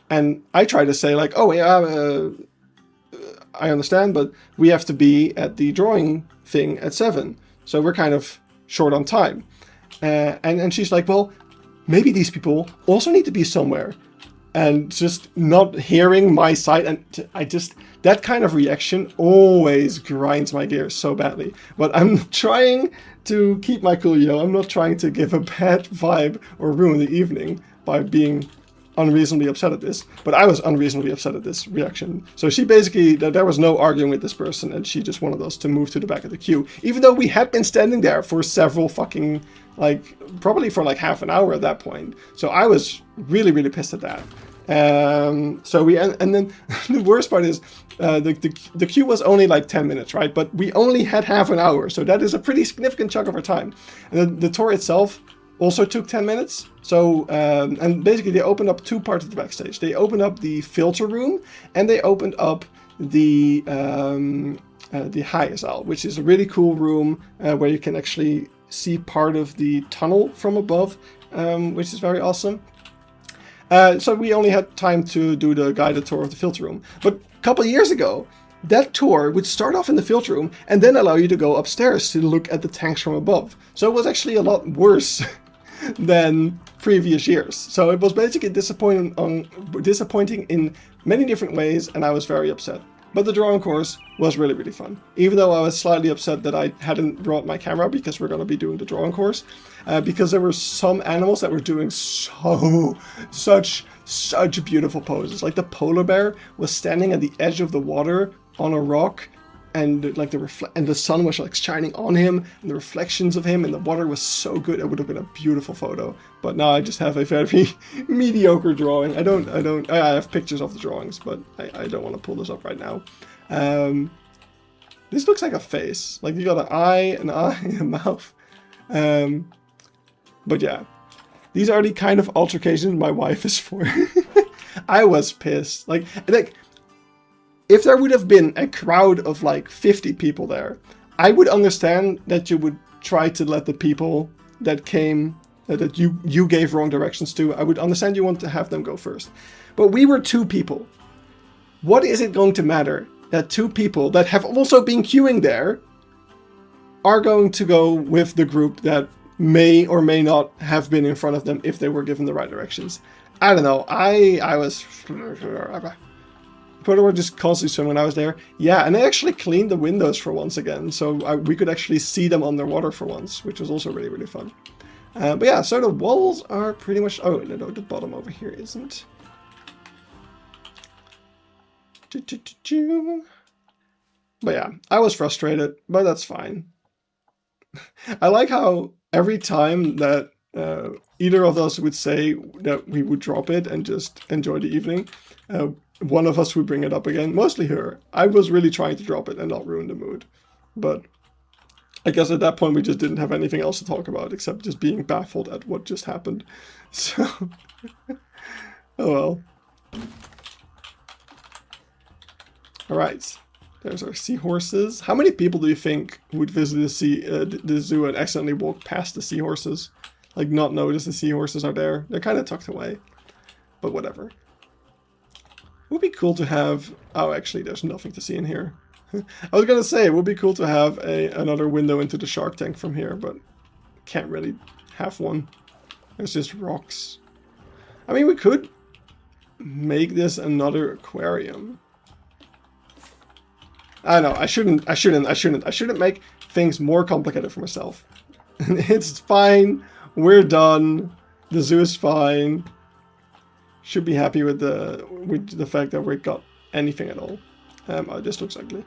S1: And I try to say like, oh yeah, I understand, but we have to be at the drawing thing at 7. So we're kind of short on time. And she's like, well, maybe these people also need to be somewhere. And just not hearing my side. And that kind of reaction always grinds my gears so badly. But I'm trying to keep my cool, I'm not trying to give a bad vibe or ruin the evening by being unreasonably upset at this, but I was unreasonably upset at this reaction. So she basically, there was no arguing with this person, and she just wanted us to move to the back of the queue, even though we had been standing there for several fucking, probably for half an hour at that point. So I was really, really pissed at that. And then the worst part is, the queue was only 10 minutes, right? But we only had half an hour, so that is a pretty significant chunk of our time. And the tour itself also took 10 minutes. So, and basically they opened up 2 parts of the backstage. They opened up the filter room and they opened up the Hahahaha, which is a really cool room where you can actually see part of the tunnel from above, which is very awesome. So we only had time to do the guided tour of the filter room. But a couple of years ago, that tour would start off in the filter room and then allow you to go upstairs to look at the tanks from above. So it was actually a lot worse than previous years. So it was basically disappointing in many different ways, and I was very upset. But the drawing course was really, really fun. Even though I was slightly upset that I hadn't brought my camera because we're going to be doing the drawing course. Because there were some animals that were doing such beautiful poses. Like the polar bear was standing at the edge of the water on a rock, and the sun was shining on him, and the reflections of him in the water was so good. It would have been a beautiful photo. But now I just have a very mediocre drawing. I have pictures of the drawings, but I don't want to pull this up right now. This looks like a face. You got an eye, and a mouth. But yeah, these are the kind of altercations my wife is for. I was pissed. If there would have been a crowd of 50 people there, I would understand that you would try to let the people that came, that you gave wrong directions to, I would understand you want to have them go first. But we were 2 people. What is it going to matter that 2 people that have also been queuing there are going to go with the group that may or may not have been in front of them if they were given the right directions? I don't know. I was... People were just constantly swimming when I was there. Yeah, and they actually cleaned the windows for once again, so we could actually see them underwater for once, which was also really, really fun. But yeah, so the walls are pretty much... Oh, no, the bottom over here isn't. But yeah, I was frustrated, but that's fine. I like how every time that either of us would say that we would drop it and just enjoy the evening, one of us would bring it up again. Mostly her. I was really trying to drop it and not ruin the mood. But I guess at that point we just didn't have anything else to talk about except just being baffled at what just happened. So, oh well. Alright, there's our seahorses. How many people do you think would visit the zoo and accidentally walk past the seahorses? Like not notice the seahorses are there? They're kind of tucked away, but whatever. It would be cool to have... Oh, actually there's nothing to see in here. I was gonna say, it would be cool to have another window into the shark tank from here, but can't really have one. There's just rocks. I mean, we could make this another aquarium. I know, I shouldn't make things more complicated for myself. It's fine, we're done, the zoo is fine. Should be happy with the fact that we got anything at all. Oh, this looks ugly.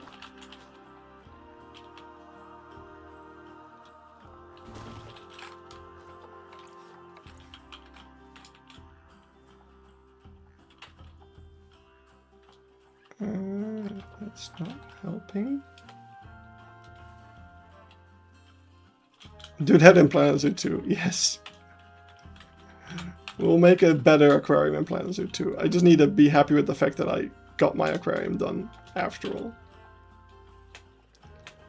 S1: That's not helping. Dude, head in Planet Zoo 2, yes. We'll make a better aquarium in Planet Zoo 2. I just need to be happy with the fact that I got my aquarium done after all.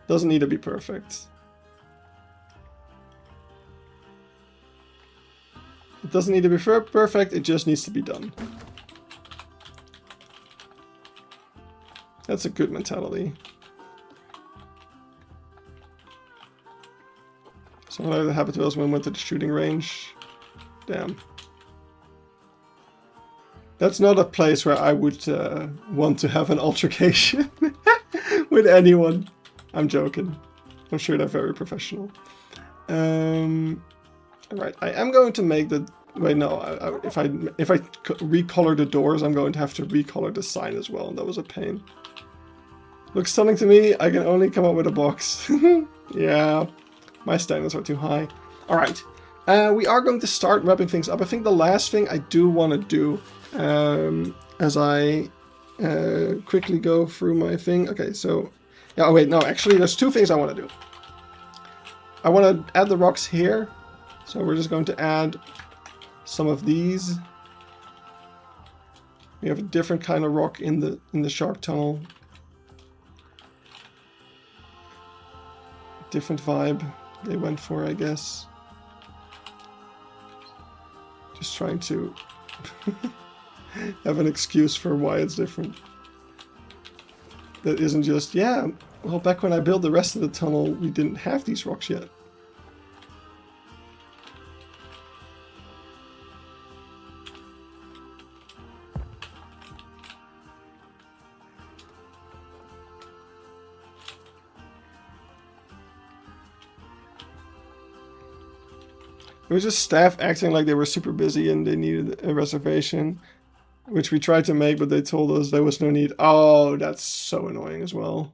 S1: Doesn't need to be perfect. It doesn't need to be perfect, it just needs to be done. That's a good mentality. So what happened to us when we went to the shooting range? Damn. That's not a place where I would want to have an altercation with anyone. I'm joking. I'm sure they're very professional. Alright, I am going to make the... Wait, no. If I recolor the doors, I'm going to have to recolor the sign as well, and that was a pain. Looks stunning to me. I can only come up with a box. Yeah, my standards are too high. Alright, we are going to start wrapping things up. I think the last thing I do want to do, as I quickly go through my thing. Okay, so... Yeah, oh wait, no, actually there's two things I want to do. I want to add the rocks here. So we're just going to add some of these. We have a different kind of rock in the shark tunnel. Different vibe they went for, I guess. Just trying to have an excuse for why it's different. That isn't just, yeah, well, back when I built the rest of the tunnel, we didn't have these rocks yet. It was just staff acting like they were super busy and they needed a reservation, which we tried to make, but they told us there was no need. Oh, that's so annoying as well.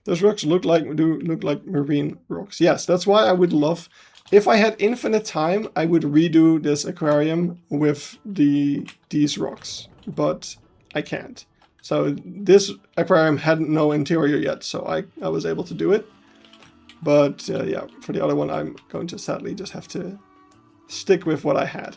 S1: Those rocks look like marine rocks. Yes, that's why I would love, if I had infinite time, I would redo this aquarium with these rocks, but I can't. So this aquarium had no interior yet, so I was able to do it. But yeah, for the other one, I'm going to sadly just have to stick with what I had.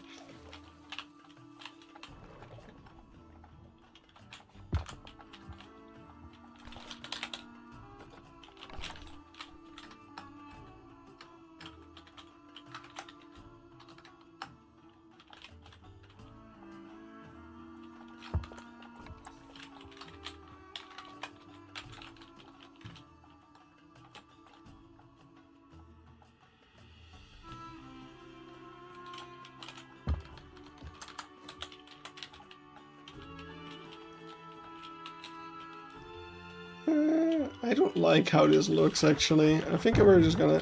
S1: I don't like how this looks, actually. I think we're just gonna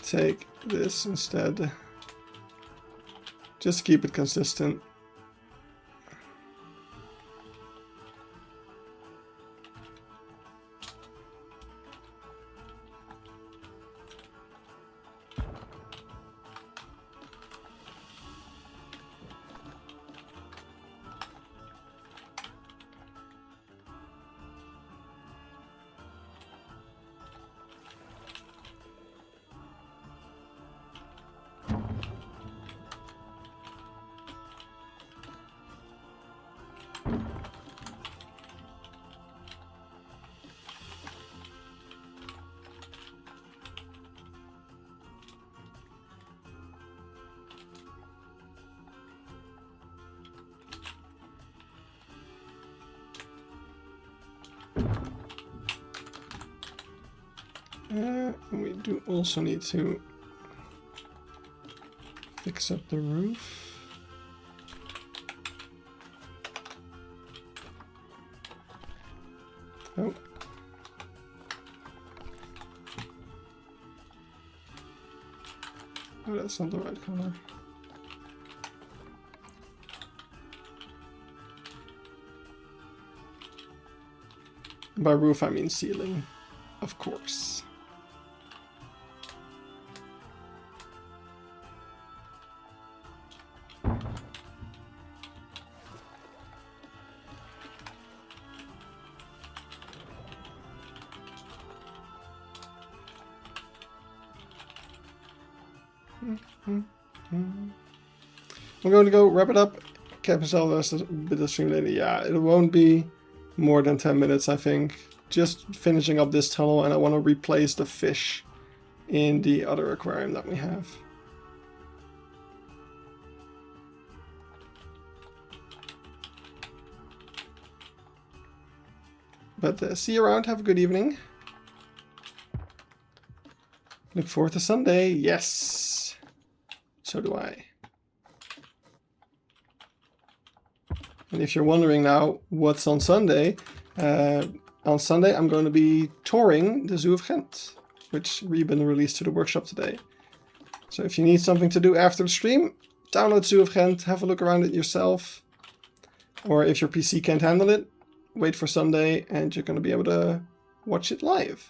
S1: take this instead. Just keep it consistent. And we do also need to fix up the roof. Oh. Oh, that's not the right color. By roof, I mean ceiling, of course. I'm going to go wrap it up. Cap myself the rest of a bit of stream later. Yeah, it won't be more than 10 minutes, I think. Just finishing up this tunnel, and I want to replace the fish in the other aquarium that we have. But see you around. Have a good evening. Look forward to Sunday. Yes. So do I. And if you're wondering now what's on Sunday, on Sunday I'm going to be touring the Zoo of Ghent, which we've been released to the workshop today. So if you need something to do after the stream, download Zoo of Ghent, have a look around it yourself. Or if your PC can't handle it, wait for Sunday and you're going to be able to watch it live.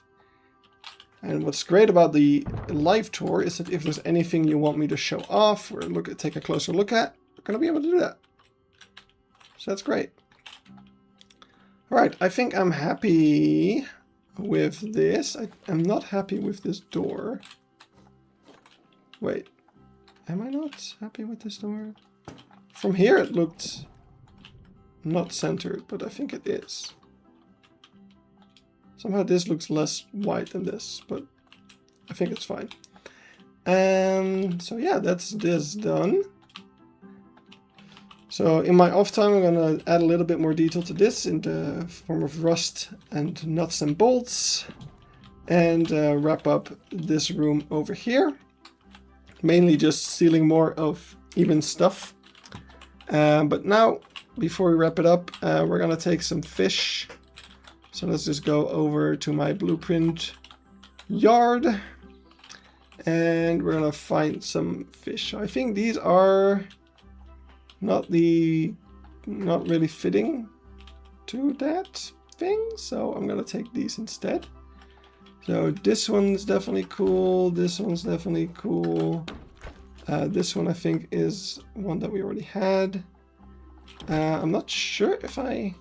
S1: And what's great about the live tour is that if there's anything you want me to show off or take a closer look at, we're going to be able to do that. So that's great. All right, I think I'm happy with this. I'm not happy with this door. Wait, am I not happy with this door? From here it looked not centered, but I think it is. Somehow this looks less white than this, but I think it's fine. And so yeah, that's this done. So in my off time, I'm going to add a little bit more detail to this in the form of rust and nuts and bolts. And wrap up this room over here. Mainly just sealing more of even stuff. But now, before we wrap it up, we're going to take some fish. So let's just go over to my blueprint yard. And we're going to find some fish. I think these are not really fitting to that thing, so I'm gonna take these instead. So this one's definitely cool, this one's definitely cool. This one I think is one that we already had. I'm not sure if I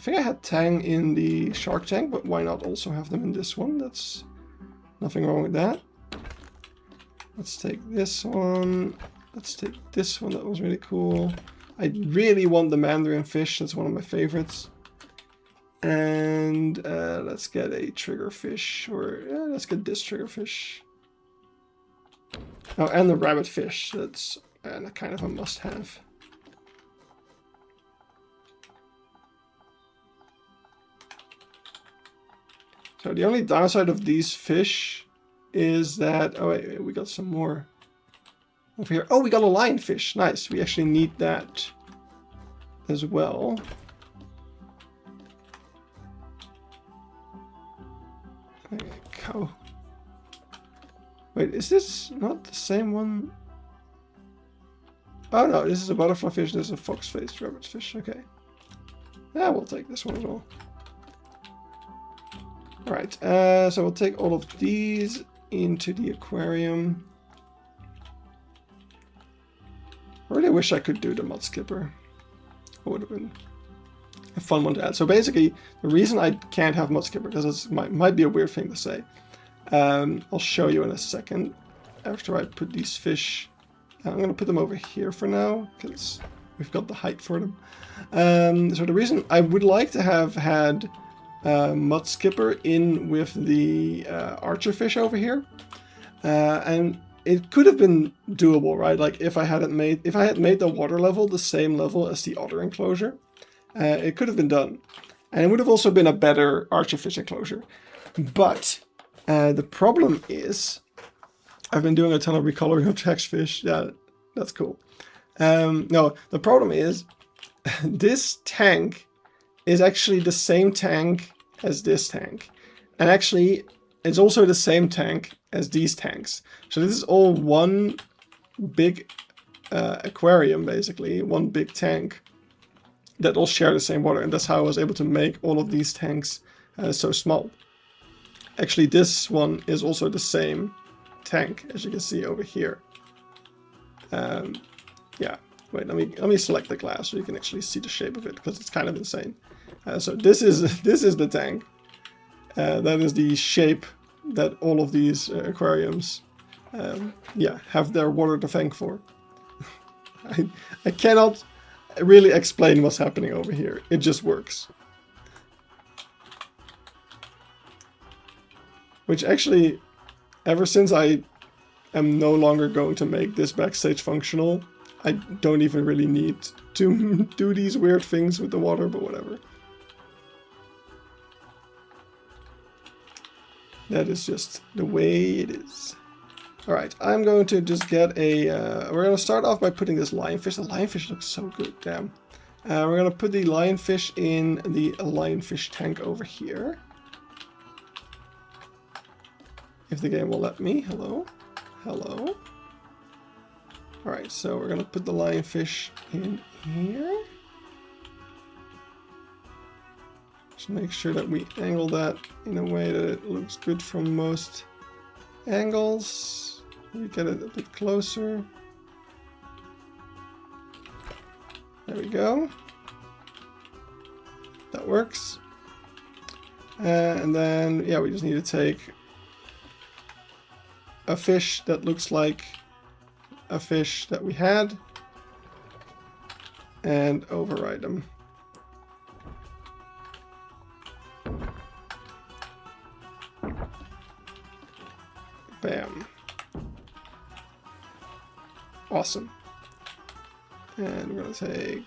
S1: think I had Tang in the shark tank, but why not also have them in this one? That's nothing wrong with that. Let's take this one. Let's take this one, that was really cool. I really want the mandarin fish, that's one of my favorites. And let's get a triggerfish, or let's get this triggerfish. Oh, and the rabbit fish, that's kind of a must-have. So the only downside of these fish is that, oh wait, we got some more. Over here. Oh, we got a lionfish. Nice. We actually need that as well. There you go. Wait, is this not the same one? Oh no, this is a butterfly fish. This is a fox-faced rabbit fish. Okay. Yeah, we'll take this one as well. Alright, so we'll take all of these into the aquarium. I really wish I could do the mud skipper. It would have been a fun one to add. So basically, the reason I can't have mud skipper, because it might be a weird thing to say. I'll show you in a second after I put these fish. I'm going to put them over here for now, because we've got the height for them. So the reason I would like to have had mud skipper in with the archer fish over here. And it could have been doable, right? Like if I had made the water level the same level as the otter enclosure, it could have been done. And it would have also been a better archerfish enclosure. But The problem is, I've been doing a ton of recoloring of text fish. Yeah, that's cool. No, the problem is, this tank is actually the same tank as this tank. And actually, it's also the same tank as these tanks. So this is all one big aquarium, basically, one big tank that all share the same water. And that's how I was able to make all of these tanks so small. Actually, this one is also the same tank, as you can see over here. Yeah, wait, let me select the glass so you can actually see the shape of it, because it's kind of insane. So this is the tank. That is the shape that all of these aquariums yeah, have their water to thank for. I cannot really explain what's happening over here. It just works. Which actually, ever since I am no longer going to make this backstage functional, I don't even really need to do these weird things with the water, but whatever. That is just the way it is. Alright, I'm going to just get a... we're going to start off by putting this lionfish. The lionfish looks so good, damn. We're going to put the lionfish in the lionfish tank over here. If the game will let me. Hello? Hello? Alright, so we're going to put the lionfish in here. Just make sure that we angle that in a way that it looks good from most angles. We get it a bit closer. There we go. That works. And then, yeah, we just need to take a fish that looks like a fish that we had and override them. Bam. Awesome. And we're going to take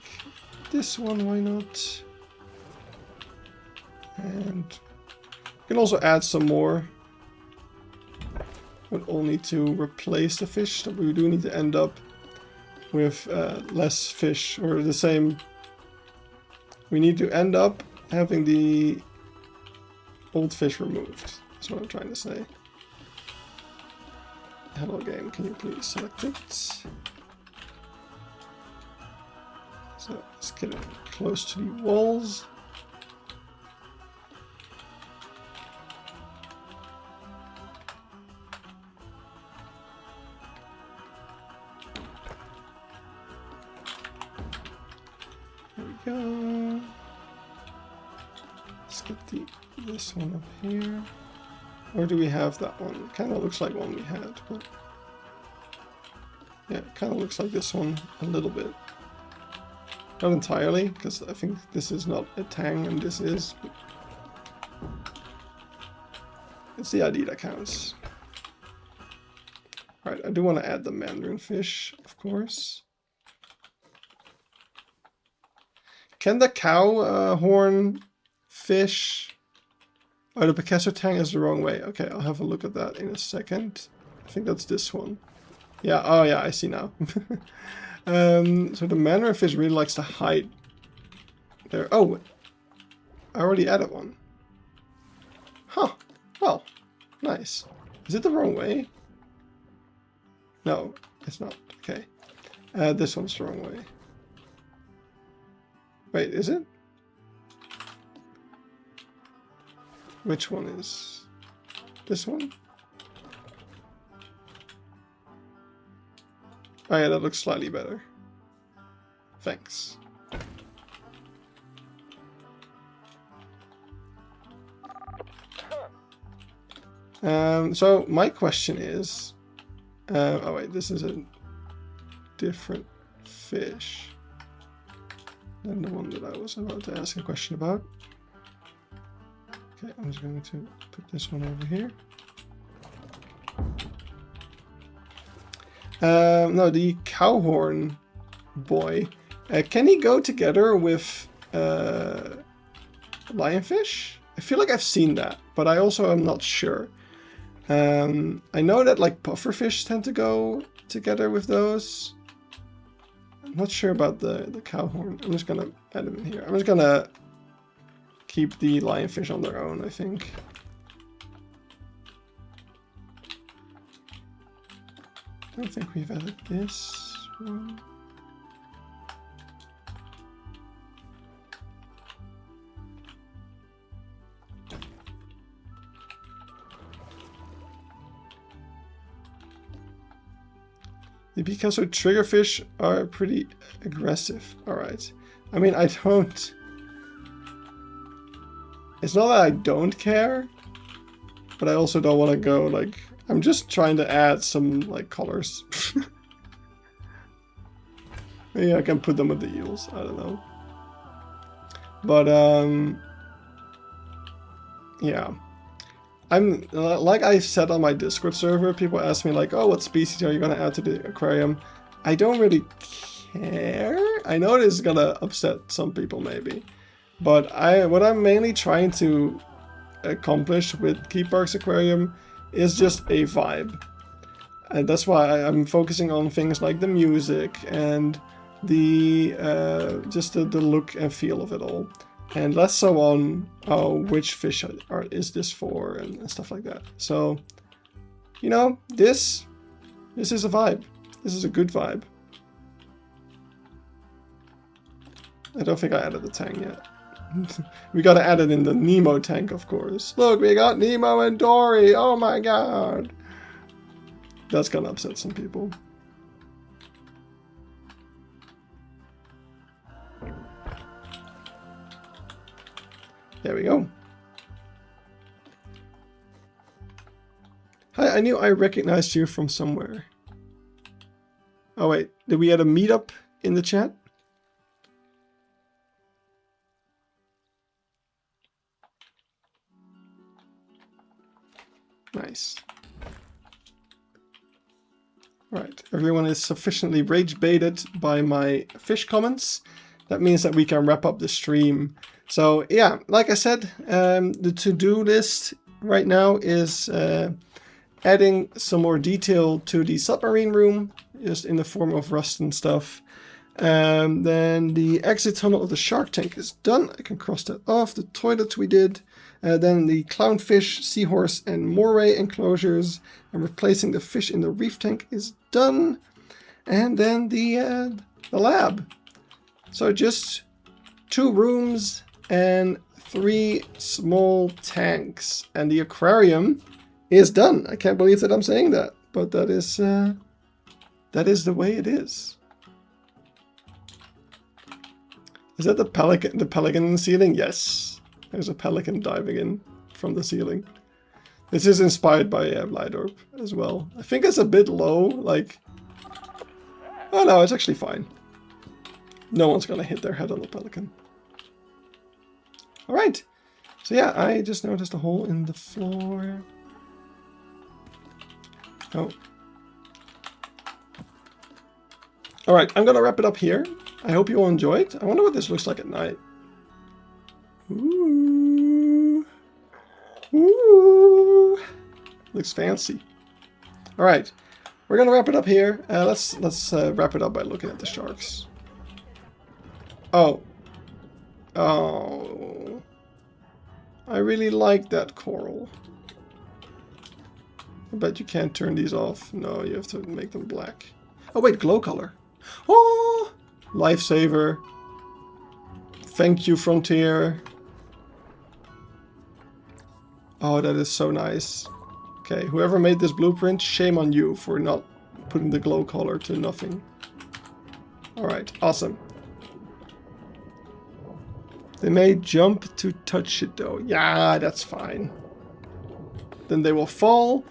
S1: this one, why not? And we can also add some more. We'll all need to replace the fish, so we do need to end up with less fish, or the same. We need to end up having the old fish removed. That's what I'm trying to say. Hello game, can you please select it? So let's get it close to the walls. There we go. Let's get this one up here. Or do we have that one? Kind of looks like one we had, but yeah, it kind of looks like this one a little bit. Not entirely, because I think this is not a tang and this is. But it's the ID that counts. Alright, I do want to add the mandarin fish, of course. Can the cow horn fish... Oh, the Picasso tang is the wrong way. Okay, I'll have a look at that in a second. I think that's this one. Yeah, oh yeah, I see now. So the mandarin fish really likes to hide there. Oh, I already added one. Huh, well, nice. Is it the wrong way? No, it's not. Okay, this one's the wrong way. Wait, is it? Which one is this one? Oh yeah, that looks slightly better. Thanks. So my question is, oh wait, this is a different fish than the one that I was about to ask a question about. Okay, I'm just going to put this one over here. No, the cowhorn boy. Can he go together with lionfish? I feel like I've seen that, but I also am not sure. I know that like pufferfish tend to go together with those. I'm not sure about the cow horn. I'm just gonna add them in here. I'm just gonna keep the lionfish on their own, I think. I don't think we've added this one. The Picasso triggerfish are pretty aggressive. Alright. I mean, I don't... It's not that I don't care, but I also don't want to go, like... I'm just trying to add some, like, colors. Maybe I can put them with the eels. I don't know. But, yeah. I'm like I said on my Discord server, people ask me like, oh, what species are you going to add to the aquarium? I don't really care. I know this is going to upset some people maybe. But what I'm mainly trying to accomplish with Keypark's aquarium is just a vibe. And that's why I'm focusing on things like the music and the just the look and feel of it all. And less so on which fish is this for and stuff like that. So, you know, this is a vibe. This is a good vibe. I don't think I added the tank yet. We gotta add it in the Nemo tank, of course. Look, we got Nemo and Dory. Oh my god. That's gonna upset some people. There we go. Hi, I knew I recognized you from somewhere. Oh wait, did we add a meetup in the chat? Nice. Right, everyone is sufficiently rage baited by my fish comments. That means that we can wrap up the stream. So yeah, like I said, the to-do list right now is adding some more detail to the submarine room, just in the form of rust and stuff. Then the exit tunnel of the shark tank is done. I can cross that off. The toilet we did. Then the clownfish, seahorse, and moray enclosures, and replacing the fish in the reef tank is done. And then the lab. So just 2 rooms and 3 small tanks, and the aquarium is done. I can't believe that I'm saying that, but that is the way it is. Is that the pelican? The pelican in the ceiling? Yes, there's a pelican diving in from the ceiling. This is inspired by Blydorp as well. I think it's a bit low. Like, oh no, it's actually fine. No one's gonna hit their head on the pelican. Alright, so yeah, I just noticed a hole in the floor. Oh. Alright, I'm gonna wrap it up here. I hope you all enjoyed. I wonder what this looks like at night. Ooh. Ooh. Looks fancy. Alright, we're gonna wrap it up here. Let's wrap it up by looking at the sharks. Oh. Oh. I really like that coral. I bet you can't turn these off. No, you have to make them black. Oh wait, glow color. Oh! Lifesaver. Thank you, Frontier. Oh, that is so nice. Okay, whoever made this blueprint, shame on you for not putting the glow color to nothing. Alright, awesome. They may jump to touch it though. Yeah, that's fine. Then they will fall,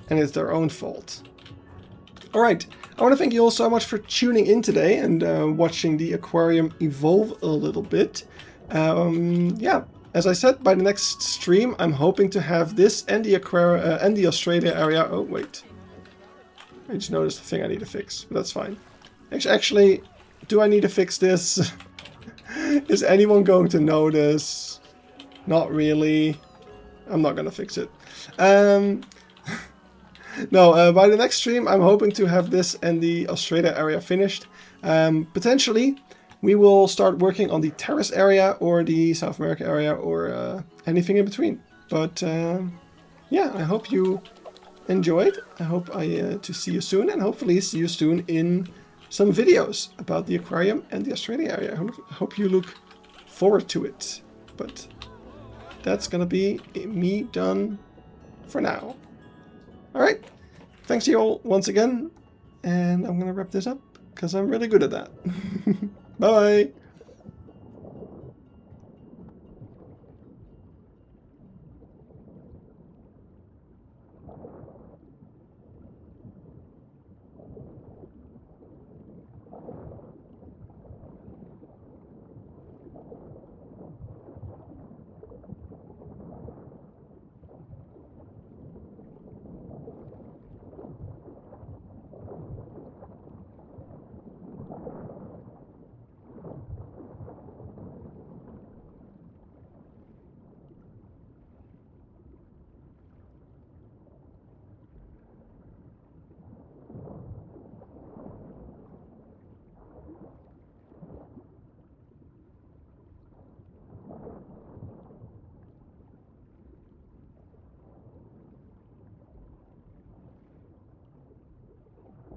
S1: and it's their own fault. Alright, I want to thank you all so much for tuning in today and watching the aquarium evolve a little bit. Yeah, as I said, by the next stream, I'm hoping to have this and the aquarium and the Australia area. Oh wait, I just noticed the thing I need to fix, but that's fine. Actually, do I need to fix this? Is anyone going to notice? Not really. I'm not gonna fix it. No, by the next stream, I'm hoping to have this and the Australia area finished. Potentially, we will start working on the terrace area or the South America area or anything in between. But yeah, I hope you enjoyed. I hope to see you soon, and hopefully see you soon in some videos about the aquarium and the Australia area. I hope you look forward to it. But that's gonna be me done for now. Alright, thanks to you all once again, and I'm gonna wrap this up because I'm really good at that. Bye!